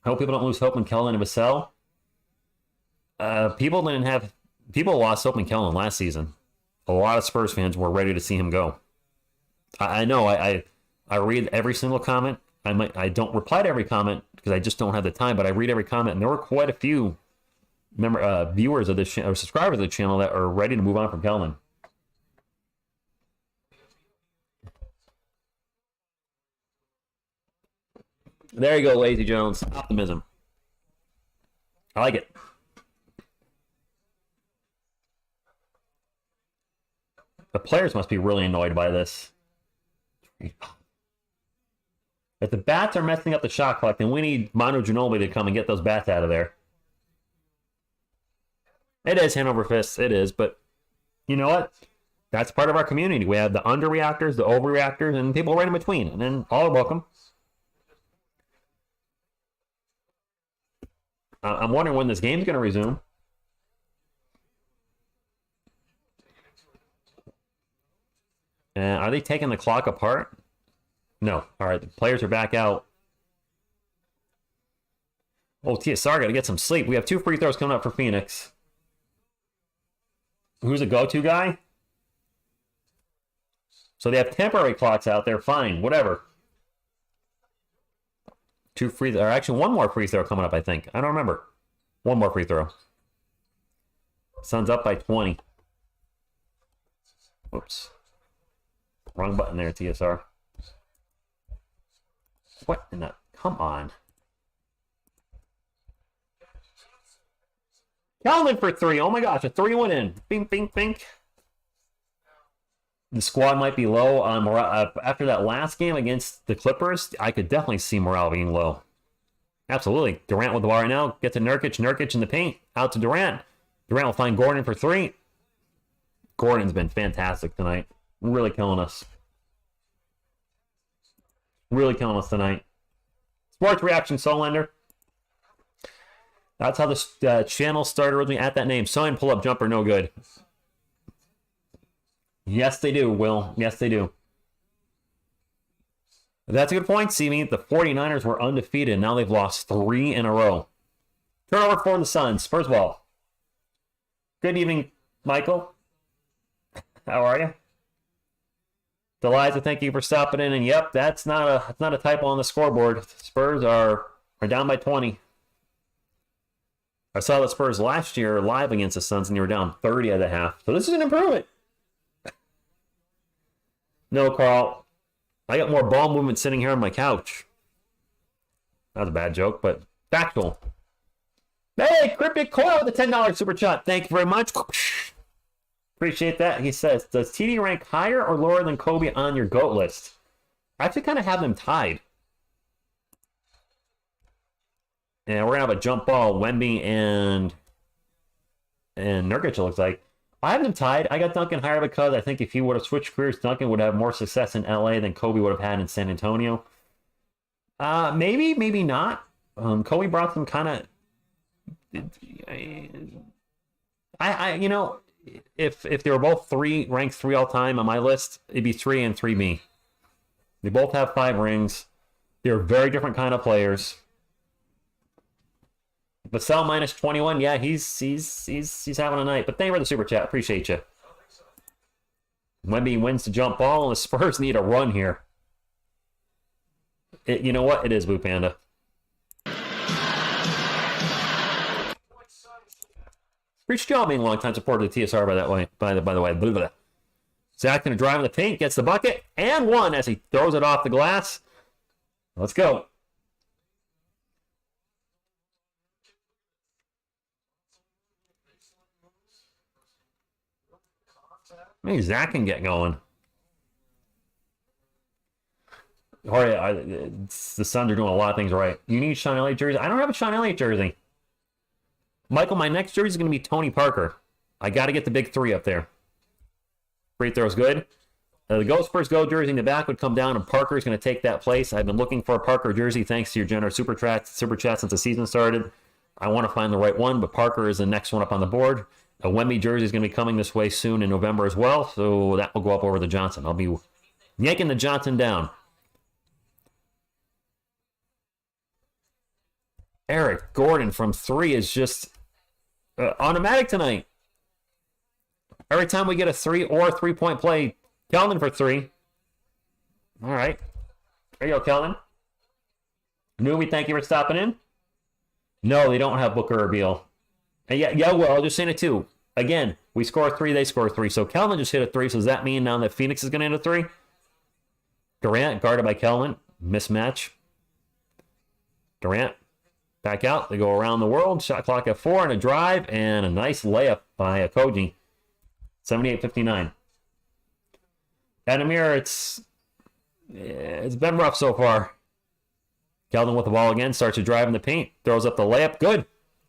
I hope people don't lose hope in Kellen and Vassell. People lost hope in Kellen last season. A lot of Spurs fans were ready to see him go. I know. I read every single comment. I don't reply to every comment because I just don't have the time. But I read every comment, and there were quite a few viewers of this or subscribers of the channel that are ready to move on from Kellen. There you go, Lazy Jones. Optimism. I like it. The players must be really annoyed by this. If the bats are messing up the shot clock, then we need Manu Ginobili to come and get those bats out of there. It is hand over fist. It is, but you know what? That's part of our community. We have the underreactors, the overreactors, and people right in between. And then all are welcome. I'm wondering when this game's going to resume. Are they taking the clock apart? No. All right, the players are back out. Oh, TSR got to get some sleep. We have 2 free throws coming up for Phoenix. Who's a go-to guy? So they have temporary clocks out there. Fine, whatever. 2 free throws. Or actually, 1 more free throw coming up, I think. I don't remember. 1 more free throw. Suns up by 20. Oops. Wrong button there, TSR. What in the... Come on. Calvin for 3. Oh my gosh, a 3 went in. Bink, bink, bink. The squad might be low on morale. After that last game against the Clippers, I could definitely see morale being low. Absolutely. Durant with the ball right now. Get to Nurkic. Nurkic in the paint. Out to Durant. Durant will find Gordon for 3. Gordon's been fantastic tonight. Really killing us. Really killing us tonight. Sports Reaction, Soulender. That's how the channel started originally at that name. Sign, pull-up jumper, no good. Yes, they do, Will. Yes, they do. That's a good point, Simi. The 49ers were undefeated. Now they've lost 3 in a row. Turnover for the Suns. Spurs ball. Good evening, Michael. How are you? Deliza, thank you for stopping in. And yep, that's not a typo on the scoreboard. Spurs are down by 20. I saw the Spurs last year live against the Suns, and you were down 30 at the half. So this is an improvement. No, Carl. I got more ball movement sitting here on my couch. That was a bad joke, but factual. Hey, Cryptic Coil with a $10 super chat. Thank you very much. Appreciate that. He says, does TD rank higher or lower than Kobe on your GOAT list? I actually kind of have them tied. And we're going to have a jump ball, Wemby and Nurkic, it looks like. I have them tied. I got Duncan higher because I think if he would have switched careers, Duncan would have more success in LA than Kobe would have had in San Antonio. Maybe, maybe not. Kobe brought them kind of... you know, if they were both ranked 3 all time on my list, it'd be 3 and 3B. They both have 5 rings. They're very different kind of players. Vassell minus 21, yeah, he's having a night. But thank you for the super chat. Appreciate you. Wemby wins the jump ball, and the Spurs need a run here. You know what? It is Blue Panda. Reached y'all being a long time supporter of the TSR by the way. Blah, blah. Zach gonna drive in the paint, gets the bucket, and one as he throws it off the glass. Let's go. Maybe Zach can get going. All right, the Suns are doing a lot of things right. You need Sean Elliott jersey. I don't have a Sean Elliott jersey. Michael, my next jersey is going to be Tony Parker. I got to get the big three up there. Free throw's good. The Go Spurs Go jersey in the back would come down, and Parker is going to take that place. I've been looking for a Parker jersey thanks to your generous super chat since the season started. I want to find the right one, but Parker is the next one up on the board. A Wemby jersey is going to be coming this way soon in November as well, so that will go up over the Johnson. I'll be yanking the Johnson down. Eric Gordon from 3 is just automatic tonight. Every time we get a 3 or a 3-point play, Kelvin for 3. All right. There you go, Kelvin. Newbie, thank you for stopping in. No, they don't have Booker or Beal. And yeah, well, I'll just say it too. Again, we score 3, they score 3. So Kelvin just hit a 3. So does that mean now that Phoenix is going to hit a 3? Durant, guarded by Kelvin. Mismatch. Durant. Back out. They go around the world. Shot clock at 4 and a drive and a nice layup by Koji. 78-59. Adamir, it's been rough so far. Keldon with the ball again. Starts to drive in the paint. Throws up the layup. Good.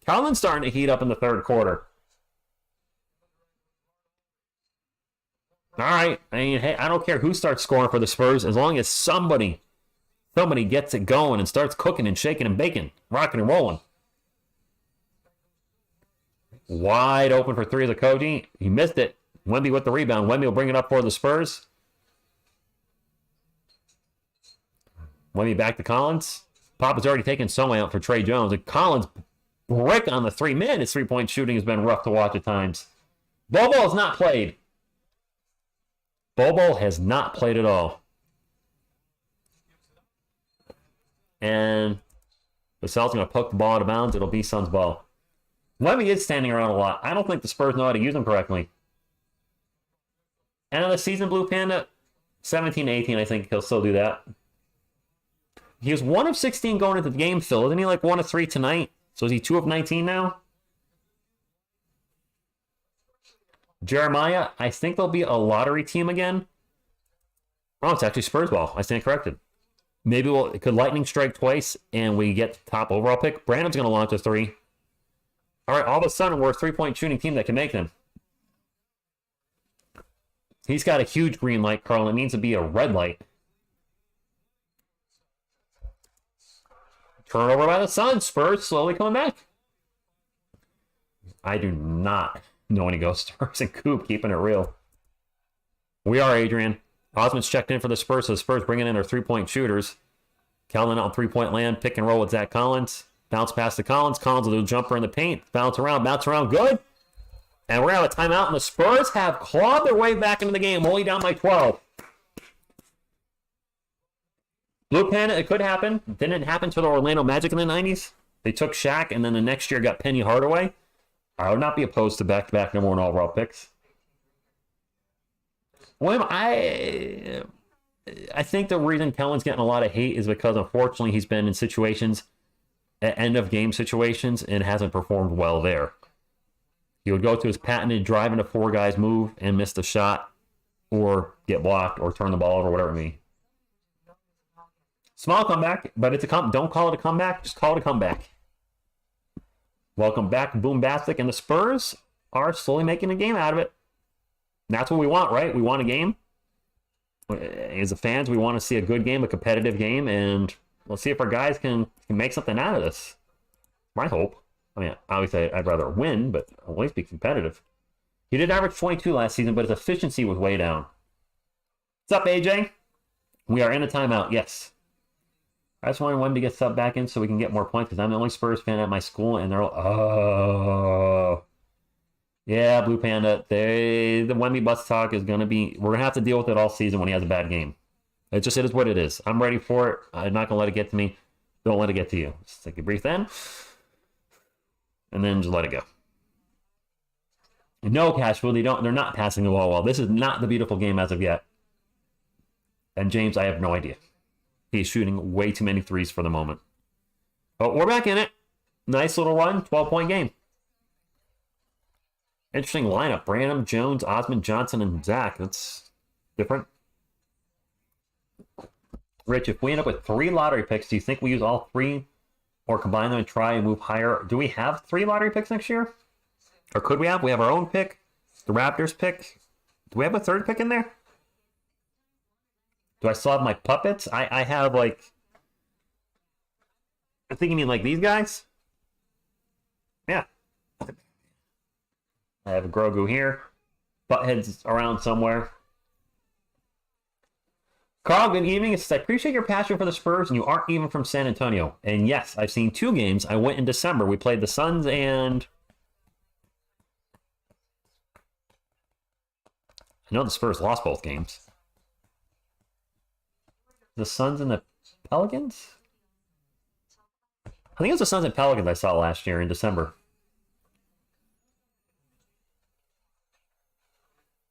Keldon's starting to heat up in the third quarter. All right. I mean, hey, I don't care who starts scoring for the Spurs as long as somebody gets it going and starts cooking and shaking and baking, rocking and rolling. Wide open for 3 is a Koji. He missed it. Wemby with the rebound. Wemby will bring it up for the Spurs. Wemby back to Collins. Pop has already taken someone out for Trey Jones. And Collins brick on the 3. Man, his 3-point shooting has been rough to watch at times. Bobo has not played. Bobo has not played at all. And the Celtics are going to poke the ball out of bounds. It'll be Suns' ball. Wemby is standing around a lot. I don't think the Spurs know how to use him correctly. End of the season, Blue Panda, 17-18, I think he'll still do that. He was 1 of 16 going into the game, Phil. Isn't he like 1 of 3 tonight? So is he 2 of 19 now? Jeremiah, I think they'll be a lottery team again. Oh, it's actually Spurs ball. I stand corrected. Maybe it could lightning strike twice and we get the top overall pick. Brandon's going to launch a 3. All right, all of a sudden we're a 3-point shooting team that can make them. He's got a huge green light, Carl. It needs to be a red light. Turnover by the Suns. Spurs slowly coming back. I do not know any Ghost Spurs and Coop keeping it real. We are Adrian. Osmond's checked in for the Spurs, so the Spurs bringing in their 3-point shooters. Kelvin out 3-point land, pick and roll with Zach Collins. Bounce pass to Collins. Collins will do a jumper in the paint. Bounce around, good. And we're going to have a timeout, and the Spurs have clawed their way back into the game, only down by 12. Blue Panda, it could happen. Didn't it happen to the Orlando Magic in the 90s? They took Shaq, and then the next year got Penny Hardaway. I would not be opposed to back-to-back number 1 overall picks. William, I think the reason Kellen's getting a lot of hate is because, unfortunately, he's been in situations, end-of-game situations, and hasn't performed well there. He would go to his patented drive into 4 guys move and miss the shot, or get blocked, or turn the ball over, whatever it may be. Small comeback, but it's a don't call it a comeback, just call it a comeback. Welcome back, Boombastic, and the Spurs are slowly making a game out of it. That's what we want, right? We want a game. As the fans, we want to see a good game, a competitive game, and we'll see if our guys can make something out of this. My hope. I mean, obviously, I'd rather win, but I'll at least be competitive. He did average 22 last season, but his efficiency was way down. What's up, AJ? We are in a timeout, yes. I just wanted Wemby to get subbed back in so we can get more points, because I'm the only Spurs fan at my school, and they're all, oh. Yeah, Blue Panda, the Wemby bus talk is going to be, we're going to have to deal with it all season when he has a bad game. It is what it is. I'm ready for it. I'm not going to let it get to me. Don't let it get to you. Just take a breath in. And then just let it go. No, Cashful, they're not passing the ball well. This is not the beautiful game as of yet. And James, I have no idea. He's shooting way too many threes for the moment. But we're back in it. Nice little run. 12-point game. Interesting lineup. Branham, Jones, Osman, Johnson, and Zach. That's different. Rich, if we end up with 3 lottery picks, do you think we use all 3 or combine them and try and move higher? Do we have 3 lottery picks next year? Or could we have? We have our own pick. The Raptors pick. Do we have a 3rd pick in there? Do I still have my puppets? I have, like... I think you mean like these guys? Yeah. I have a Grogu here. Butthead's around somewhere. Carl, good evening. It says, I appreciate your passion for the Spurs, and you aren't even from San Antonio. And yes, I've seen 2 games. I went in December. We played the Suns and... I know the Spurs lost both games. The Suns and the Pelicans? I think it was the Suns and Pelicans I saw last year in December.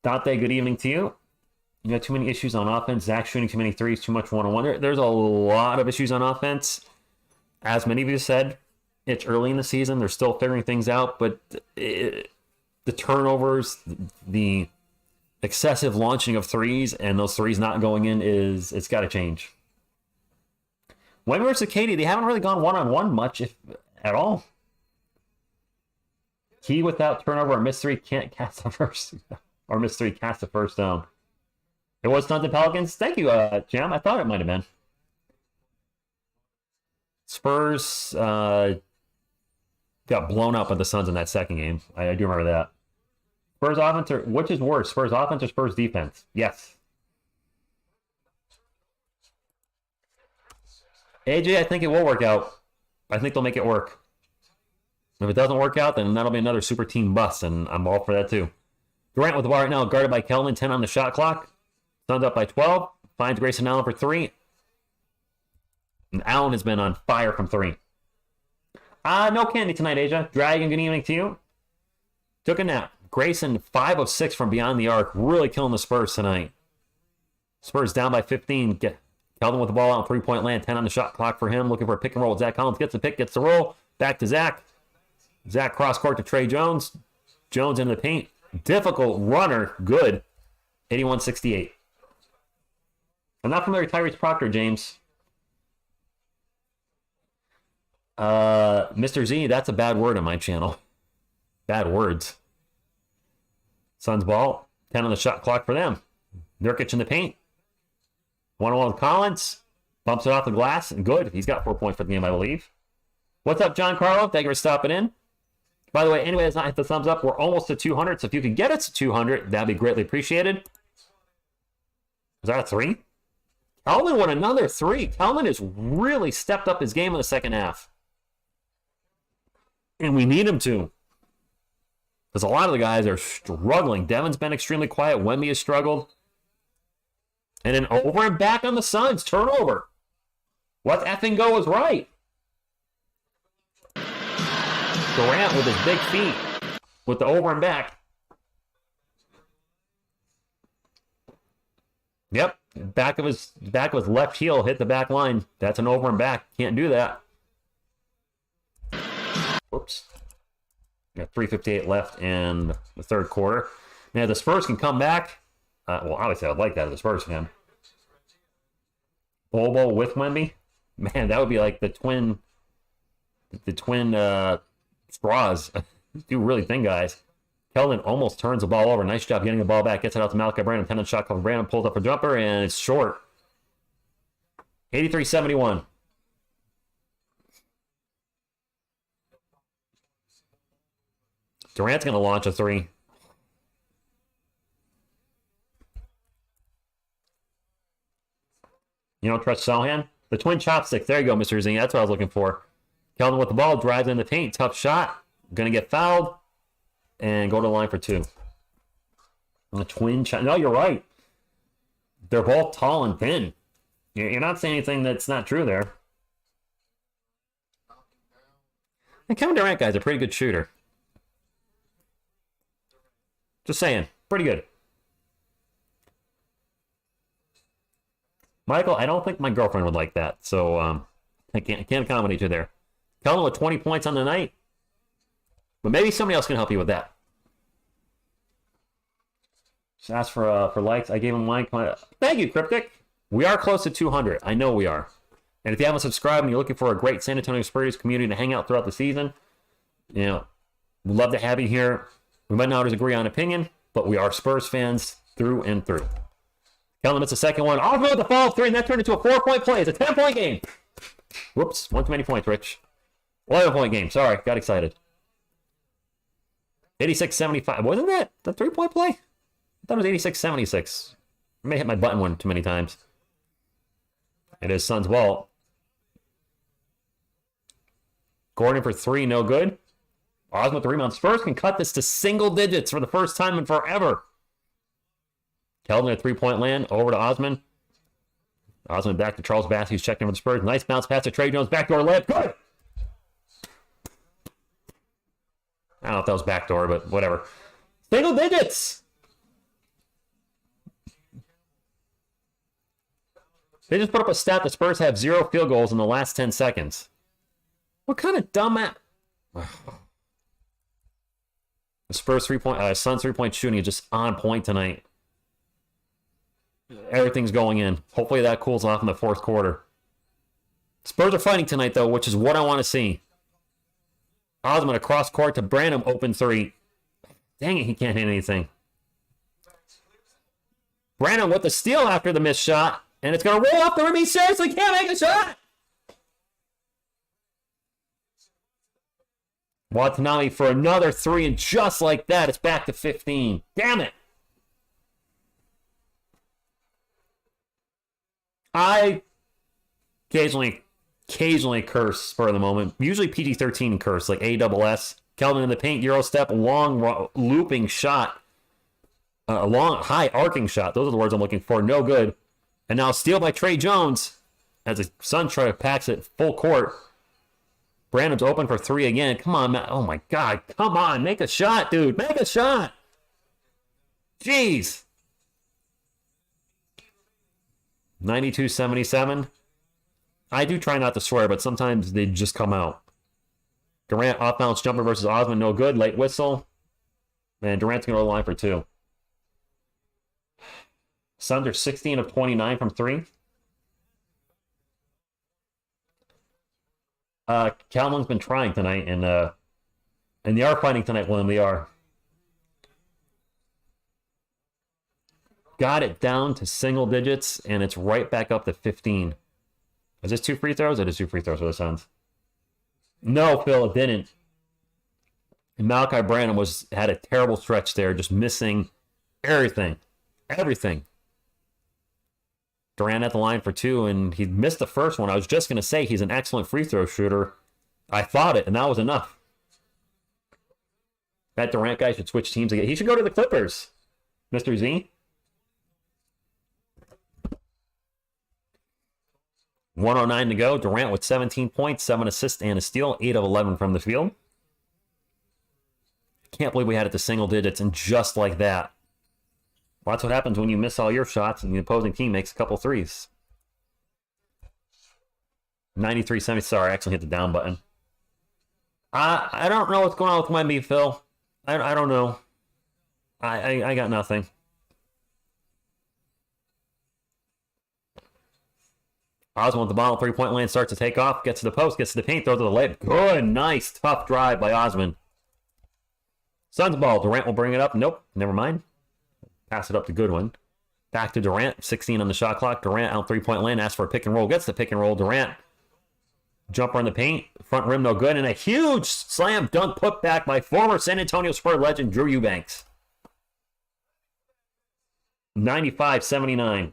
Dante, good evening to you. You got too many issues on offense. Zach shooting too many threes, too much one-on-one. There's a lot of issues on offense. As many of you said, it's early in the season. They're still figuring things out, but the turnovers, the excessive launching of threes, and those threes not going in it's got to change. Wemby versus Katie, they haven't really gone one-on-one much, if at all. Key without turnover or miss 3 can't cast the first, or miss 3 cast the first down. It was Suns and Pelicans. Thank you, Jam. I thought it might have been. Spurs got blown up by the Suns in that second game. I do remember that. Spurs offense, or which is worse, Spurs offense or Spurs defense? Yes. AJ, I think it will work out. I think they'll make it work. If it doesn't work out, then that'll be another super team bust, and I'm all for that too. Durant with the ball right now, guarded by Kelvin, 10 on the shot clock. Suns up by 12. Finds Grayson Allen for 3. And Allen has been on fire from 3. No candy tonight, Asia. Dragon, good evening to you. Took a nap. Grayson, 5 of 6 from beyond the arc. Really killing the Spurs tonight. Spurs down by 15. Kelvin with the ball out in three-point land. 10 on the shot clock for him. Looking for a pick and roll. Zach Collins gets the pick, gets the roll. Back to Zach. Zach cross court to Trey Jones. Jones into the paint. Difficult runner. Good. 81-68. I'm not familiar with Tyrese Proctor, James. Mr. Z, that's a bad word on my channel. Bad words. Suns ball. 10 on the shot clock for them. Nurkic in the paint. 1-on-1 with Collins. Bumps it off the glass. Good. He's got 4 points for the game, I believe. What's up, John Carlo? Thank you for stopping in. By the way, anyway, that's not hit the thumbs up. We're almost to 200, so if you could get us to 200, that'd be greatly appreciated. Is that a 3? Kelvin won another 3. Kelvin has really stepped up his game in the second half. And we need him to. Because a lot of the guys are struggling. Devin's been extremely quiet. Wemby has struggled. And then over and back on the Suns. Turnover. What effing go was right? Durant with his big feet. With the over and back. Yep. Back of his left heel hit the back line. That's an over and back. Can't do that. Whoops. Got 3:58 left in the third quarter. Now the Spurs can come back. Well, obviously I'd like that if the Spurs can. Bobo with Wemby. Man, that would be like the twin straws. Two really thin guys. Kelvin almost turns the ball over. Nice job getting the ball back. Gets it out to Malachi Brandon. 10 shot clock. Brandon pulls up a jumper, and it's short. 83-71. Durant's going to launch a 3. You don't trust Sohan? The twin chopsticks. There you go, Mr. Zing. That's what I was looking for. Kelvin with the ball. Drives in the paint. Tough shot. Going to get fouled. And go to the line for 2. The twin chop. No, you're right. They're both tall and thin. You're not saying anything that's not true there. And Kevin Durant, guy's a pretty good shooter. Just saying. Pretty good. Michael, I don't think my girlfriend would like that, so I can't accommodate you there. Kelvin with 20 points on the night. But maybe somebody else can help you with that. Just ask for likes. I gave him like. Thank you, Cryptic. We are close to 200. I know we are. And if you haven't subscribed and you're looking for a great San Antonio Spurs community to hang out throughout the season, we'd love to have you here. We might not always agree on opinion, but we are Spurs fans through and through. Kelvin, it's the second one. Off with the fall of 3, and that turned into a 4-point play. It's a 10-point game. Whoops, one too many points, Rich. 11-point game. Sorry, got excited. 86-75. Wasn't that the 3-point play? I thought it was 86-76. I may hit my button one too many times. It is Suns' ball. Gordon for 3, no good. Osman with the rebound. Spurs can cut this to single digits for the first time in forever. Keldon at 3-point land. Over to Osman. Osman back to Charles Bass. He's checking for the Spurs. Nice bounce pass to Trey Jones. Backdoor layup. Good! I don't know if that was backdoor, but whatever. Single digits! They just put up a stat the Spurs have 0 field goals in the last 10 seconds. What kind of dumb The Spurs Suns 3-point shooting is just on point tonight. Everything's going in. Hopefully that cools off in the fourth quarter. Spurs are fighting tonight, though, which is what I want to see. Osman across court to Branham, open 3. Dang it, he can't hit anything. Branham with the steal after the missed shot, and it's going to roll up the rim. He seriously can't make a shot! Watanabe for another 3, and just like that, it's back to 15. Damn it! I occasionally curse for the moment. Usually PG-13 curse, like ASS. Kelvin in the paint, Euro step, long looping shot. A long, high arcing shot. Those are the words I'm looking for. No good. And now steal by Trey Jones as the Suns try to pass it full court. Brandon's open for 3 again. Come on, man. Oh, my God. Come on. Make a shot, dude. Make a shot. Jeez. 92-77. I do try not to swear, but sometimes they just come out. Durant off-balance jumper versus Osman. No good. Late whistle. Man, Durant's going to go to the line for 2. Suns are 16 of 29 from 3. Calvin's been trying tonight, and they are fighting tonight, William. They are. Got it down to single digits, and it's right back up to 15. Is this 2 free throws? It is 2 free throws for the Suns. No, Phil, it didn't. And Malachi Branham had a terrible stretch there, just missing everything. Everything. Durant at the line for 2, and he missed the first one. I was just going to say he's an excellent free throw shooter. I thought it, and that was enough. That Durant guy should switch teams again. He should go to the Clippers, Mr. Z. 109 to go. Durant with 17 points, 7 assists, and a steal. 8 of 11 from the field. Can't believe we had it to single digits, and just like that. Well, that's what happens when you miss all your shots and the opposing team makes a couple threes. 93-70. Sorry, I actually hit the down button. I don't know what's going on with Wemby, Phil. I don't know. I got nothing. Osman with the ball, 3-point land, starts to take off, gets to the post, gets to the paint, throws to the layup. Good, nice, tough drive by Osman. Suns ball, Durant will bring it up. Nope, never mind. Pass it up to Goodwin. Back to Durant, 16 on the shot clock. Durant out 3-point land, asks for a pick and roll, gets the pick and roll. Durant, jumper in the paint, front rim no good, and a huge slam dunk put back by former San Antonio Spurs legend Drew Eubanks. 95-79.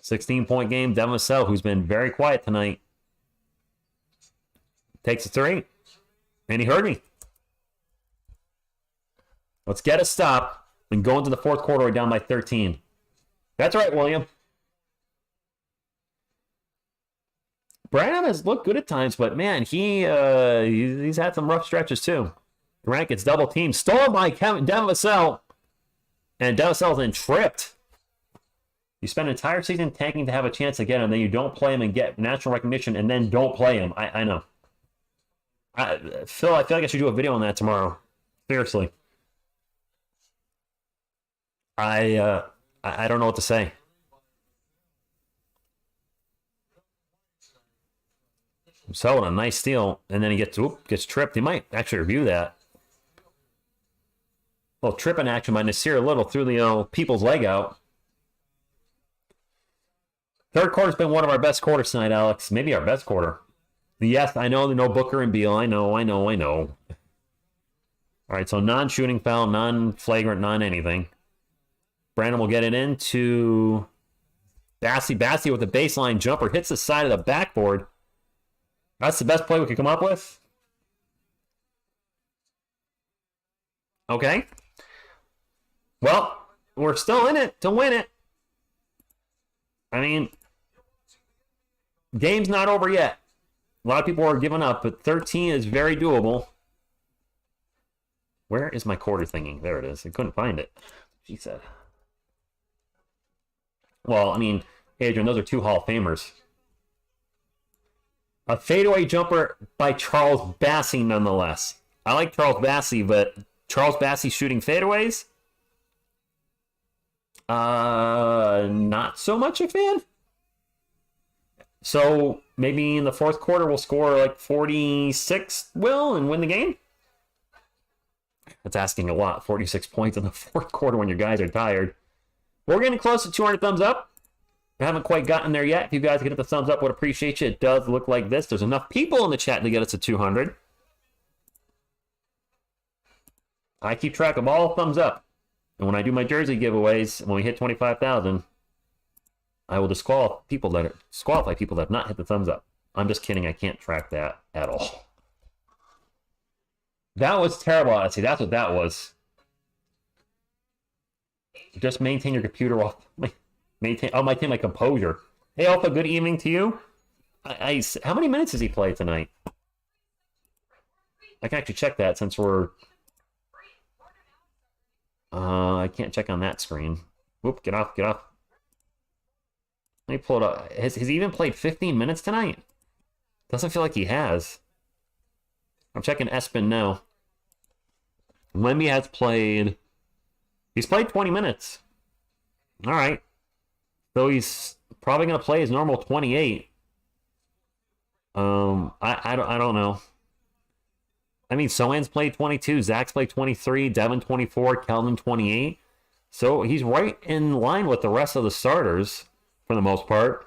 16-point game. Devin Vassell, who's been very quiet tonight, takes a 3, and he heard me. Let's get a stop and go into the fourth quarter. We're down by 13. That's right, William. Branham has looked good at times, but man, he's had some rough stretches too. Durant gets double teamed, stolen by Devin Vassell, and Devin Vassell's then tripped. You spend an entire season tanking to have a chance to get him, then you don't play him and get national recognition, and then don't play him. I know. Phil, I feel like I should do a video on that tomorrow. Seriously. I don't know what to say. So a nice steal, and then he gets tripped. He might actually review that. Well, tripping action by Nasir Little threw the people's leg out. Third quarter's been one of our best quarters tonight, Alex. Maybe our best quarter. Yes, I know. No Booker and Beal. I know. All right, so non-shooting foul, non-flagrant, non-anything. Brandon will get it into Bassey. Bassey with a baseline jumper. Hits the side of the backboard. That's the best play we could come up with. Okay. Well, we're still in it to win it. I mean, game's not over yet. A lot of people are giving up, but 13 is very doable. Where is my quarter thingy? There it is. I couldn't find it. She said. Well, I mean, Adrian, those are two Hall of Famers. A fadeaway jumper by Charles Bassey, nonetheless. I like Charles Bassey, but Charles Bassey shooting fadeaways? Not so much a fan. So maybe in the fourth quarter we'll score like 46, Will, and win the game? That's asking a lot. 46 points in the fourth quarter when your guys are tired. We're getting close to 200 thumbs up. I haven't quite gotten there yet. If you guys could hit the thumbs up, would appreciate you. It does look like this. There's enough people in the chat to get us to 200. I keep track of all thumbs up. And when I do my jersey giveaways, when we hit 25,000, I will disqualify people that have not hit the thumbs up. I'm just kidding. I can't track that at all. That was terrible, Odyssey. That's what that was. Just maintain your computer off. Maintain my composure. Hey, Alpha, good evening to you. How many minutes does he play tonight? I can actually check that since we're... I can't check on that screen. Whoop, get off. Let me pull it up. Has he even played 15 minutes tonight? Doesn't feel like he has. I'm checking Espen now. Wemby has played... He's played 20 minutes. All right. So he's probably going to play his normal 28. I don't know. I mean, Sohan's played 22, Zach's played 23, Devin 24, Kelvin 28. So he's right in line with the rest of the starters for the most part.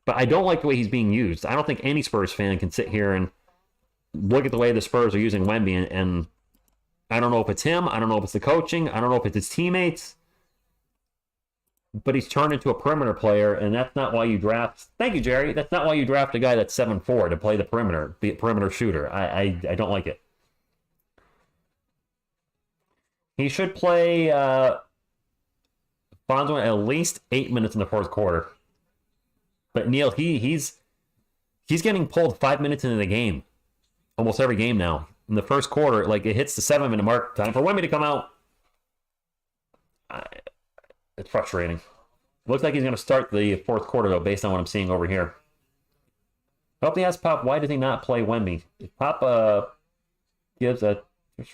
But I don't like the way he's being used. I don't think any Spurs fan can sit here and look at the way the Spurs are using Wemby, and I don't know if it's him, I don't know if it's the coaching, I don't know if it's his teammates. But he's turned into a perimeter player, and that's not why you draft... Thank you, Jerry. That's not why you draft a guy that's 7'4" to play the perimeter, be a perimeter shooter. I don't like it. He should play Bonzo at least 8 minutes in the fourth quarter. But Neil, he's getting pulled 5 minutes into the game. Almost every game now. In the first quarter, like it hits the 7-minute mark. Time for Wemby to come out. It's frustrating. Looks like he's going to start the fourth quarter, though, based on what I'm seeing over here. I hope they ask Pop, why does he not play Wemby? If Pop gives a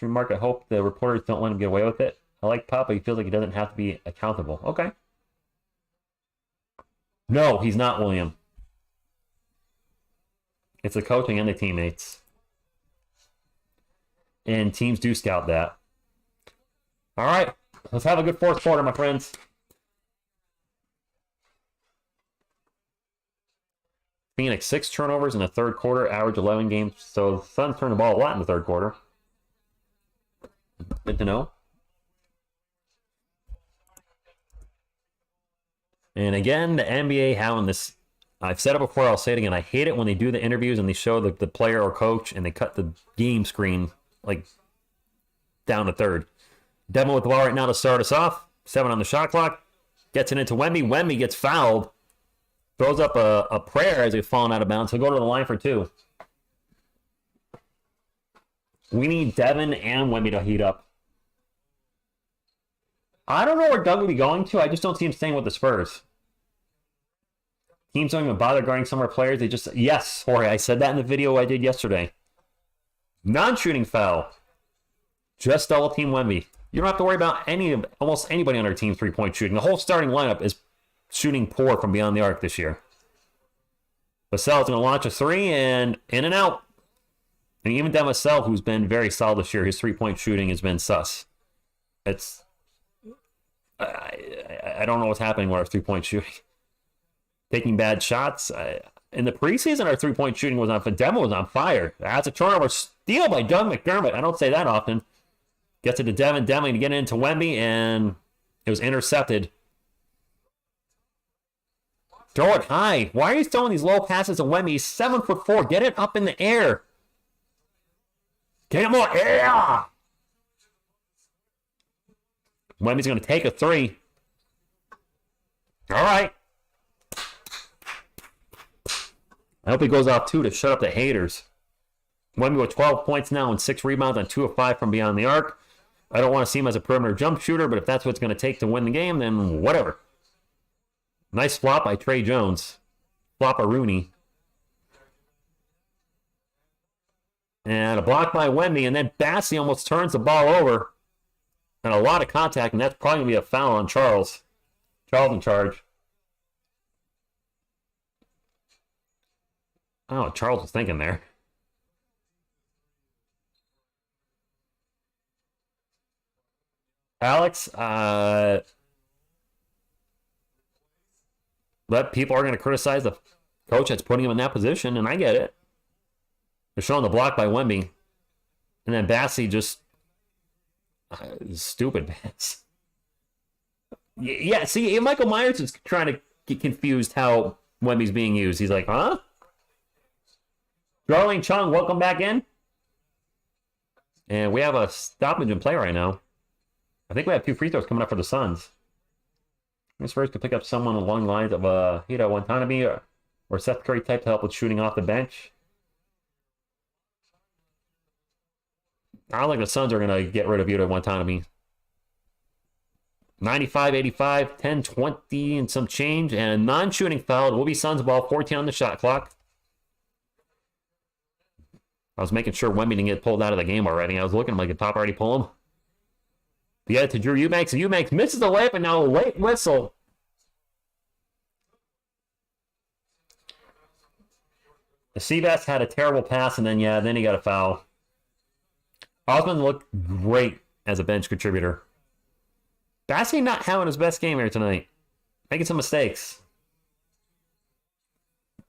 remark, I hope the reporters don't let him get away with it. I like Pop, but he feels like he doesn't have to be accountable. Okay. No, he's not, William. It's the coaching and the teammates. And teams do scout that. All right. Let's have a good fourth quarter, my friends. Phoenix, 6 turnovers in the third quarter, average 11 games. So the Suns turned the ball a lot in the third quarter. Good to know. And again, the NBA having this... I've said it before, I'll say it again. I hate it when they do the interviews and they show the player or coach and they cut the game screen like down to third. Devin with the ball right now to start us off. 7 on the shot clock. Gets it into Wemby. Wemby gets fouled. Throws up a prayer as he's falling out of bounds. He'll go to the line for 2. We need Devin and Wemby to heat up. I don't know where Doug will be going to. I just don't see him staying with the Spurs. Teams don't even bother guarding some of our players. They just... Yes, Jorge, I said that in the video I did yesterday. Non-shooting foul. Just double team Wemby. You don't have to worry about almost anybody on our team 3-point shooting. The whole starting lineup is shooting poor from beyond the arc this year. Vassell's going to launch a 3 and in and out. And even Dan Vassell, who's been very solid this year, his 3-point shooting has been sus. It's... I don't know what's happening with our 3-point shooting. Taking bad shots. In the preseason, our 3-point shooting was on. Demo was on fire. That's a turnover steal by Doug McDermott. I don't say that often. Gets it to Devin. Devin to get it into Wemby, and it was intercepted. Throw it high. Why are you throwing these low passes to Wemby? He's 7'4". Get it up in the air. Get it more air. Wemby's going to take a 3. All right. I hope he goes off 2 to shut up the haters. Wemby with 12 points now and 6 rebounds on 2 of 5 from beyond the arc. I don't want to see him as a perimeter jump shooter, but if that's what it's going to take to win the game, then whatever. Nice flop by Trey Jones. Flop by Rooney. And a block by Wemby, and then Bassey almost turns the ball over. And a lot of contact, and that's probably going to be a foul on Charles. Charles in charge. Oh, Charles was thinking there. Alex, but people are going to criticize the coach that's putting him in that position, and I get it. They're showing the block by Wemby. And then Bassey just... stupid pass. Yeah, see, Michael Myers is trying to get confused how Wemby's being used. He's like, huh? Darling Chung, welcome back in. And we have a stoppage in play right now. I think we have 2 free throws coming up for the Suns. Spurs could pick up someone along the lines of Hito Watanabe or Seth Curry type to help with shooting off the bench. I don't think the Suns are going to get rid of Hito Watanabe. 95-85, 10-20 and some change, and a non-shooting foul. It will be Suns ball, 14 on the shot clock. I was making sure Wemby didn't get pulled out of the game already. I was looking like the top already pull him. The edit to Drew Eubanks, and Eubanks misses the layup, and now a late whistle. The Seabass had a terrible pass, and then he got a foul. Osmond looked great as a bench contributor. Bassey not having his best game here tonight. Making some mistakes.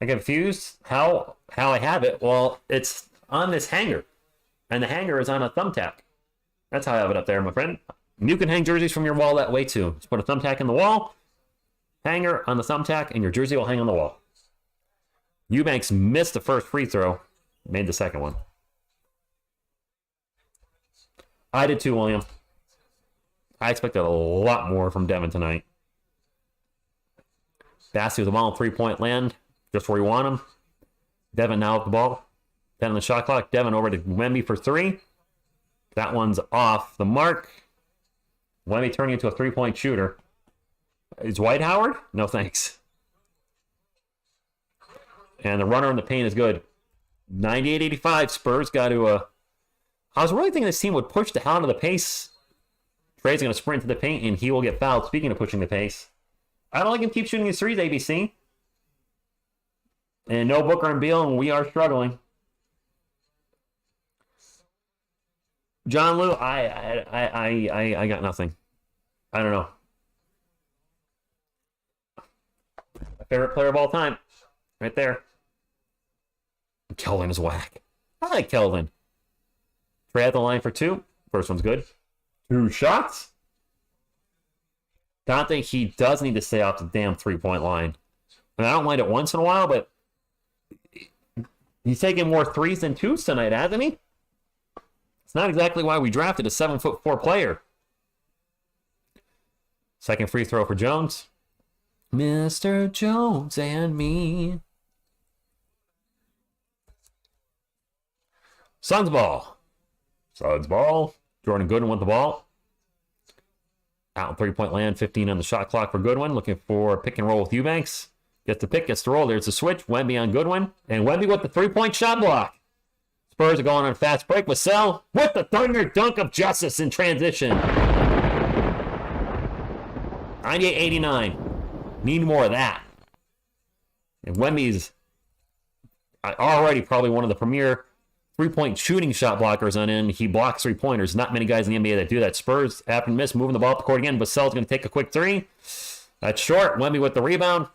I get confused how I have it. Well, it's on this hanger. And the hanger is on a thumbtack. That's how I have it up there, my friend. You can hang jerseys from your wall that way too. Just put a thumbtack in the wall, hanger on the thumbtack, and your jersey will hang on the wall. Eubanks missed the first free throw. Made the second one. I did too, William. I expected a lot more from Devin tonight. Bassey with the ball in 3-point land, just where you want him. Devin now with the ball. 10 on the shot clock. Devin over to Wemby for 3. That one's off the mark. Wemby turning into a 3-point shooter. Is Dwight Howard? No thanks. And the runner in the paint is good. 98-85. Spurs got to... I was really thinking this team would push the hell out of the pace. Trey's going to sprint to the paint, and he will get fouled. Speaking of pushing the pace. I don't like him keep shooting his threes, ABC. And no Booker and Beal, and we are struggling. John Lou, I got nothing. I don't know. My favorite player of all time. Right there. Kelvin is whack. I like Kelvin. Trey at the line for 2. First one's good. 2 shots. Dante, he does need to stay off the damn 3-point line. I mean, I don't mind it once in a while, but he's taking more 3s than 2s tonight, hasn't he? It's not exactly why we drafted a 7'4" player. Second free throw for Jones. Mr. Jones and me. Suns ball. Suns ball. Jordan Goodwin with the ball. Out in three-point land, 15 on the shot clock for Goodwin. Looking for pick and roll with Eubanks. Gets the pick, gets the roll. There's the switch. Wemby on Goodwin. And Wemby with the three-point shot block. Spurs are going on a fast break. Vassell with the thunder dunk of justice in transition. 98-89. Need more of that. And Wemby's already probably one of the premier three-point shooting shot blockers on in. He blocks three-pointers. Not many guys in the NBA that do that. Spurs, after miss, moving the ball up the court again. Vassell's going to take a quick three. That's short. Wemby with the rebound.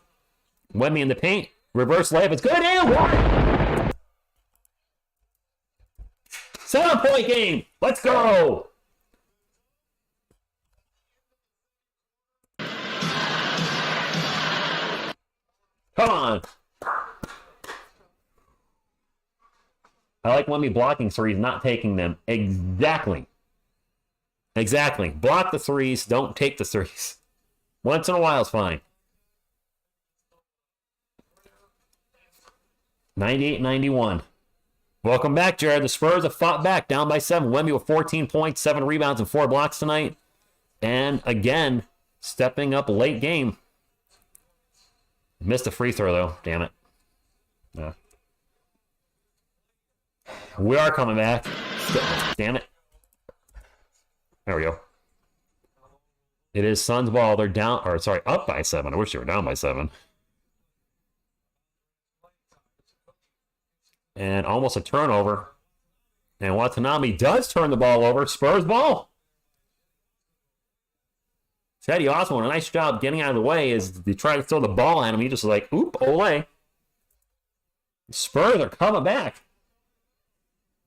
Wemby in the paint. Reverse layup. It's good. And one. 7-point game. Let's go. Come on. I like Wemby blocking threes, not taking them. Exactly. Exactly. Block the threes. Don't take the threes. Once in a while is fine. 98-91. Welcome back, Jared. The Spurs have fought back, down by 7. Wemby with 14 points, 7 rebounds, and 4 blocks tonight. And again, stepping up late game. Missed a free throw, though. Damn it. Yeah. We are coming back. Damn it. There we go. It is Suns ball. They're down, or sorry, up by 7. I wish they were down by 7. And almost a turnover. And Watanabe does turn the ball over. Spurs ball. Teddy Osborne, a nice job getting out of the way as they try to throw the ball at him. He just like, oop, away. Spurs are coming back.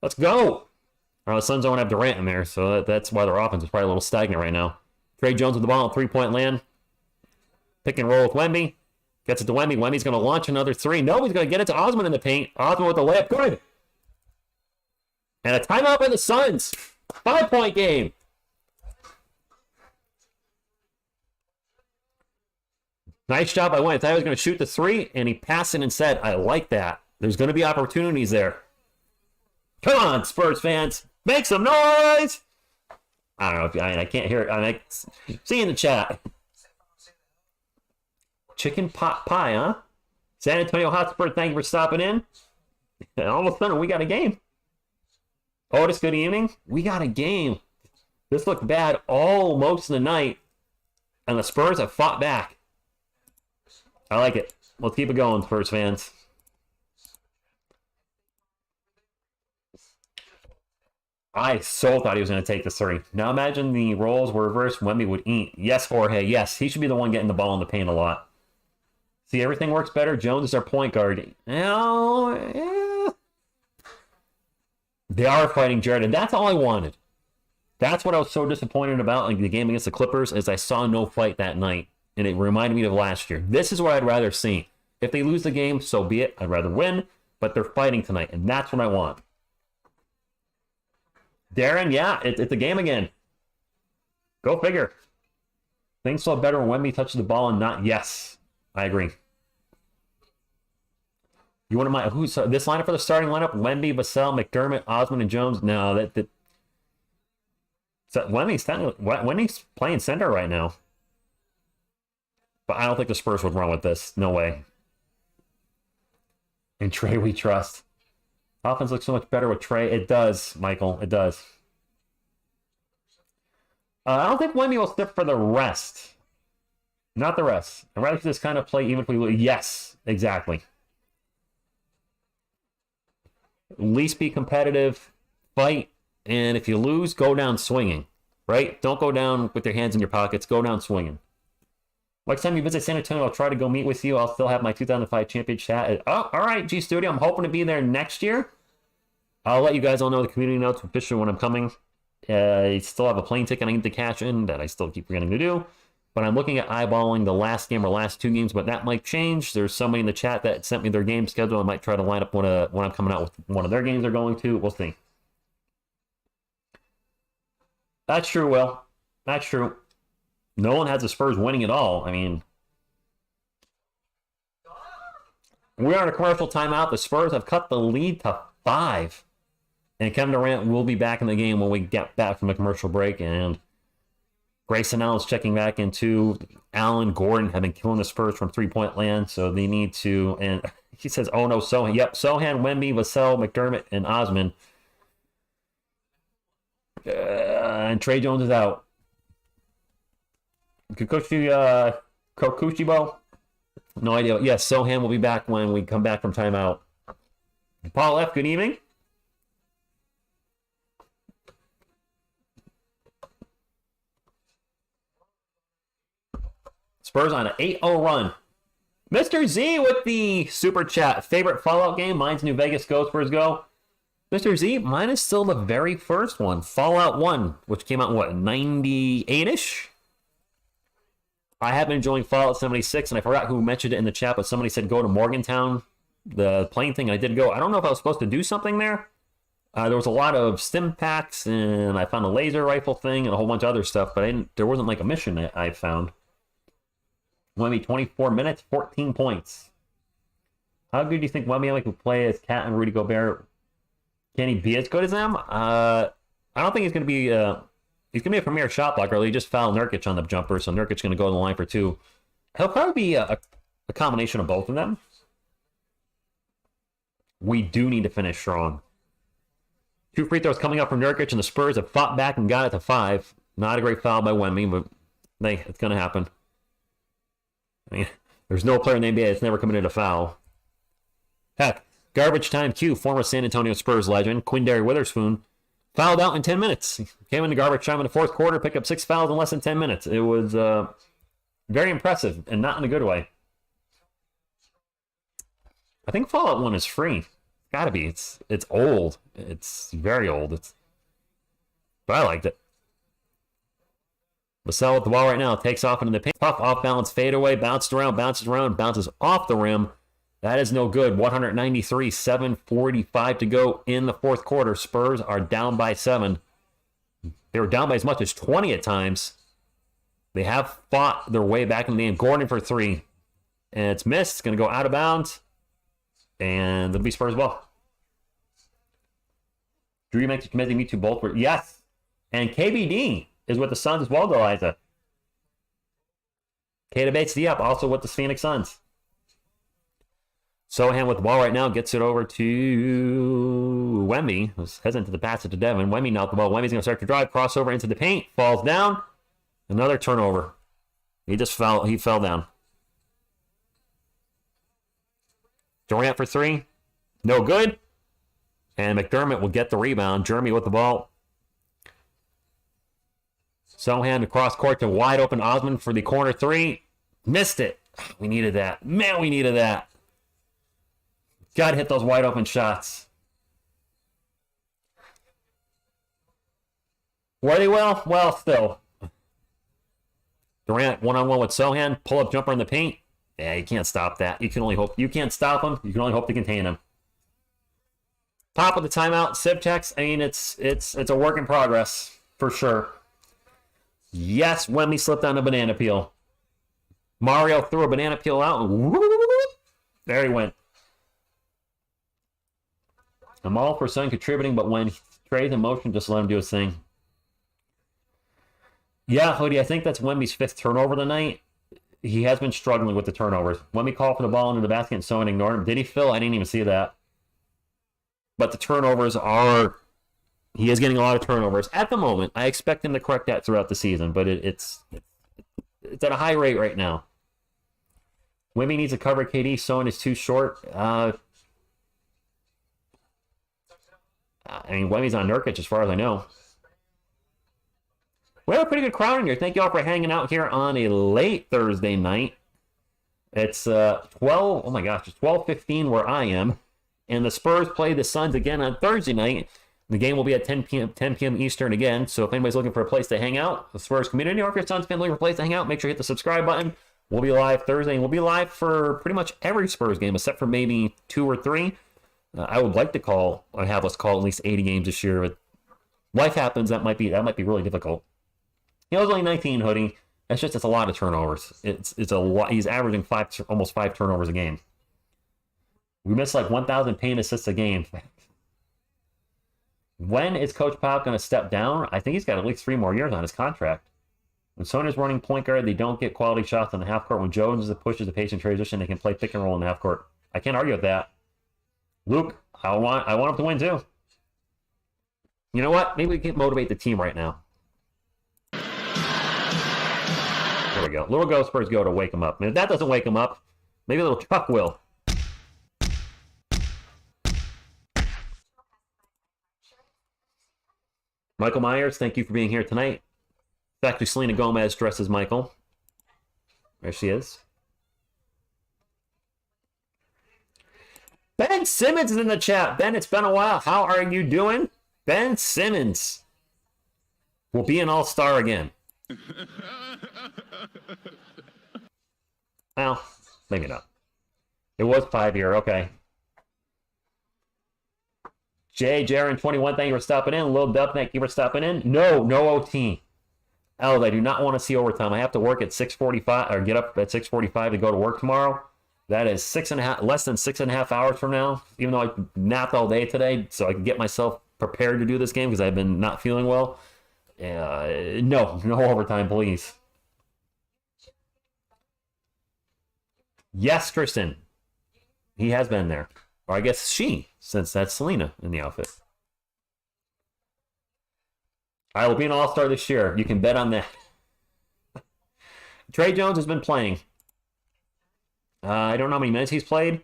Let's go. The Suns don't have Durant in there, so that's why their offense is probably a little stagnant right now. Trey Jones with the ball at three-point land. Pick and roll with Wemby. Gets it to Wemby. Wemby's going to launch another three. No, he's going to get it to Osman in the paint. Osman with the layup. Good. And a timeout by the Suns. 5-point game. Nice job by Wemby. I thought he was going to shoot the three, and he passed it and said, I like that. There's going to be opportunities there. Come on, Spurs fans. Make some noise. I don't know. I can't hear it. I see in the chat. Chicken pot pie, huh? San Antonio Hotspur, thank you for stopping in. And all of a sudden, we got a game. Otis, good evening. We got a game. This looked bad all most of the night, and the Spurs have fought back. I like it. Let's keep it going, Spurs fans. I so thought he was going to take the three. Now imagine the roles were reversed. Wemby would eat. Yes, Jorge. Yes, he should be the one getting the ball in the paint a lot. See, everything works better. Jones is our point guard. Yeah. They are fighting Jared, and that's all I wanted. That's what I was so disappointed about like the game against the Clippers, is I saw no fight that night, and it reminded me of last year. This is what I'd rather see. If they lose the game, so be it. I'd rather win, but they're fighting tonight, and that's what I want. Darren, yeah, it's a game again. Go figure. Things feel better when Wemby touches the ball and not. Yes, I agree. You want to mind who's this lineup for the starting lineup? Wemby, Vassell, McDermott, Osman, and Jones. No, so Wemby's playing center right now. But I don't think the Spurs would run with this. No way. And Trey, we trust. Offense looks so much better with Trey. It does, Michael. It does. I don't think Wemby will step for the rest. Not the rest. I'd rather just kind of play even if we lose. Yes, exactly. At least be competitive, fight, and if you lose, go down swinging. Right? Don't go down with your hands in your pockets. Go down swinging. Next time you visit San Antonio, I'll try to go meet with you. I'll still have my 2005 championship hat. Oh, all right, G Studio. I'm hoping to be there next year. I'll let you guys all know the community notes officially when I'm coming. I still have a plane ticket I need to cash in that I still keep forgetting to do. But I'm looking at eyeballing the last game or last 2 games, but that might change. There's somebody in the chat that sent me their game schedule. I might try to line up when I'm coming out with one of their games they're going to. We'll see. That's true, Will. That's true. No one has the Spurs winning at all. I mean, We are in a commercial timeout. The Spurs have cut the lead to 5. And Kevin Durant will be back in the game when we get back from the commercial break. And Grayson Allen's checking back into Allen. Gordon have been killing the Spurs from three-point land, so they need to. And he says, oh no, Sohan. Yep, Sohan, Wemby, Vassell, McDermott, and Osman. And Trey Jones is out. Kokushibo? No idea. Yes, Sohan will be back when we come back from timeout. Paul F., good evening. Spurs on an 8-0 run. Mr. Z with the super chat. Favorite Fallout game? Mine's New Vegas Go, Spurs Go. Mr. Z, mine is still the very first one. Fallout 1, which came out in what, 98-ish? I have been enjoying Fallout 76, and I forgot who mentioned it in the chat, but somebody said go to Morgantown, the plane thing. I did go. I don't know if I was supposed to do something there. There was a lot of stim packs, and I found a laser rifle thing and a whole bunch of other stuff, but there wasn't like a mission I found. Wemby, 24 minutes, 14 points. How good do you think Wemby could play as Cat and Rudy Gobert? Can he be as good as them? I don't think he's going to be... he's going to be a premier shot blocker. He just fouled Nurkic on the jumper, so Nurkic's going to go to the line for 2. He'll probably be a combination of both of them. We do need to finish strong. 2 free throws coming up from Nurkic, and the Spurs have fought back and got it to 5. Not a great foul by Wemby, but hey, it's going to happen. I mean, there's no player in the NBA that's never committed a foul. Heck, garbage time Q, former San Antonio Spurs legend, Quindary Witherspoon, fouled out in 10 minutes. Came into garbage time in the fourth quarter, picked up 6 fouls in less than 10 minutes. It was very impressive, and not in a good way. I think Fallout 1 is free. It's gotta be. It's old. It's very old. But I liked it. Vassell with the ball right now. Takes off into the paint. Tough off-balance fadeaway. Bounces around, bounces off the rim. That is no good. 193, 7:45 to go in the fourth quarter. Spurs are down by 7. They were down by as much as 20 at times. They have fought their way back in the game. Gordon for 3. And it's missed. It's going to go out of bounds. And it'll be Spurs ball. Drew makes a committing me to both. Yes. And KBD is with the Suns as well, Eliza. Kata Bates Diop also with the Phoenix Suns. Sohan with the ball right now, gets it over to Wemby. Was hesitant to the pass it to Devin. Wemby now with the ball. Wemby's going to start to drive, crossover into the paint, falls down. Another turnover. He fell down. Durant for 3. No good. And McDermott will get the rebound. Jeremy with the ball. Sohan across court to wide open Osman for the corner 3. Missed it. We needed that. Man, we needed that. Got to hit those wide open shots. Were they well? Well, still. Durant one-on-one with Sohan. Pull-up jumper in the paint. Yeah, you can't stop that. You can only hope. You can't stop him. You can only hope to contain him. Top of the timeout. Civ checks. I mean, it's a work in progress for sure. Yes, Wemby slipped on a banana peel. Mario threw a banana peel out. And there he went. I'm all for Son contributing, but when Trey's in motion, just let him do his thing. Yeah, Hoodie, I think that's Wemby's 5th turnover tonight. He has been struggling with the turnovers. Wemby called for the ball into the basket and Son ignored him. Did he, Phil? I didn't even see that. But the turnovers are... He is getting a lot of turnovers. At the moment, I expect him to correct that throughout the season, but it's at a high rate right now. Wemby needs to cover KD. Son is too short. I mean, Wemby's on Nurkic as far as I know. We have a pretty good crowd in here. Thank you all for hanging out here on a late Thursday night. It's 12, oh my gosh, it's 12:15 where I am. And the Spurs play the Suns again on Thursday night. The game will be at 10 p.m. Eastern again. So if anybody's looking for a place to hang out, the Spurs community, or if your Suns fan looking for a place to hang out, make sure you hit the subscribe button. We'll be live Thursday, and we'll be live for pretty much every Spurs game, except for maybe 2 or 3. I would like to call, or have us call at least 80 games this year, but life happens. That might be really difficult. It was only 19, Hoodie. It's a lot of turnovers. It's a lot. He's averaging almost 5 turnovers a game. We miss like 1,000 paint assists a game. When is Coach Pop going to step down? I think he's got at least 3 more years on his contract. When Sonia's running point guard, they don't get quality shots on the half court. When Jones pushes the patient transition, they can play pick and roll in the half court. I can't argue with that. Luke, I want him to win too. You know what? Maybe we can motivate the team right now. There we go. Little Go Spurs go to wake him up. And if that doesn't wake him up, maybe a little Chuck will. Michael Myers, thank you for being here tonight. It's actually Selena Gomez dressed as Michael. There she is. Ben Simmons is in the chat. Ben, it's been a while. How are you doing? Ben Simmons will be an all-star again. Well, maybe not. It was 5-year. Okay. Jaren 21, thank you for stopping in. Lil Dub, thank you for stopping in. No OT. I do not want to see overtime. I have to work at 6:45 or get up at 6:45 to go to work tomorrow. That is less than 6.5 hours from now. Even though I napped all day today, so I can get myself prepared to do this game because I've been not feeling well. No overtime, please. Yes, Tristan. He has been there. Or I guess she, since that's Selena in the outfit. I will be an all-star this year. You can bet on that. Trey Jones has been playing. I don't know how many minutes he's played.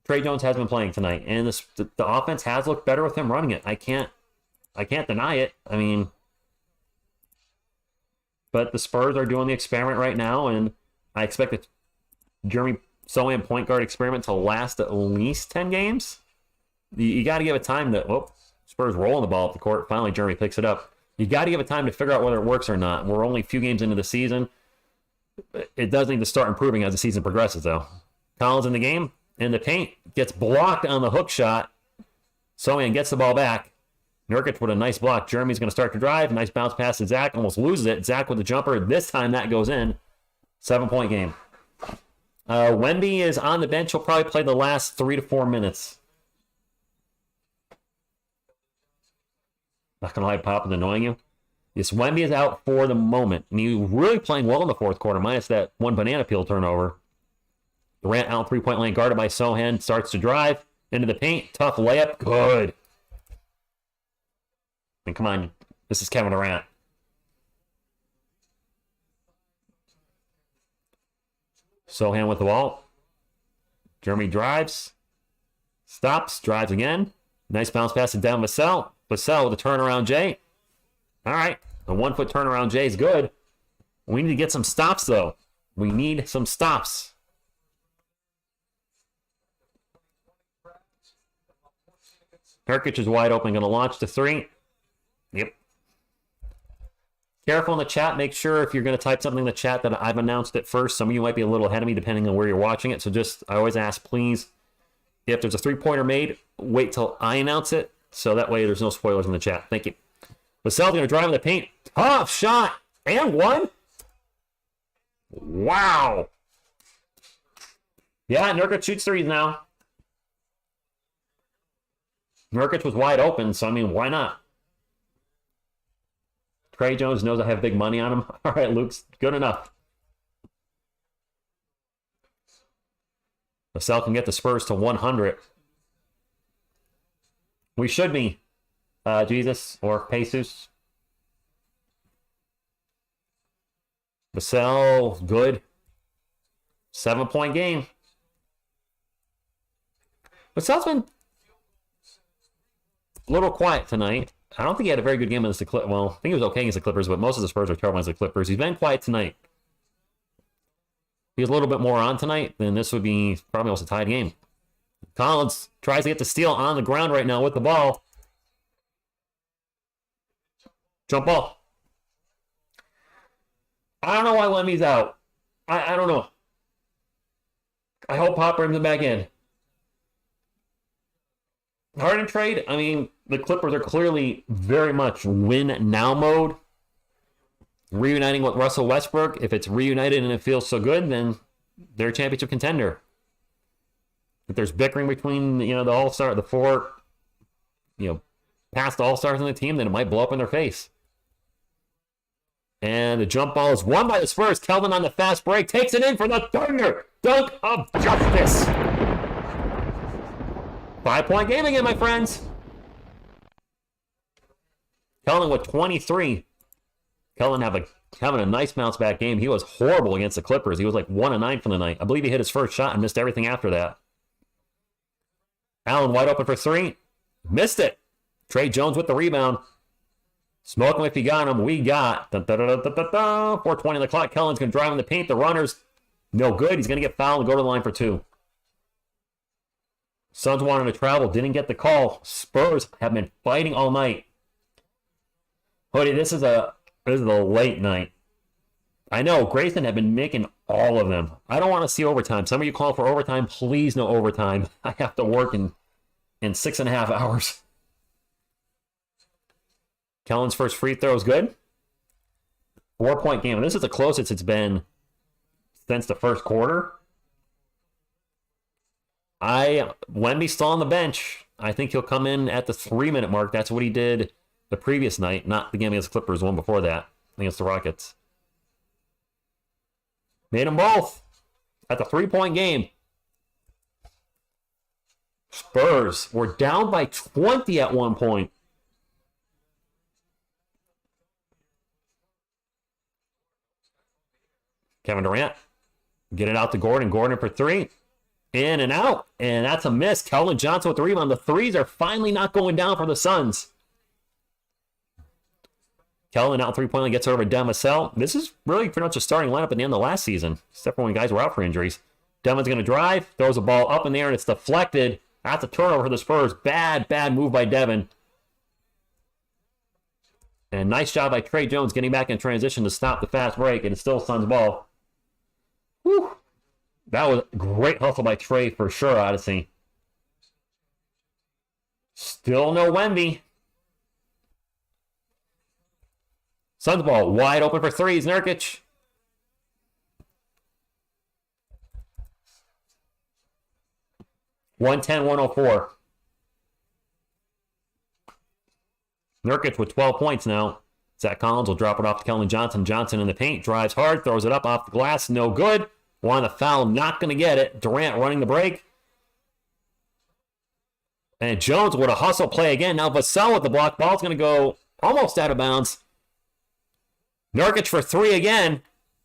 Trey Jones has been playing tonight, and the offense has looked better with him running it. I can't deny it. I mean, but the Spurs are doing the experiment right now, and I expect the Jeremy Sohan point guard experiment to last at least 10 games. You got to give it time to. Whoop. Spurs rolling the ball up the court. Finally, Jeremy picks it up. You got to give it time to figure out whether it works or not. We're only a few games into the season. It does need to start improving as the season progresses, though. Collins in the game, in the paint, gets blocked on the hook shot. Sohan gets the ball back. Nurkic with a nice block. Jeremy's going to start to drive. Nice bounce pass to Zach. Almost loses it. Zach with the jumper. This time that goes in. 7-point game. Wemby is on the bench. He'll probably play the last 3 to 4 minutes. Not going to lie, Pop is annoying you. Yes, Wemby is out for the moment. And he was really playing well in the fourth quarter, minus that one banana peel turnover. Durant out 3-point lane, guarded by Sohan. Starts to drive into the paint. Tough layup. Good. And come on, this is Kevin Durant. Sohan with the ball. Jeremy drives. Stops. Drives again. Nice bounce pass to Devin Vassell. Vassell with a turnaround J. All right. The 1-foot turnaround J is good. We need to get some stops, though. We need some stops. Nurkic is wide open. Going to launch to 3. Yep. Careful in the chat. Make sure if you're going to type something in the chat that I've announced it first. Some of you might be a little ahead of me depending on where you're watching it. So I always ask, please, if there's a 3-pointer made, wait till I announce it. So that way there's no spoilers in the chat. Thank you. Vassell's going to drive in the paint. Tough shot. And one. Wow. Yeah, Nurkic shoots threes now. Nurkic was wide open, so I mean, why not? Trey Jones knows I have big money on him. All right, Luke's good enough. Vassell can get the Spurs to 100. We should be Jesus or Jesus. Vassell, good. 7-point game. Vassell's been a little quiet tonight. I don't think he had a very good game against the Clippers. Well, I think he was okay against the Clippers, but most of the Spurs are terrible against the Clippers. He's been quiet tonight. If he was a little bit more on tonight, then this would be probably almost a tied game. Collins tries to get the steal on the ground right now with the ball. Jump ball. I don't know why Wemmy's out. I don't know. I hope Pop brings him back in. Harden trade, I mean, the Clippers are clearly very much win-now mode. Reuniting with Russell Westbrook, if it's reunited and it feels so good, then they're a championship contender. If there's bickering between, the all-star, the four, past all-stars on the team, then it might blow up in their face. And the jump ball is won by the Spurs. Kelvin on the fast break takes it in for the Thunder. Dunk of justice. 5-point game again, my friends. Kelvin with 23. Kelvin having a nice bounce back game. He was horrible against the Clippers. He was like 1 of 9 from the night. I believe he hit his first shot and missed everything after that. Allen wide open for 3. Missed it. Trey Jones with the rebound. Smoke him if you got him. We got 4:20 on the clock. Kellen's going to drive in the paint. The runner's no good. He's going to get fouled and go to the line for 2. Suns wanted to travel. Didn't get the call. Spurs have been fighting all night. Hoodie, this is a late night. I know Grayson had been making all of them. I don't want to see overtime. Some of you call for overtime. Please, no overtime. I have to work in 6.5 hours. Kellen's first free throw is good. 4-point game. And this is the closest it's been since the first quarter. Wemby's still on the bench. I think he'll come in at the 3-minute mark. That's what he did the previous night, not the game against the Clippers, one before that, against the Rockets. Made them both at the 3-point game. Spurs were down by 20 at one point. Kevin Durant, get it out to Gordon. Gordon for 3. In and out. And that's a miss. Keldon Johnson with the rebound. The threes are finally not going down for the Suns. Keldon out 3-point line, gets over to Demasel. This is really pretty much a starting lineup at the end of last season, except for when guys were out for injuries. Devin's going to drive, throws the ball up in the air, and it's deflected. That's a turnover for the Spurs. Bad move by Devin. And nice job by Trey Jones getting back in transition to stop the fast break, and it's still Suns ball. Whew. That was great hustle by Trey for sure, Odyssey. Still no Wemby. Suns ball wide open for 3s. Nurkic. (110-104). Nurkic with 12 points now. Zach Collins will drop it off to Keldon Johnson. Johnson in the paint, drives hard, throws it up off the glass. No good. Wanted the foul, not going to get it. Durant running the break. And Jones with a hustle play again. Now Vassell with the block. Ball's going to go almost out of bounds. Nurkic for 3 again.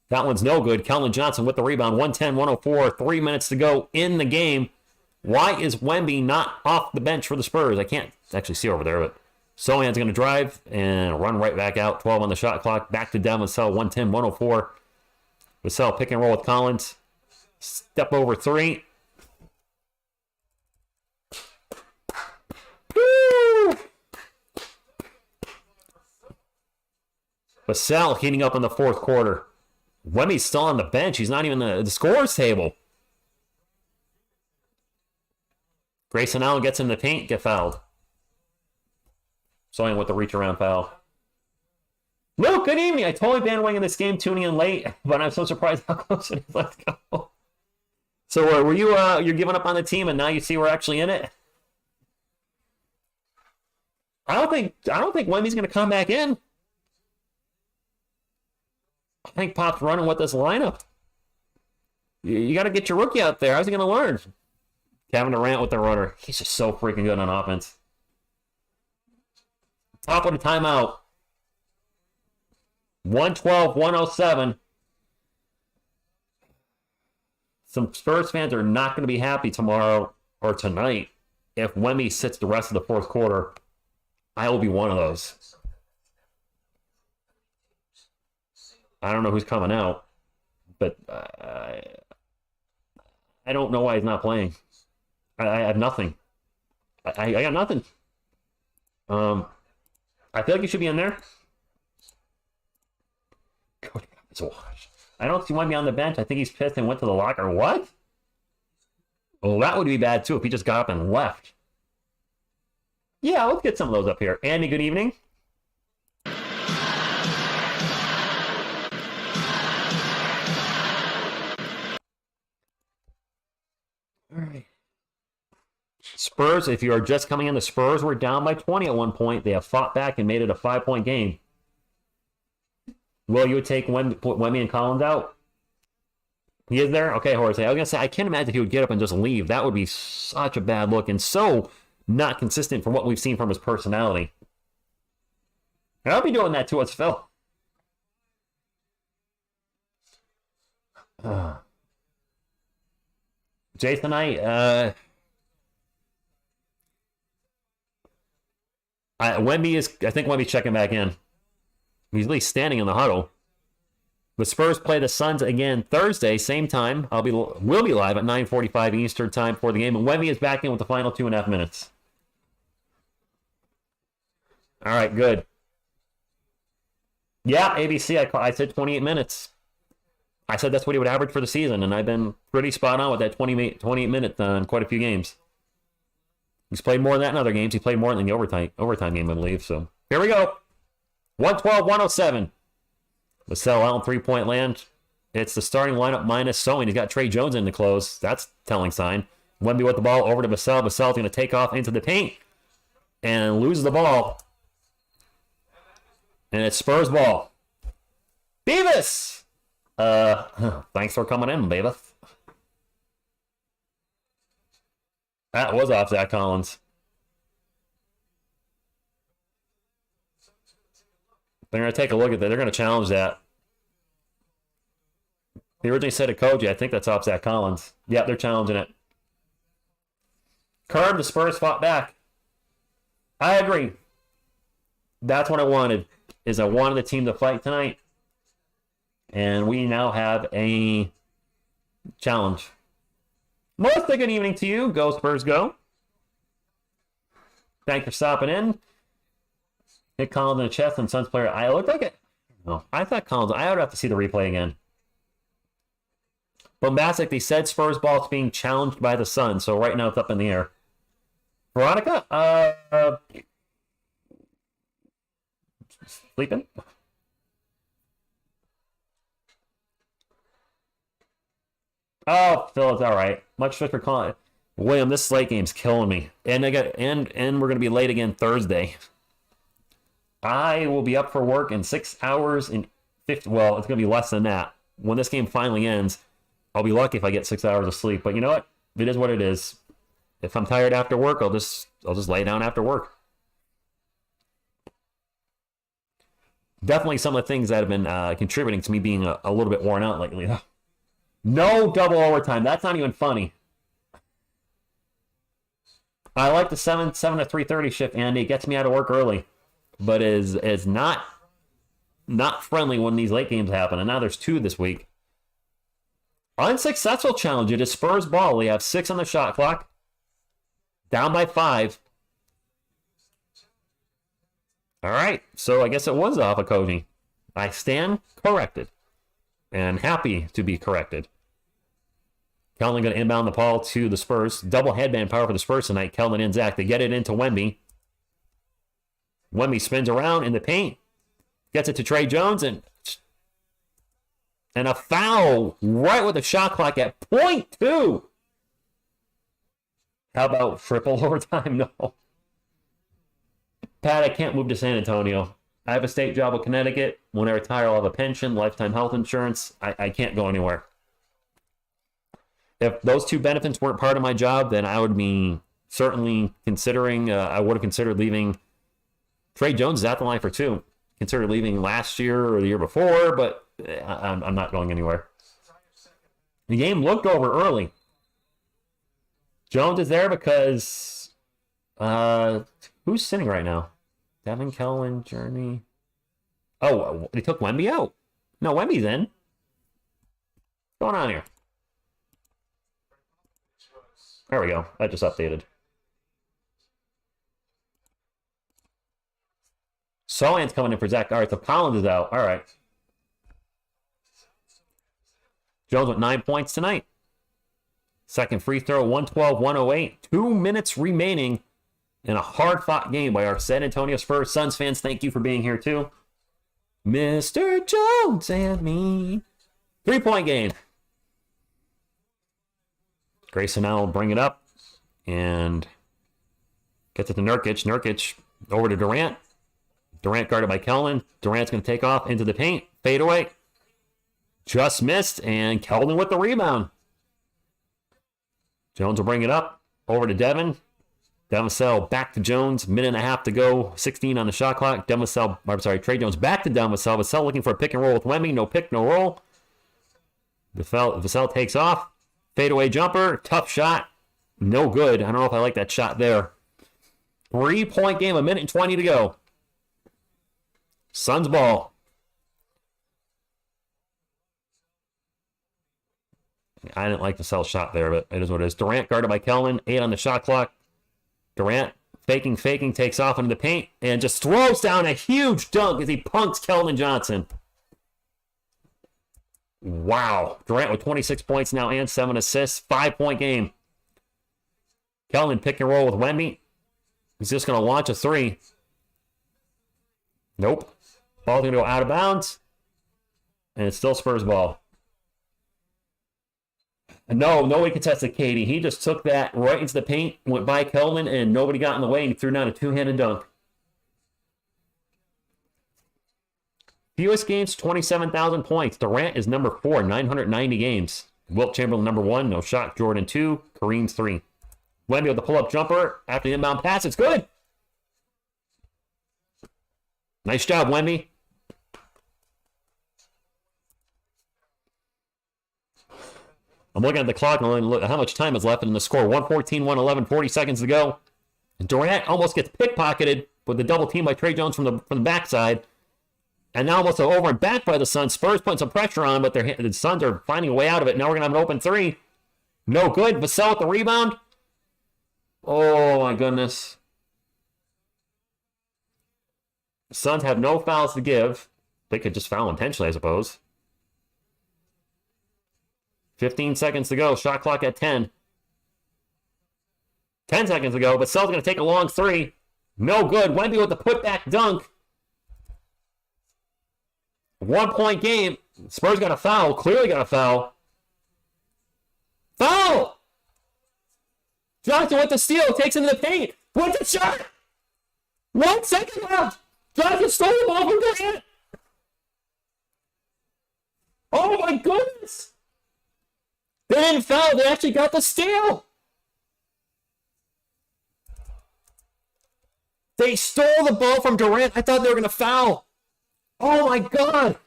That one's no good. Keldon Johnson with the rebound. 110-104. 3 minutes to go in the game. Why is Wemby not off the bench for the Spurs? I can't actually see over there, but Sochan's going to drive and run right back out. 12 on the shot clock. Back to Devin Vassell. 110-104. Vassell pick and roll with Collins. Step over 3. Woo! Vassell heating up in the fourth quarter. Wemby's still on the bench. He's not even the scorer's table. Grayson Allen gets in the paint, get fouled. Sochan with the reach around foul. Luke, good evening. I totally bandwagon this game, tuning in late, but I'm so surprised how close it is. Let's go. So were you you're giving up on the team and now you see we're actually in it? I don't think Wemby's going to come back in. I think Pop's running with this lineup. You got to get your rookie out there. How's he going to learn? Kevin Durant with the runner. He's just so freaking good on offense. Top of the timeout. 112-107. Some Spurs fans are not going to be happy tomorrow or tonight if Wemby sits the rest of the fourth quarter. I will be one of those. I don't know who's coming out, but I don't know why he's not playing. I have nothing. I got nothing. I feel like he should be in there. I don't see Wemby on the bench. I think he's pissed and went to the locker. What? Well, that would be bad too if he just got up and left. Yeah, let's get some of those up here. Andy, good evening. All right. Spurs, if you are just coming in, the Spurs were down by 20 at one point. They have fought back and made it a 5-point game. Will you take Wemby and Collins out? He is there? Okay, Horace. I was going to say, I can't imagine he would get up and just leave. That would be such a bad look and so not consistent from what we've seen from his personality. And I'll be doing that to us, Phil. Jason, I think Wemby's checking back in. He's at least standing in the huddle. The Spurs play the Suns again Thursday, same time. We'll be live at 9:45 Eastern time for the game. And Wemby is back in with the final 2.5 minutes. All right, good. Yeah, ABC, I said 28 minutes. I said that's what he would average for the season, and I've been pretty spot on with that 28 minutes in quite a few games. He's played more than that in other games. He played more than the overtime game, I believe. So here we go. 112-107. Vassell out in three-point land. It's the starting lineup minus Sewing. He's got Trey Jones in to close. That's a telling sign. Wemby with the ball over to Vassell. Vassell's going to take off into the paint and loses the ball. And it's Spurs ball. Beavis! Thanks for coming in, Beavis. That was off Zach Collins. They're going to take a look at that. They're going to challenge that. He originally said to Koji, I think that's off Zach Collins. Yeah, they're challenging it. Curve, the Spurs fought back. I agree. That's what I wanted, is I wanted the team to fight tonight. And we now have a challenge. Melissa, good evening to you. Go Spurs, go. Thanks for stopping in. Hit Collins in the chest and Suns player. I looked like it. No, I thought Collins. I would have to see the replay again. Bombastic, they said Spurs ball is being challenged by the Suns, so right now it's up in the air. Veronica, sleeping? Oh, Phil, it's all right. Much for calling. William, this slate game's killing me, and we're gonna be late again Thursday. I will be up for work in 6 hours and 50. Well, it's gonna be less than that. When this game finally ends, I'll be lucky if I get 6 hours of sleep. But you know what? It is what it is. If I'm tired after work, I'll just lay down after work. Definitely some of the things that have been contributing to me being a little bit worn out lately. No double overtime. That's not even funny. I like the 7 to 3:30 shift, Andy. It gets me out of work early, but is not friendly when these late games happen. And now there's 2 this week. Unsuccessful challenge. It is Spurs ball. We have 6 on the shot clock. Down by 5. All right. So I guess it was off of Koji. I stand corrected. And happy to be corrected. Keldon going to inbound the ball to the Spurs. Double headband power for the Spurs tonight. Keldon and Zach. They get it into Wemby. Wemby spins around in the paint. Gets it to Trey Jones. And a foul right with the shot clock at .2. How about triple overtime? No. Pat, I can't move to San Antonio. I have a state job with Connecticut. When I retire, I'll have a pension, lifetime health insurance. I can't go anywhere. If those 2 benefits weren't part of my job, then I would be certainly considering, I would have considered leaving. Trey Jones is at the line for 2. Considered leaving last year or the year before, but I'm not going anywhere. The game looked over early. Jones is there because who's sitting right now? Devin, Kellen, Jeremy. Oh, they took Wemby out. No, Wemby's in. What's going on here? There we go. I just updated. Solan's coming in for Zach. All right, so Collins is out. All right. Jones with 9 points tonight. Second free throw, 112-108. 2 minutes remaining in a hard-fought game by our San Antonio Spurs. Suns fans, thank you for being here, too. Mr. Jones and me. 3-point game. Grayson now will bring it up. And Gets it to Nurkic. Nurkic over to Durant. Durant guarded by Keldon. Durant's going to take off into the paint. Fade away. Just missed, and Keldon with the rebound. Jones will bring it up. Over to Devin. Devin Vassell back to Jones. Minute and a half to go. 16 on the shot clock. Trey Jones back to Devin Vassell. Vassell looking for a pick and roll with Wemby. No pick, no roll. Vassell takes off. Fadeaway jumper. Tough shot. No good. I don't know if I like that shot there. 3-point game. 1 minute and 20 to go. Suns ball. I didn't like Vassell's shot there, but it is what it is. Durant guarded by Keldon. 8 on the shot clock. Durant faking, takes off into the paint, and just throws down a huge dunk as he punks Keldon Johnson. Wow. Durant with 26 points now and 7 assists. 5-point game. Keldon pick and roll with Wemby. He's just going to launch a 3. Nope. Ball's going to go out of bounds. And it's still Spurs ball. No way contested Katie. He just took that right into the paint, went by Keldon, and nobody got in the way, and he threw down a 2-handed dunk. Fewest games, 27,000 points. Durant is number 4, 990 games. Wilt Chamberlain, number 1, no shot. Jordan, 2. Kareem, 3. Wemby with the pull-up jumper after the inbound pass. It's good. Nice job, Wemby. I'm looking at the clock and look at how much time is left in the score. 114, 111, 40 seconds to go. Durant almost gets pickpocketed with the double team by Trey Jones from the backside. And now almost over and back by the Suns. Spurs putting some pressure on, but the Suns are finding a way out of it. Now we're going to have an open 3. No good. Vassell with the rebound. Oh, my goodness. The Suns have no fouls to give. They could just foul intentionally, I suppose. 15 seconds to go. Shot clock at 10. 10 seconds to go. Vassell's going to take a long 3. No good. Wemby with the putback dunk. 1-point game. Spurs got a foul. Clearly got a foul. Foul! Johnson with the steal. Takes into the paint. What's the shot? 1 second left. Johnson stole the ball from Durant. Oh my goodness. They didn't foul. They actually got the steal. They stole the ball from Durant. I thought they were going to foul. Oh, my God.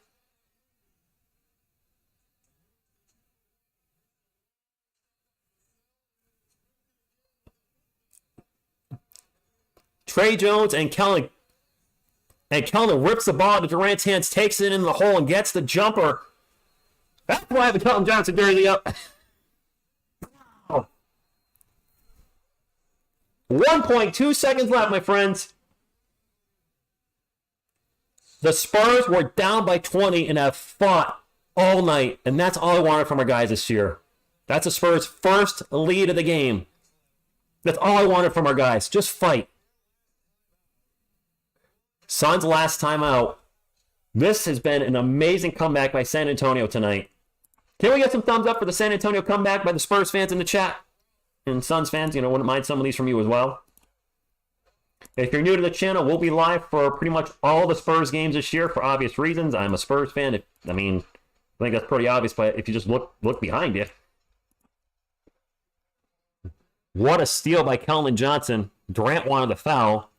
Trey Jones and Keldon. And Keldon rips the ball out of Durant's hands, takes it in the hole, and gets the jumper. That's why I have a Keldon Johnson jersey up. 1.2 seconds left, my friends. The Spurs were down by 20 and have fought all night, and that's all I wanted from our guys this year. That's the Spurs' first lead of the game. That's all I wanted from our guys. Just fight. Suns last time out. This has been an amazing comeback by San Antonio tonight. Can we get some thumbs up for the San Antonio comeback by the Spurs fans in the chat? And Suns fans, wouldn't mind some of these from you as well. If you're new to the channel, we'll be live for pretty much all the Spurs games this year for obvious reasons. I'm a Spurs fan. I think that's pretty obvious, but if you just look behind you. What a steal by Keldon Johnson. Durant wanted the foul.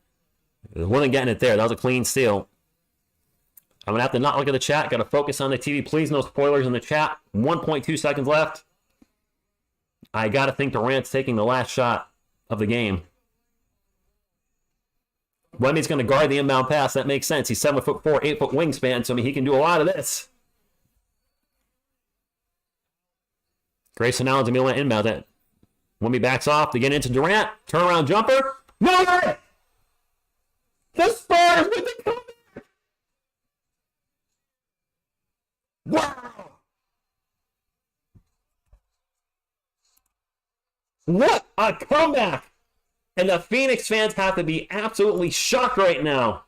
Wasn't getting it there. That was a clean steal. I'm going to have to not look at the chat. Got to focus on the TV. Please, no spoilers in the chat. 1.2 seconds left. I got to think Durant's taking the last shot of the game. Wemby's going to guard the inbound pass. That makes sense. He's 7'4", 8-foot wingspan, so he can do a lot of this. Grayson Allen's going to be able to inbound it. Wemby backs off to get into Durant. Turnaround jumper. No way! The Spurs with the comeback! Wow! What a comeback! And the Phoenix fans have to be absolutely shocked right now.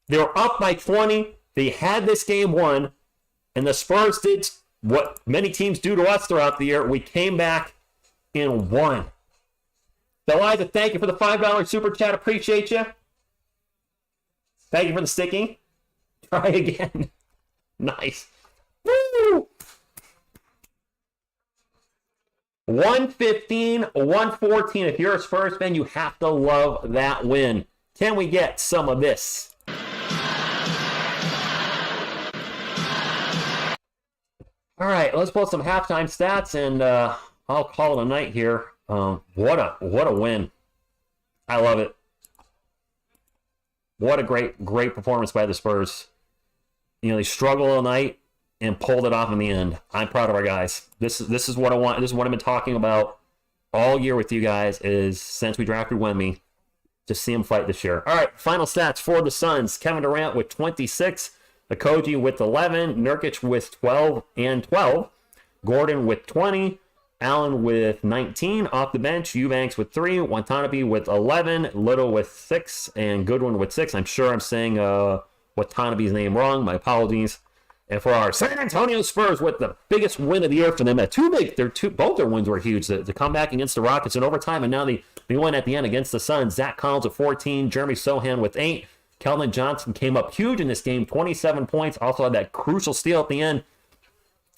They were up by 20. They had this game won. And the Spurs did what many teams do to us throughout the year. We came back and won. Eliza, thank you for the $5 super chat. Appreciate you. Thank you for the sticking. Try again. Nice. Woo! 115, 114. If you're a Spurs fan, you have to love that win. Can we get some of this? All right, let's pull some halftime stats, and I'll call it a night here. What a win! I love it. What a great performance by the Spurs. You know, they struggled all night and pulled it off in the end. I'm proud of our guys. This is what I want. This is what I've been talking about all year with you guys. Is since we drafted Wemby, to see him fight this year. All right, final stats for the Suns: Kevin Durant with 26. Okogie with 11, Nurkic with 12 and 12, Gordon with 20, Allen with 19, off the bench, Eubanks with 3, Watanabe with 11, Little with 6, and Goodwin with 6. I'm sure I'm saying Watanabe's name wrong. My apologies. And for our San Antonio Spurs, with the biggest win of the year for them, both their wins were huge. The comeback against the Rockets in overtime, and now they won at the end against the Suns. Zach Collins with 14, Jeremy Sohan with 8. Keldon Johnson came up huge in this game, 27 points. Also had that crucial steal at the end.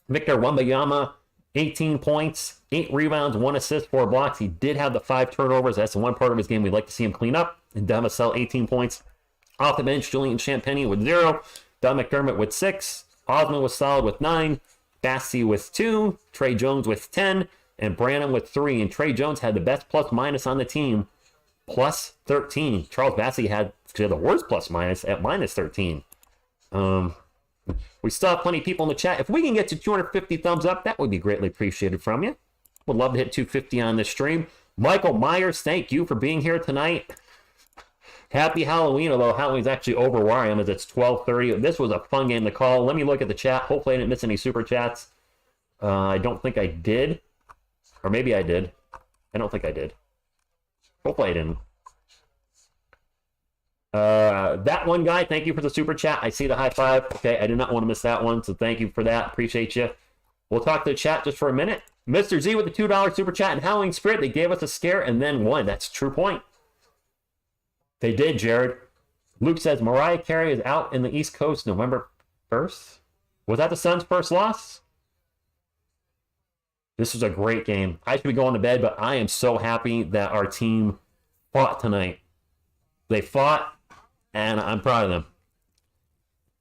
Victor Wembanyama, 18 points, 8 rebounds, 1 assist, 4 blocks. He did have the 5 turnovers. That's the one part of his game we'd like to see him clean up. And Demasel, 18 points. Off the bench, Julian Champagnie with 0. Don McDermott with 6. Osman was solid with 9. Bassey with 2. Trey Jones with 10. And Branham with 3. And Trey Jones had the best plus-minus on the team, plus 13. Charles Bassey had the worst plus-minus at minus 13. We still have plenty of people in the chat. If we can get to 250 thumbs up, that would be greatly appreciated from you. Would love to hit 250 on this stream. Michael Myers, thank you for being here tonight. Happy Halloween, although Halloween's actually over where I am as it's 12:30. This was a fun game to call. Let me look at the chat. Hopefully I didn't miss any super chats. I don't think I did. Or maybe I did. I don't think I did. Hopefully I didn't. That one guy, thank you for the super chat. I see the high five. Okay, I did not want to miss that one, so thank you for that. Appreciate you. We'll talk to the chat just for a minute. Mr. Z with the $2 super chat and Howling Spirit. They gave us a scare and then won. That's a true point. They did, Jared. Luke says Mariah Carey is out in the East Coast November 1st. Was that the Suns' first loss? This was a great game. I should be going to bed, but I am so happy that our team fought tonight. They fought, and I'm proud of them.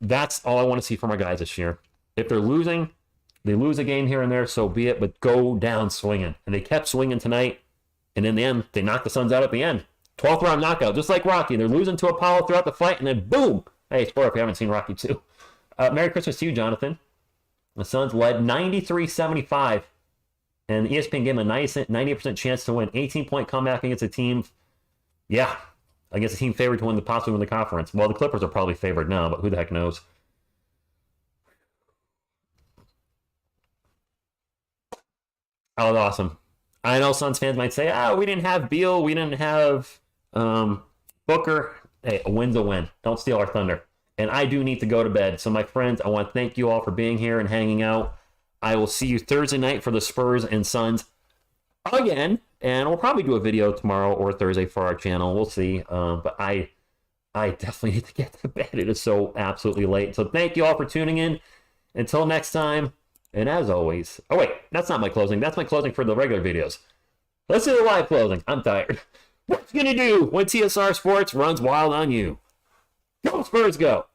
That's all I want to see from our guys this year. If they're losing, they lose a game here and there, so be it, but go down swinging. And they kept swinging tonight, and in the end, they knocked the Suns out at the end. 12th round knockout, just like Rocky. They're losing to Apollo throughout the fight, and then boom! Hey, spoiler if you haven't seen Rocky 2. Merry Christmas to you, Jonathan. The Suns led 93-75, and ESPN gave them a 90% chance to win. 18-point comeback against a team, yeah, against a team favored to win possibly win the conference. Well, the Clippers are probably favored now, but who the heck knows? That was awesome. I know Suns fans might say, we didn't have Beal, we didn't have Booker. Hey, a win's a win. Don't steal our thunder. And I do need to go to bed. So, my friends, I want to thank you all for being here and hanging out. I will see you Thursday night for the Spurs and Suns again. And we'll probably do a video tomorrow or Thursday for our channel. We'll see. But I definitely need to get to bed. It is so absolutely late. So, thank you all for tuning in. Until next time. And as always, oh wait, that's not my closing. That's my closing for the regular videos. Let's do the live closing. I'm tired. What you gonna do when TSR Sports runs wild on you? Go Spurs, go!